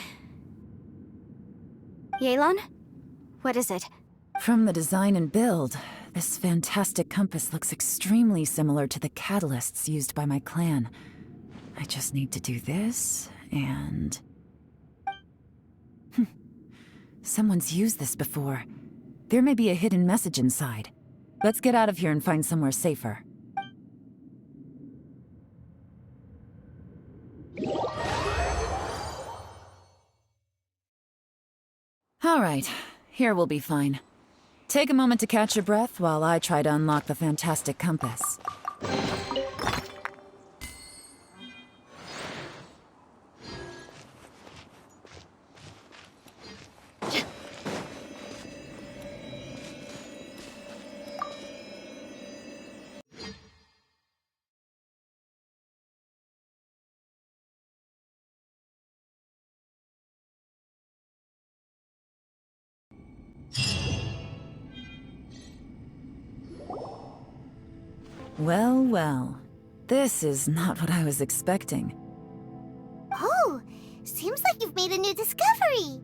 Yelan? What is it? From the design and build, this fantastic compass looks extremely similar to the catalysts used by my clan. I just need to do this, and... Someone's used this before. There may be a hidden message inside. Let's get out of here and find somewhere safer. All right, here we'll be fine. Take a moment to catch your breath while I try to unlock the fantastic compass. Well, well. This is not what I was expecting. Oh, seems like you've made a new discovery.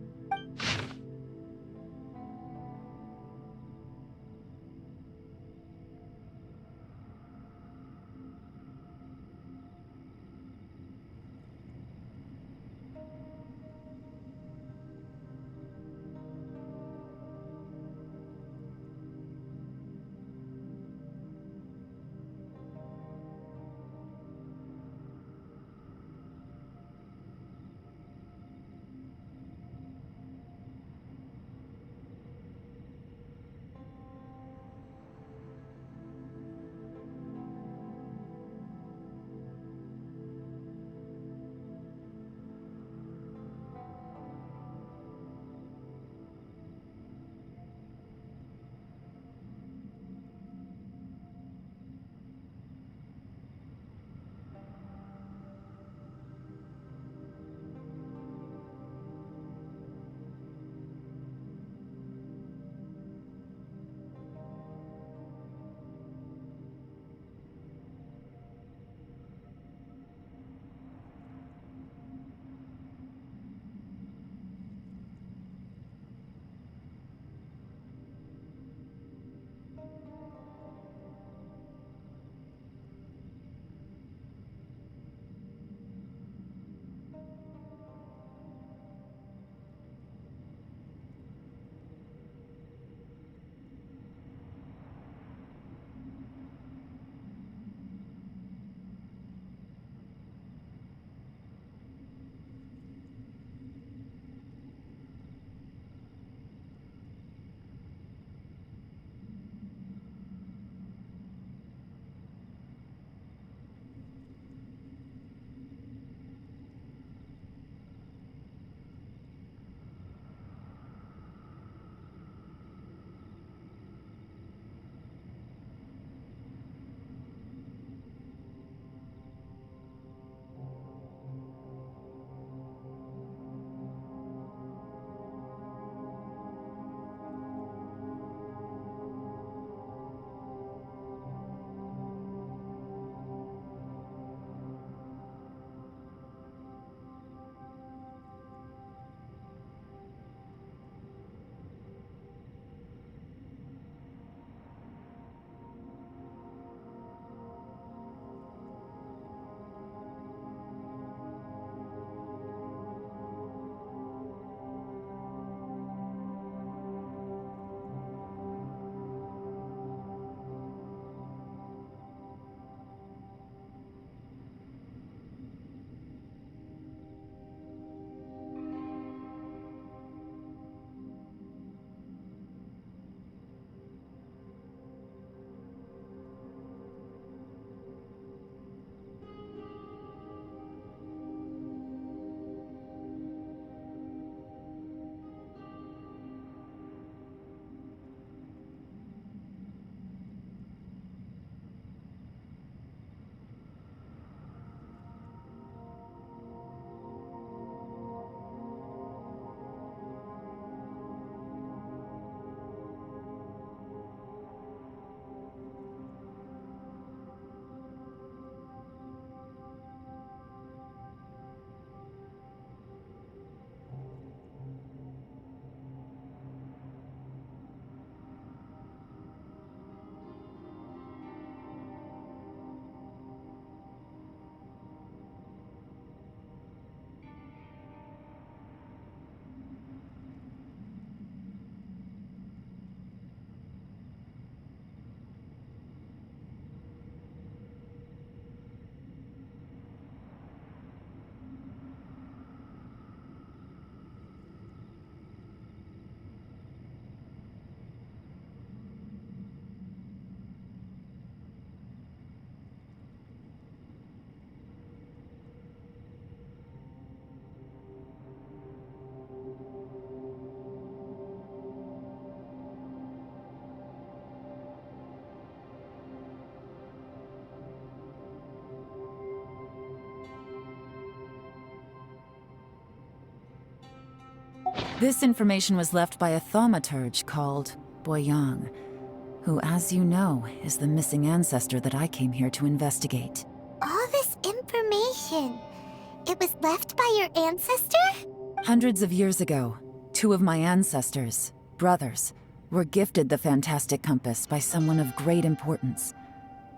This information was left by a thaumaturge called Boyang, who, as you know, is the missing ancestor that I came here to investigate. All this information, it was left by your ancestor? Hundreds of years ago, two of my ancestors, brothers, were gifted the fantastic compass by someone of great importance.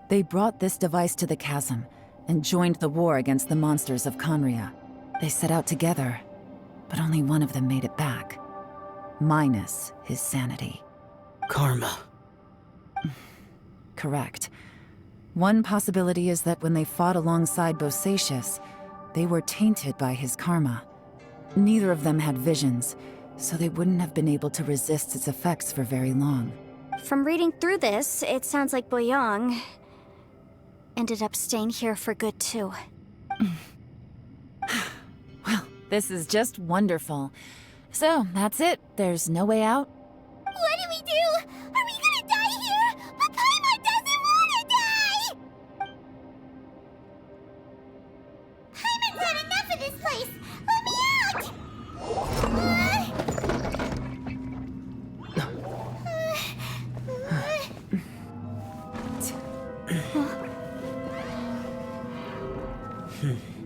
They brought this device to the chasm and joined the war against the monsters of Conria. They set out together, but only one of them made it back, minus his sanity. Karma. Correct. One possibility is that when they fought alongside Bosacius, they were tainted by his karma. Neither of them had visions, so they wouldn't have been able to resist its effects for very long. From reading through this, it sounds like Boyang ended up staying here for good too. Well, this is just wonderful. So, that's it. There's no way out? What do we do? Are we gonna die here? But Paimon doesn't wanna die! Paimon's had enough of this place! Let me out!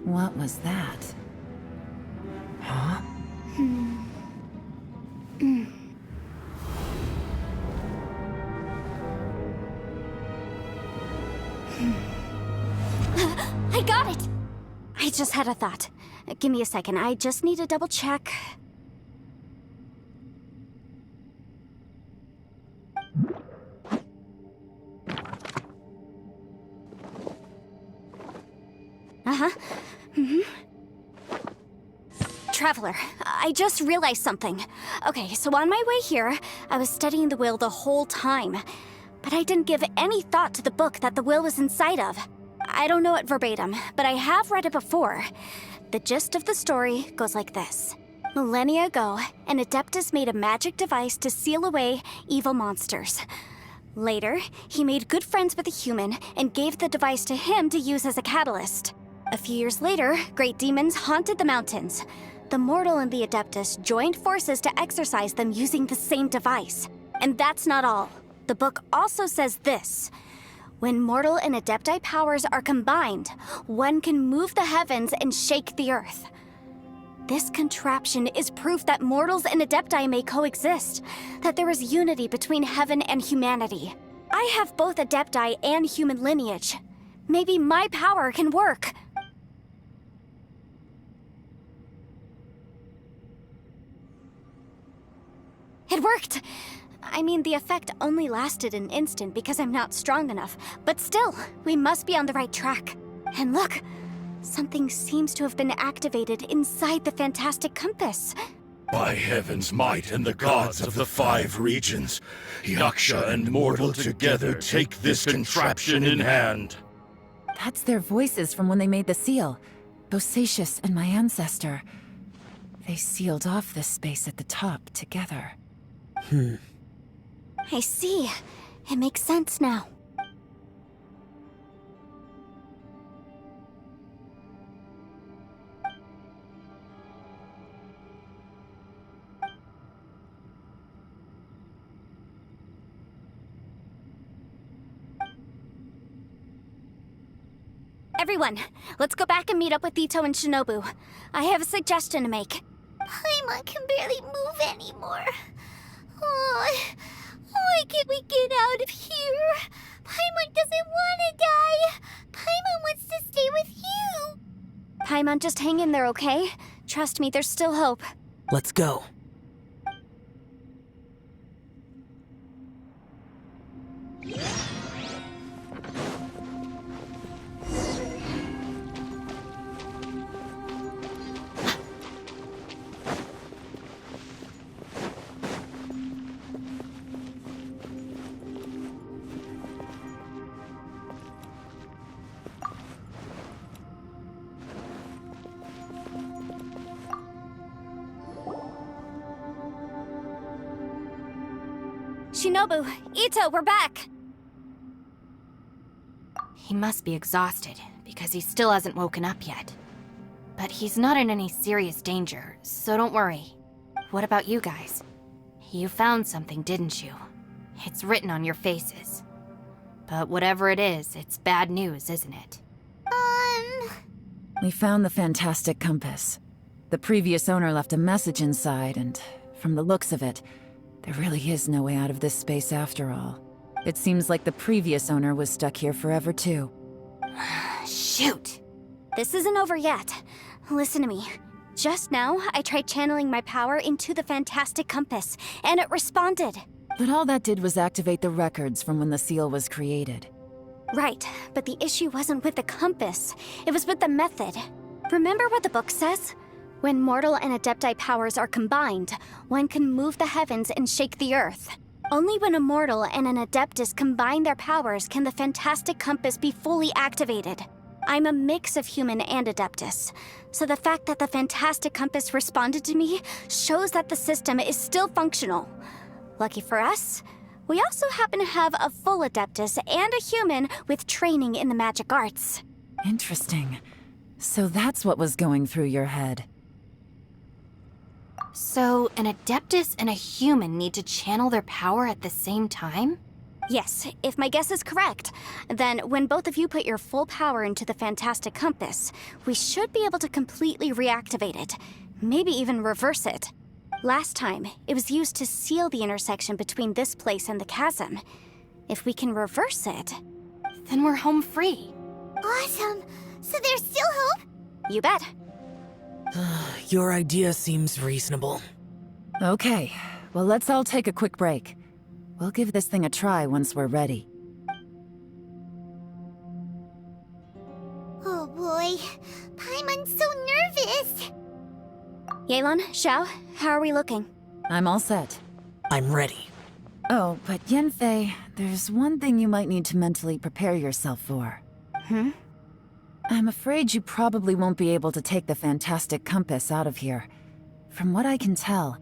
What was that? Huh? I got it! I just had a thought. Give me a second, I just need to double check. Traveler, I just realized something. Okay, so on my way here, I was studying the will the whole time. But I didn't give any thought to the book that the will was inside of. I don't know it verbatim, but I have read it before. The gist of the story goes like this. Millennia ago, an Adeptus made a magic device to seal away evil monsters. Later, he made good friends with a human and gave the device to him to use as a catalyst. A few years later, great demons haunted the mountains. The mortal and the Adeptus joined forces to exorcise them using the same device. And that's not all. The book also says this. When mortal and Adepti powers are combined, one can move the heavens and shake the earth. This contraption is proof that mortals and Adepti may coexist, that there is unity between heaven and humanity. I have both Adepti and human lineage. Maybe my power can work. It worked! I mean, the effect only lasted an instant because I'm not strong enough, but still, we must be on the right track. And look, something seems to have been activated inside the fantastic compass. By heaven's might and the gods of the 5 regions, Yaksha and mortal together take this contraption in hand. That's their voices from when they made the seal. Bosacius and my ancestor. They sealed off this space at the top together. I see. It makes sense now. Everyone, let's go back and meet up with Ito and Shinobu. I have a suggestion to make. Paimon can barely move anymore. Oh, why can't we get out of here? Paimon doesn't want to die. Paimon wants to stay with you. Paimon, just hang in there, okay? Trust me, there's still hope. Let's go. Shinobu, Ito, we're back! He must be exhausted, because he still hasn't woken up yet. But he's not in any serious danger, so don't worry. What about you guys? You found something, didn't you? It's written on your faces. But whatever it is, it's bad news, isn't it? We found the fantastic compass. The previous owner left a message inside, and from the looks of it, there really is no way out of this space after all. It seems like the previous owner was stuck here forever too. Shoot! This isn't over yet. Listen to me. Just now, I tried channeling my power into the fantastic compass, and it responded. But all that did was activate the records from when the seal was created. Right, but the issue wasn't with the compass. It was with the method. Remember what the book says? When mortal and adepti powers are combined, one can move the heavens and shake the earth. Only when a mortal and an adeptus combine their powers can the fantastic compass be fully activated. I'm a mix of human and adeptus, so the fact that the fantastic compass responded to me shows that the system is still functional. Lucky for us, we also happen to have a full adeptus and a human with training in the magic arts. Interesting. So that's what was going through your head. So, an adeptus and a human need to channel their power at the same time? Yes, if my guess is correct, then when both of you put your full power into the fantastic compass, we should be able to completely reactivate it, maybe even reverse it. Last time, it was used to seal the intersection between this place and the chasm. If we can reverse it, then we're home free. Awesome! So there's still hope? You bet. Your idea seems reasonable. Okay, well let's all take a quick break. We'll give this thing a try once we're ready. Oh boy, Paimon's so nervous! Yelan, Xiao, how are we looking? I'm all set. I'm ready. Oh, but Yanfei, there's one thing you might need to mentally prepare yourself for. I'm afraid you probably won't be able to take the fantastic compass out of here. From what I can tell,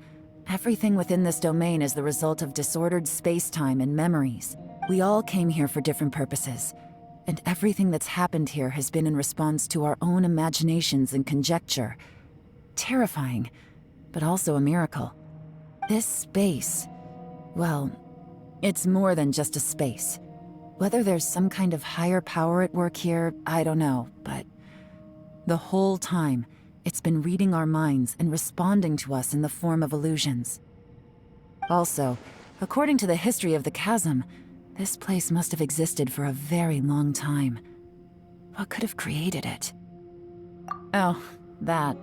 everything within this domain is the result of disordered space-time and memories. We all came here for different purposes, and everything that's happened here has been in response to our own imaginations and conjecture. Terrifying, but also a miracle. This space, well, it's more than just a space. Whether there's some kind of higher power at work here, I don't know, but the whole time, it's been reading our minds and responding to us in the form of illusions. Also, according to the history of the chasm, this place must have existed for a very long time. What could have created it? Oh, that.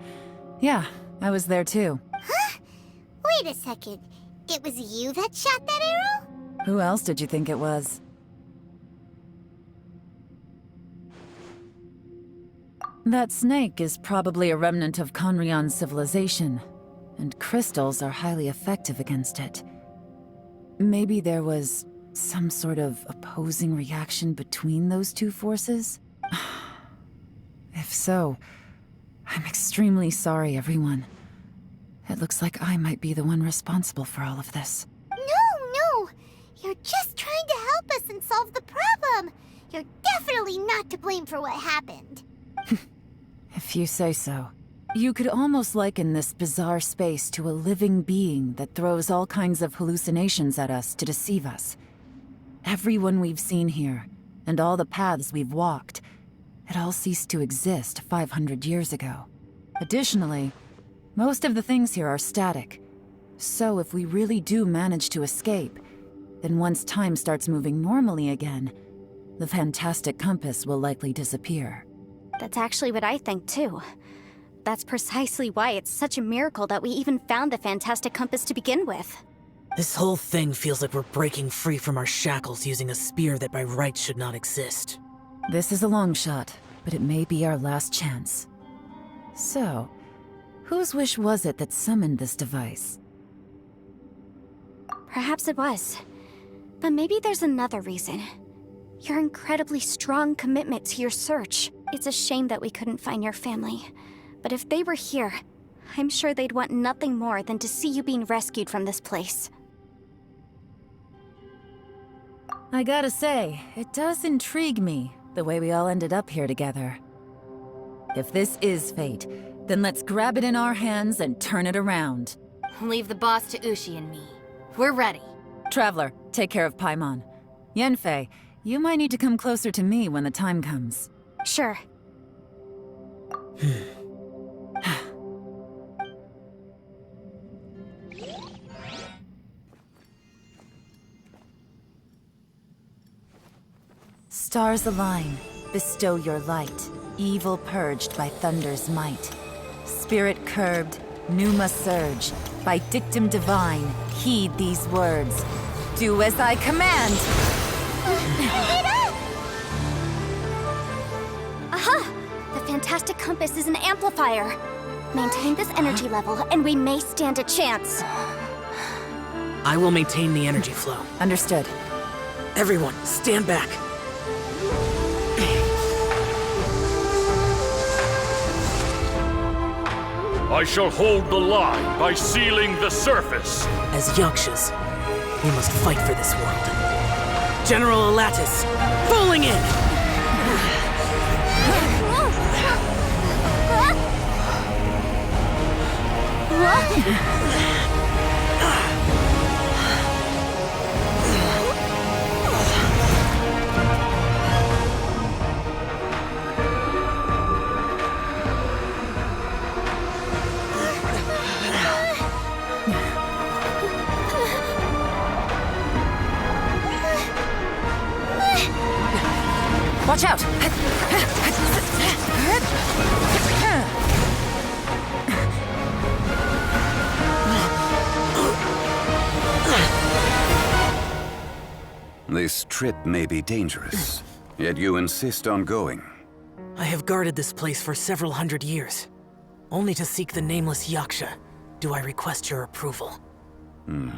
Yeah, I was there too. Huh? Wait a second. It was you that shot that arrow? Who else did you think it was? That snake is probably a remnant of Conrion's civilization, and crystals are highly effective against it. Maybe there was some sort of opposing reaction between those two forces? If so, I'm extremely sorry, everyone. It looks like I might be the one responsible for all of this. No! You're just trying to help us and solve the problem! You're definitely not to blame for what happened. If you say so. You could almost liken this bizarre space to a living being that throws all kinds of hallucinations at us to deceive us. Everyone we've seen here, and all the paths we've walked, it all ceased to exist 500 years ago. Additionally, most of the things here are static. So if we really do manage to escape, then once time starts moving normally again, the fantastic compass will likely disappear. That's actually what I think too. That's precisely why it's such a miracle that we even found the fantastic compass to begin with. This whole thing feels like we're breaking free from our shackles using a spear that by rights should not exist. This is a long shot, but it may be our last chance. So, whose wish was it that summoned this device? Perhaps it was. But maybe there's another reason. Your incredibly strong commitment to your search. It's a shame that we couldn't find your family. But if they were here, I'm sure they'd want nothing more than to see you being rescued from this place. I gotta say, it does intrigue me, the way we all ended up here together. If this is fate, then let's grab it in our hands and turn it around. Leave the boss to Ushi and me. We're ready. Traveler, take care of Paimon. Yanfei, you might need to come closer to me when the time comes. Sure. Stars align, bestow your light. Evil purged by thunder's might. Spirit curbed, pneuma surge. By dictum divine, heed these words. Do as I command! Aha! The fantastic compass is an amplifier. Maintain this energy level, and we may stand a chance. I will maintain the energy flow. Understood. Everyone, stand back. I shall hold the line by sealing the surface. As Yakshas, we must fight for this world. General Alatus, falling in! Watch out! This trip may be dangerous, yet you insist on going. I have guarded this place for several hundred years. Only to seek the nameless Yaksha do I request your approval. You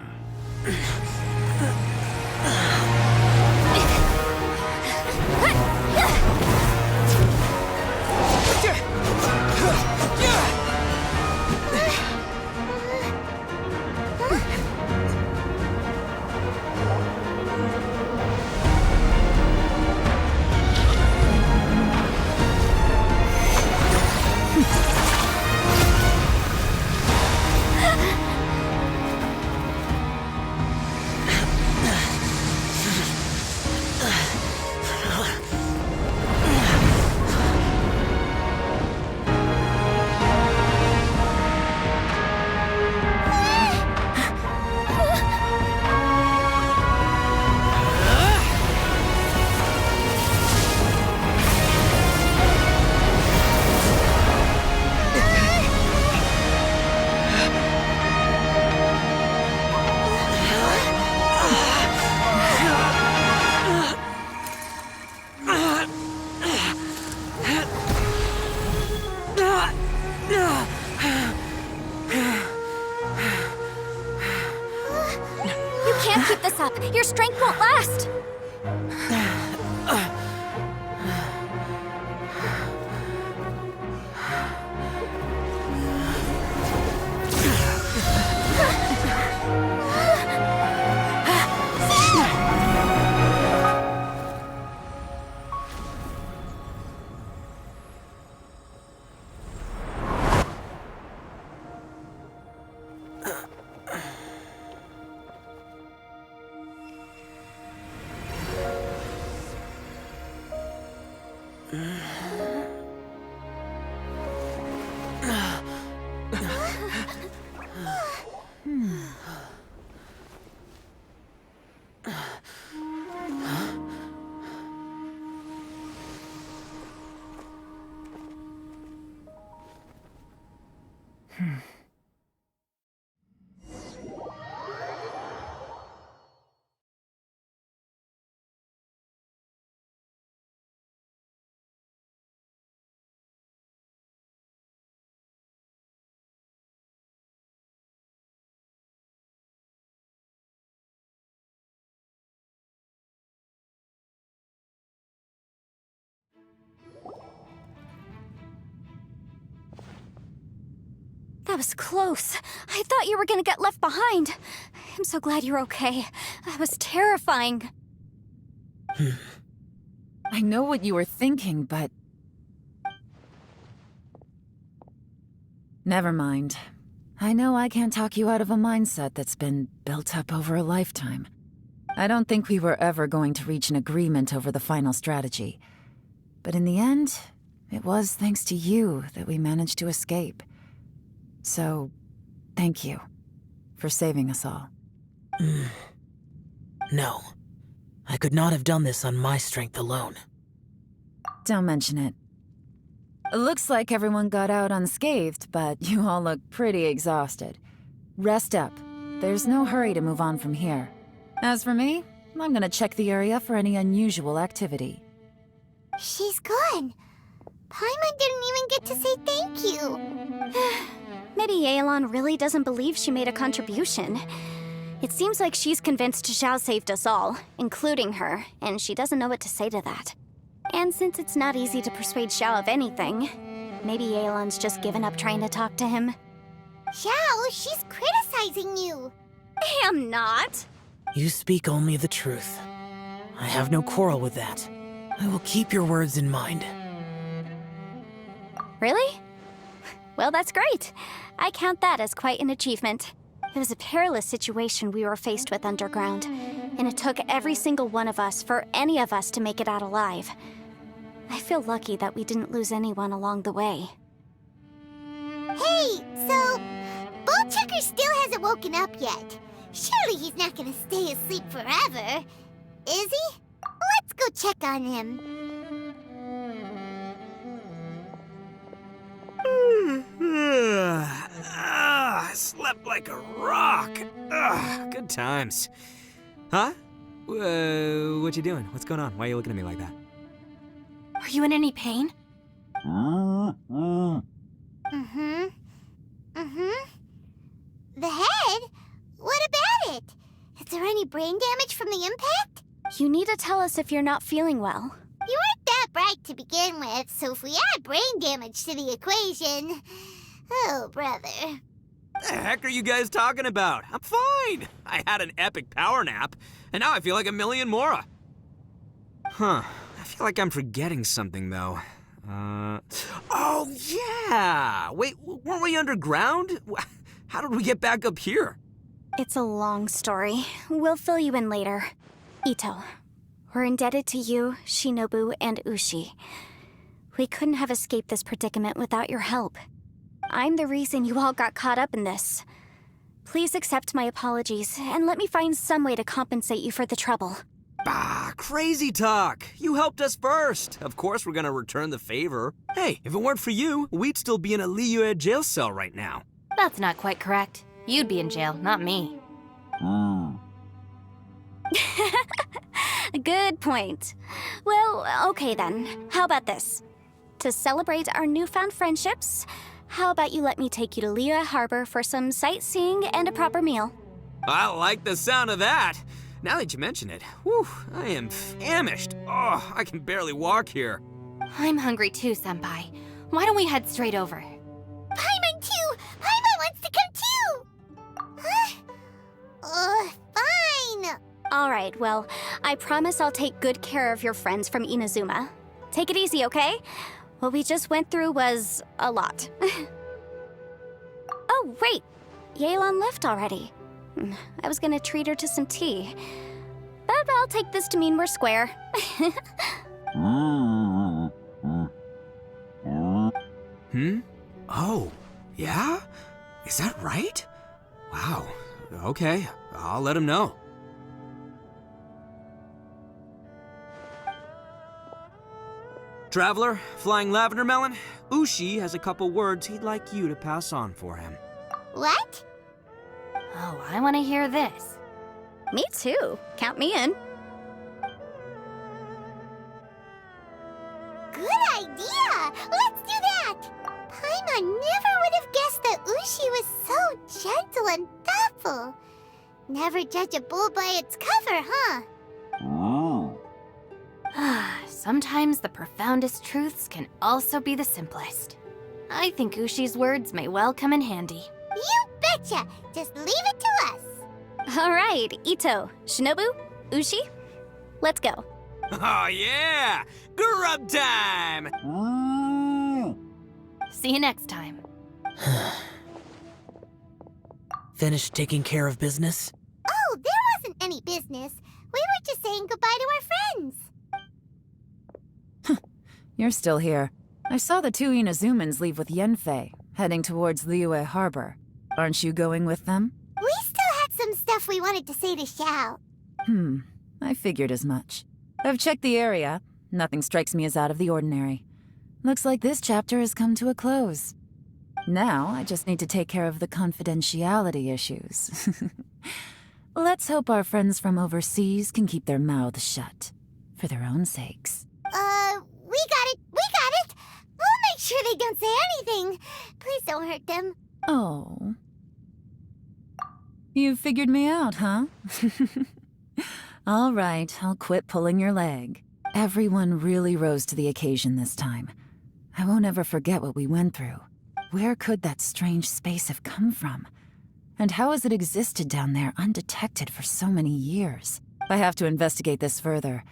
can't keep this up. Your strength won't last. That was close. I thought you were gonna get left behind. I'm so glad you're okay. That was terrifying. I know what you were thinking, but... Never mind. I know I can't talk you out of a mindset that's been built up over a lifetime. I don't think we were ever going to reach an agreement over the final strategy. But in the end, it was thanks to you that we managed to escape. So, thank you for saving us all. No. I could not have done this on my strength alone. Don't mention it. Looks like everyone got out unscathed, but you all look pretty exhausted. Rest up. There's no hurry to move on from here. As for me, I'm gonna check the area for any unusual activity. She's gone. Paimon didn't even get to say thank you. Maybe Yelan really doesn't believe she made a contribution. It seems like she's convinced Xiao saved us all, including her, and she doesn't know what to say to that. And since it's not easy to persuade Xiao of anything, maybe Yelan's just given up trying to talk to him. Xiao, she's criticizing you. I am not. You speak only the truth. I have no quarrel with that. I will keep your words in mind. Really? Well, that's great. I count that as quite an achievement. It was a perilous situation we were faced with underground, and it took every single one of us for any of us to make it out alive. I feel lucky that we didn't lose anyone along the way. Hey, so Bullchucker still hasn't woken up yet. Surely he's not gonna stay asleep forever, is he? Let's go check on him. I slept like a rock. Good times. Huh? What you doing? What's going on? Why are you looking at me like that? Are you in any pain? The head? What about it? Is there any brain damage from the impact? You need to tell us if you're not feeling well. You weren't that bright to begin with, so if we add brain damage to the equation... Oh, brother. The heck are you guys talking about? I'm fine. I had an epic power nap, and now I feel like a million more. Huh. I feel like I'm forgetting something, though. Oh, yeah! Wait, weren't we underground? How did we get back up here? It's a long story. We'll fill you in later. Ito, we're indebted to you, Shinobu, and Ushi. We couldn't have escaped this predicament without your help. I'm the reason you all got caught up in this. Please accept my apologies, and let me find some way to compensate you for the trouble. Bah, crazy talk. You helped us first. Of course we're gonna return the favor. Hey, if it weren't for you, we'd still be in a Liyue jail cell right now. That's not quite correct. You'd be in jail, not me. Good point. Well, okay then. How about this? To celebrate our newfound friendships, how about you let me take you to Liyue Harbor for some sightseeing and a proper meal? I like the sound of that. Now that you mention it, whew, I am famished. Oh, I can barely walk here. I'm hungry too, Senpai. Why don't we head straight over? Paimon too! Paimon wants to come too! Fine! Alright, well, I promise I'll take good care of your friends from Inazuma. Take it easy, okay? What we just went through was a lot. Oh, wait! Yelan left already. I was gonna treat her to some tea. But I'll take this to mean we're square. Oh, yeah? Is that right? Wow. Okay, I'll let him know. Traveler, Flying Lavender Melon, Ushi has a couple words he'd like you to pass on for him. What? Oh, I want to hear this. Me too. Count me in. Good idea! Let's do that! Paimon never would have guessed that Ushi was so gentle and thoughtful. Never judge a bull by its cover, huh? Sometimes the profoundest truths can also be the simplest. I think Ushi's words may well come in handy. You betcha! Just leave it to us! Alright, Ito, Shinobu, Ushi, let's go. Oh yeah! Grub time! See you next time. Finished taking care of business? Oh, there wasn't any business. saying goodbye to our friends. You're still here. I saw the two Inazumans leave with Yenfei, heading towards Liyue Harbor. Aren't you going with them? We still had some stuff we wanted to say to Xiao. I figured as much. I've checked the area. Nothing strikes me as out of the ordinary. Looks like this chapter has come to a close. Now, I just need to take care of the confidentiality issues. Let's hope our friends from overseas can keep their mouths shut. For their own sakes. We got it! We'll make sure they don't say anything. Please don't hurt them. Oh. You figured me out, huh? All right, I'll quit pulling your leg. Everyone really rose to the occasion this time. I won't ever forget what we went through. Where could that strange space have come from? And how has it existed down there undetected for so many years? I have to investigate this further.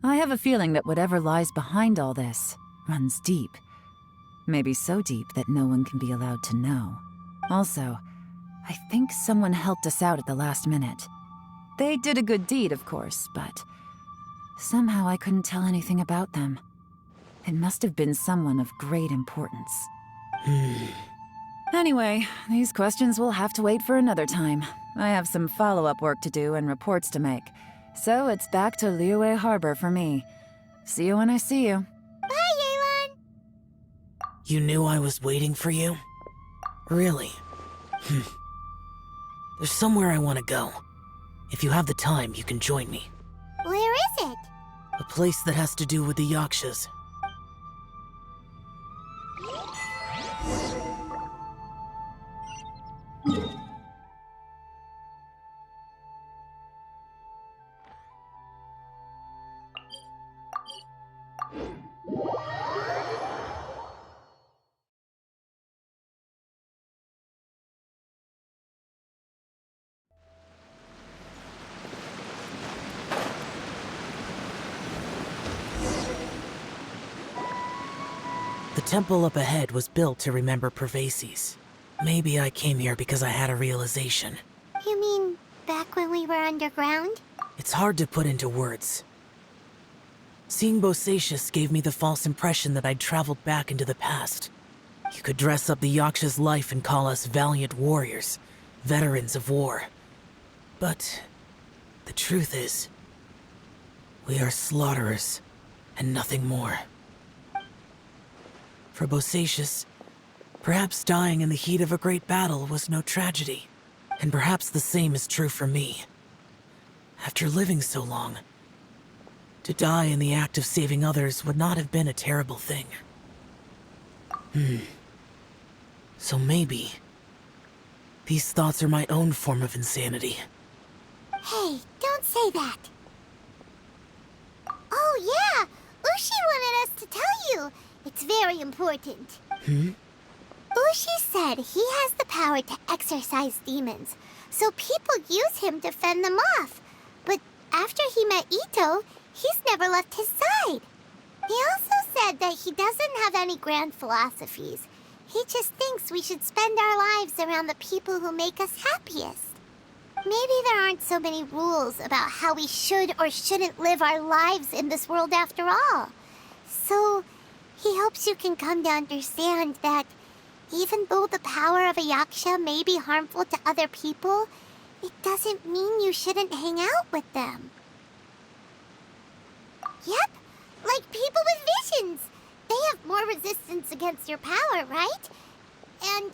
I have a feeling that whatever lies behind all this runs deep. Maybe so deep that no one can be allowed to know. Also, I think someone helped us out at the last minute. They did a good deed, of course, but somehow I couldn't tell anything about them. It must have been someone of great importance. Anyway, these questions will have to wait for another time. I have some follow-up work to do and reports to make. So it's back to Liyue Harbor for me. See you when I see you. Bye, Yelan! You knew I was waiting for you? Really? There's somewhere I want to go. If you have the time, you can join me. Where is it? A place that has to do with the Yakshas. The temple up ahead was built to remember Pervases. Maybe I came here because I had a realization. You mean back when we were underground? It's hard to put into words. Seeing Bosacius gave me the false impression that I'd traveled back into the past. You could dress up the Yaksha's life and call us valiant warriors, veterans of war. But the truth is, we are slaughterers and nothing more. For Bosacius, perhaps dying in the heat of a great battle was no tragedy. And perhaps the same is true for me. After living so long, to die in the act of saving others would not have been a terrible thing. So maybe these thoughts are my own form of insanity. Hey, don't say that. Oh yeah, Ushi wanted us to tell you. It's very important. Ushi said he has the power to exorcise demons, so people use him to fend them off. But after he met Ito, he's never left his side. He also said that he doesn't have any grand philosophies. He just thinks we should spend our lives around the people who make us happiest. Maybe there aren't so many rules about how we should or shouldn't live our lives in this world after all. So he hopes you can come to understand that even though the power of a yaksha may be harmful to other people, it doesn't mean you shouldn't hang out with them. Yep, like people with visions. They have more resistance against your power, right? And,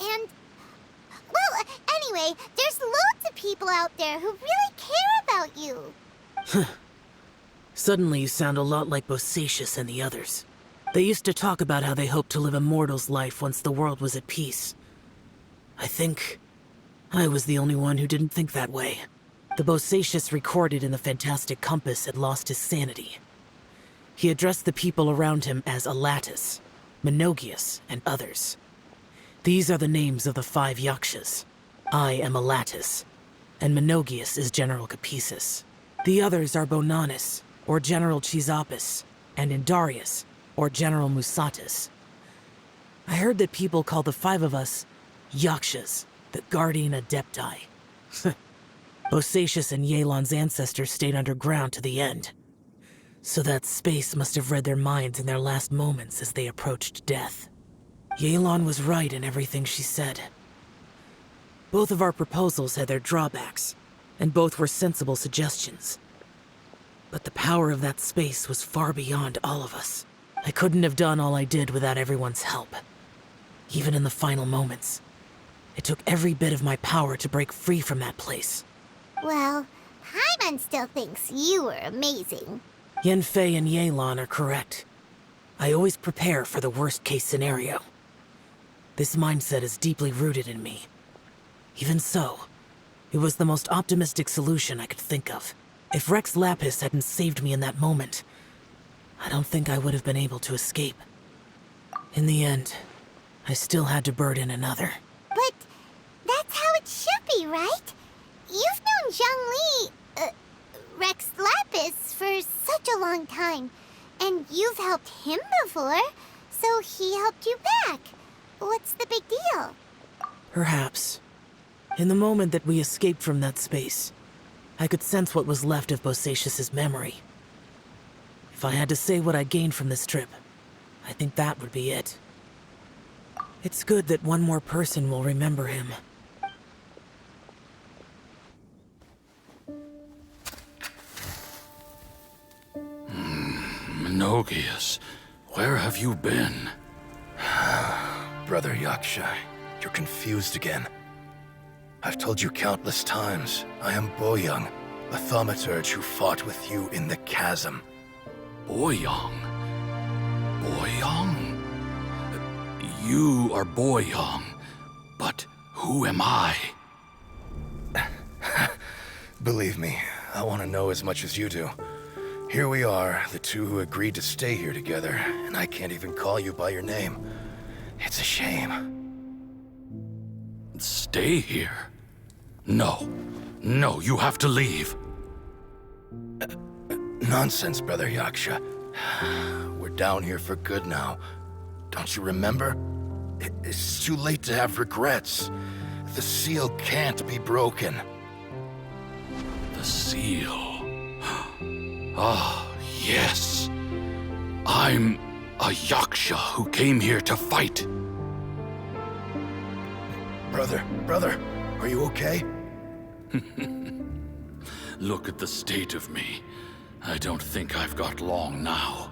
well, anyway, there's loads of people out there who really care about you. Suddenly you sound a lot like Bosacius and the others. They used to talk about how they hoped to live a mortal's life once the world was at peace. I think I was the only one who didn't think that way. The Bosacius recorded in the Fantastic Compass had lost his sanity. He addressed the people around him as Alatus, Menogias, and others. These are the names of the 5 Yakshas. I am Alatus, and Menogias is General Capisis. The others are Bonanis, or General Chisapis, and Indarius, or General Musatis. I heard that people call the 5 of us Yakshas, the Guardian Adepti. Bosacius and Yelan's ancestors stayed underground to the end. So that space must have read their minds in their last moments as they approached death. Yelan was right in everything she said. Both of our proposals had their drawbacks, and both were sensible suggestions. But the power of that space was far beyond all of us. I couldn't have done all I did without everyone's help. Even in the final moments, it took every bit of my power to break free from that place. Well, Paimon still thinks you were amazing. Yanfei and Yelan are correct. I always prepare for the worst-case scenario. This mindset is deeply rooted in me. Even so, it was the most optimistic solution I could think of. If Rex Lapis hadn't saved me in that moment, I don't think I would have been able to escape. In the end, I still had to burden another. But that's how it should be, right? You've known Zhongli, Rex Lapis, for such a long time. And you've helped him before, so he helped you back. What's the big deal? Perhaps. In the moment that we escaped from that space, I could sense what was left of Bosacius's memory. If I had to say what I gained from this trip, I think that would be it. It's good that one more person will remember him. Menogias, where have you been? Brother Yaksha, you're confused again. I've told you countless times, I am Boyoung, a thaumaturge who fought with you in the chasm. Boyoung? Boyoung? You are Boyoung, but who am I? Believe me, I want to know as much as you do. Here we are, the two who agreed to stay here together, and I can't even call you by your name. It's a shame. Stay here? No. No, you have to leave. Nonsense, Brother Yaksha. We're down here for good now. Don't you remember? It's too late to have regrets. The seal can't be broken. The seal. Ah, yes. I'm a Yaksha who came here to fight. Brother, are you okay? Look at the state of me. I don't think I've got long now.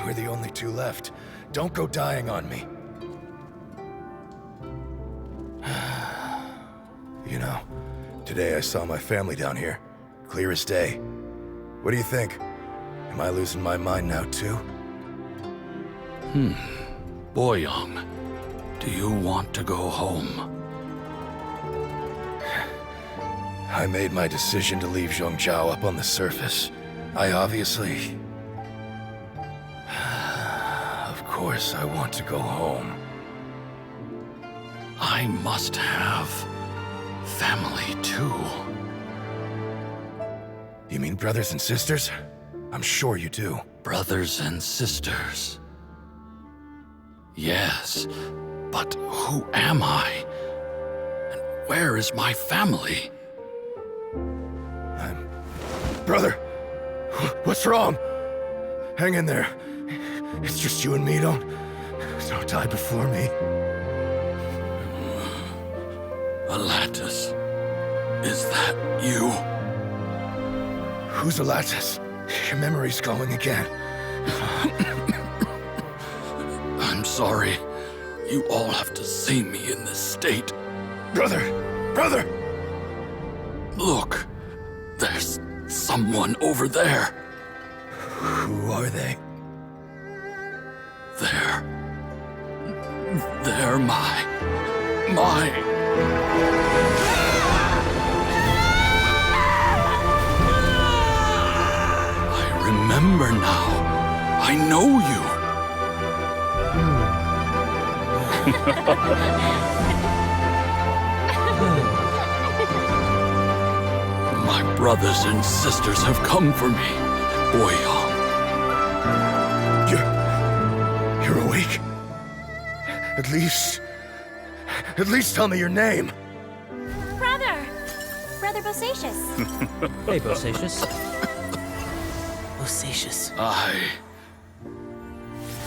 We're the only two left. Don't go dying on me. You know, today I saw my family down here. Clear as day. What do you think? Am I losing my mind now too? Boyoung, do you want to go home? I made my decision to leave Zhongzhou up on the surface. I obviously... Of course I want to go home. I must have family too. You mean brothers and sisters? I'm sure you do. Brothers and sisters. Yes, but who am I? And where is my family? Brother! What's wrong? Hang in there. It's just you and me, don't die before me. Alatus, is that you? Who's Alatus? Your memory's going again. I'm sorry. You all have to see me in this state. Brother! Look, there's someone over there. Who are they? They're my... I remember now. I know you. My brothers and sisters have come for me, Boyoung. You're awake? At least tell me your name. Bosacious. Hey, Bosacious. Bosacious.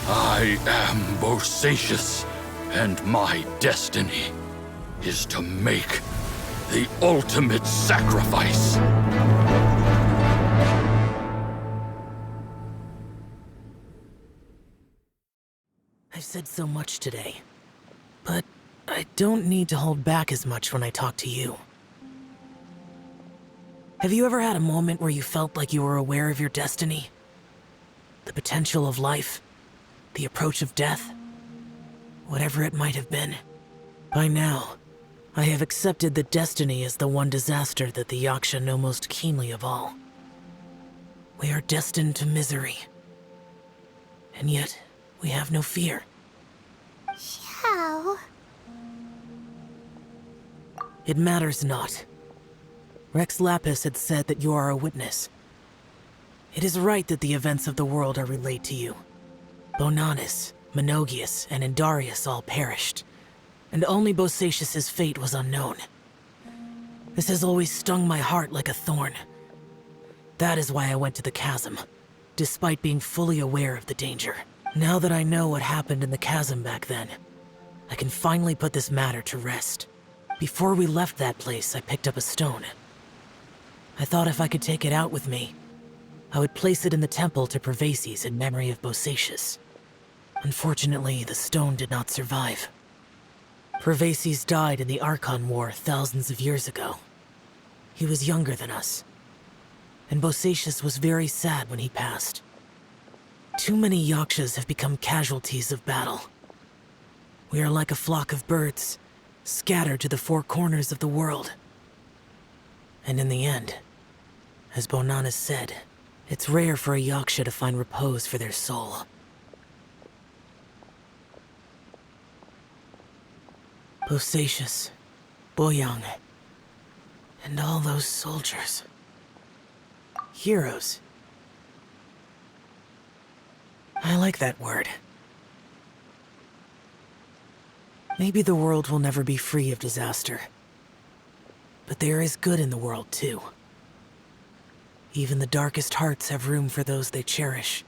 I am Bosacious, and my destiny is to make the ultimate sacrifice. I've said so much today, but I don't need to hold back as much when I talk to you. Have you ever had a moment where you felt like you were aware of your destiny? The potential of life? The approach of death? Whatever it might have been. By now, I have accepted that destiny is the one disaster that the Yaksha know most keenly of all. We are destined to misery. And yet, we have no fear. How? It matters not. Rex Lapis had said that you are a witness. It is right that the events of the world are relayed to you. Bonanis, Menogius, and Indarius all perished, and only Bosacious's fate was unknown. This has always stung my heart like a thorn. That is why I went to the chasm, despite being fully aware of the danger. Now that I know what happened in the chasm back then, I can finally put this matter to rest. Before we left that place, I picked up a stone. I thought if I could take it out with me, I would place it in the temple to Pervases in memory of Bosacious. Unfortunately, the stone did not survive. Pervases died in the Archon War thousands of years ago. He was younger than us, and Bosacious was very sad when he passed. Too many Yakshas have become casualties of battle. We are like a flock of birds, scattered to the four corners of the world. And in the end, as Bonanis said, it's rare for a Yaksha to find repose for their soul. Bosacious, Boyang, and all those soldiers. Heroes. I like that word. Maybe the world will never be free of disaster. But there is good in the world, too. Even the darkest hearts have room for those they cherish.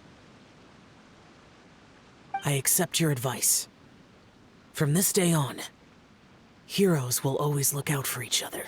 I accept your advice. From this day on, heroes will always look out for each other.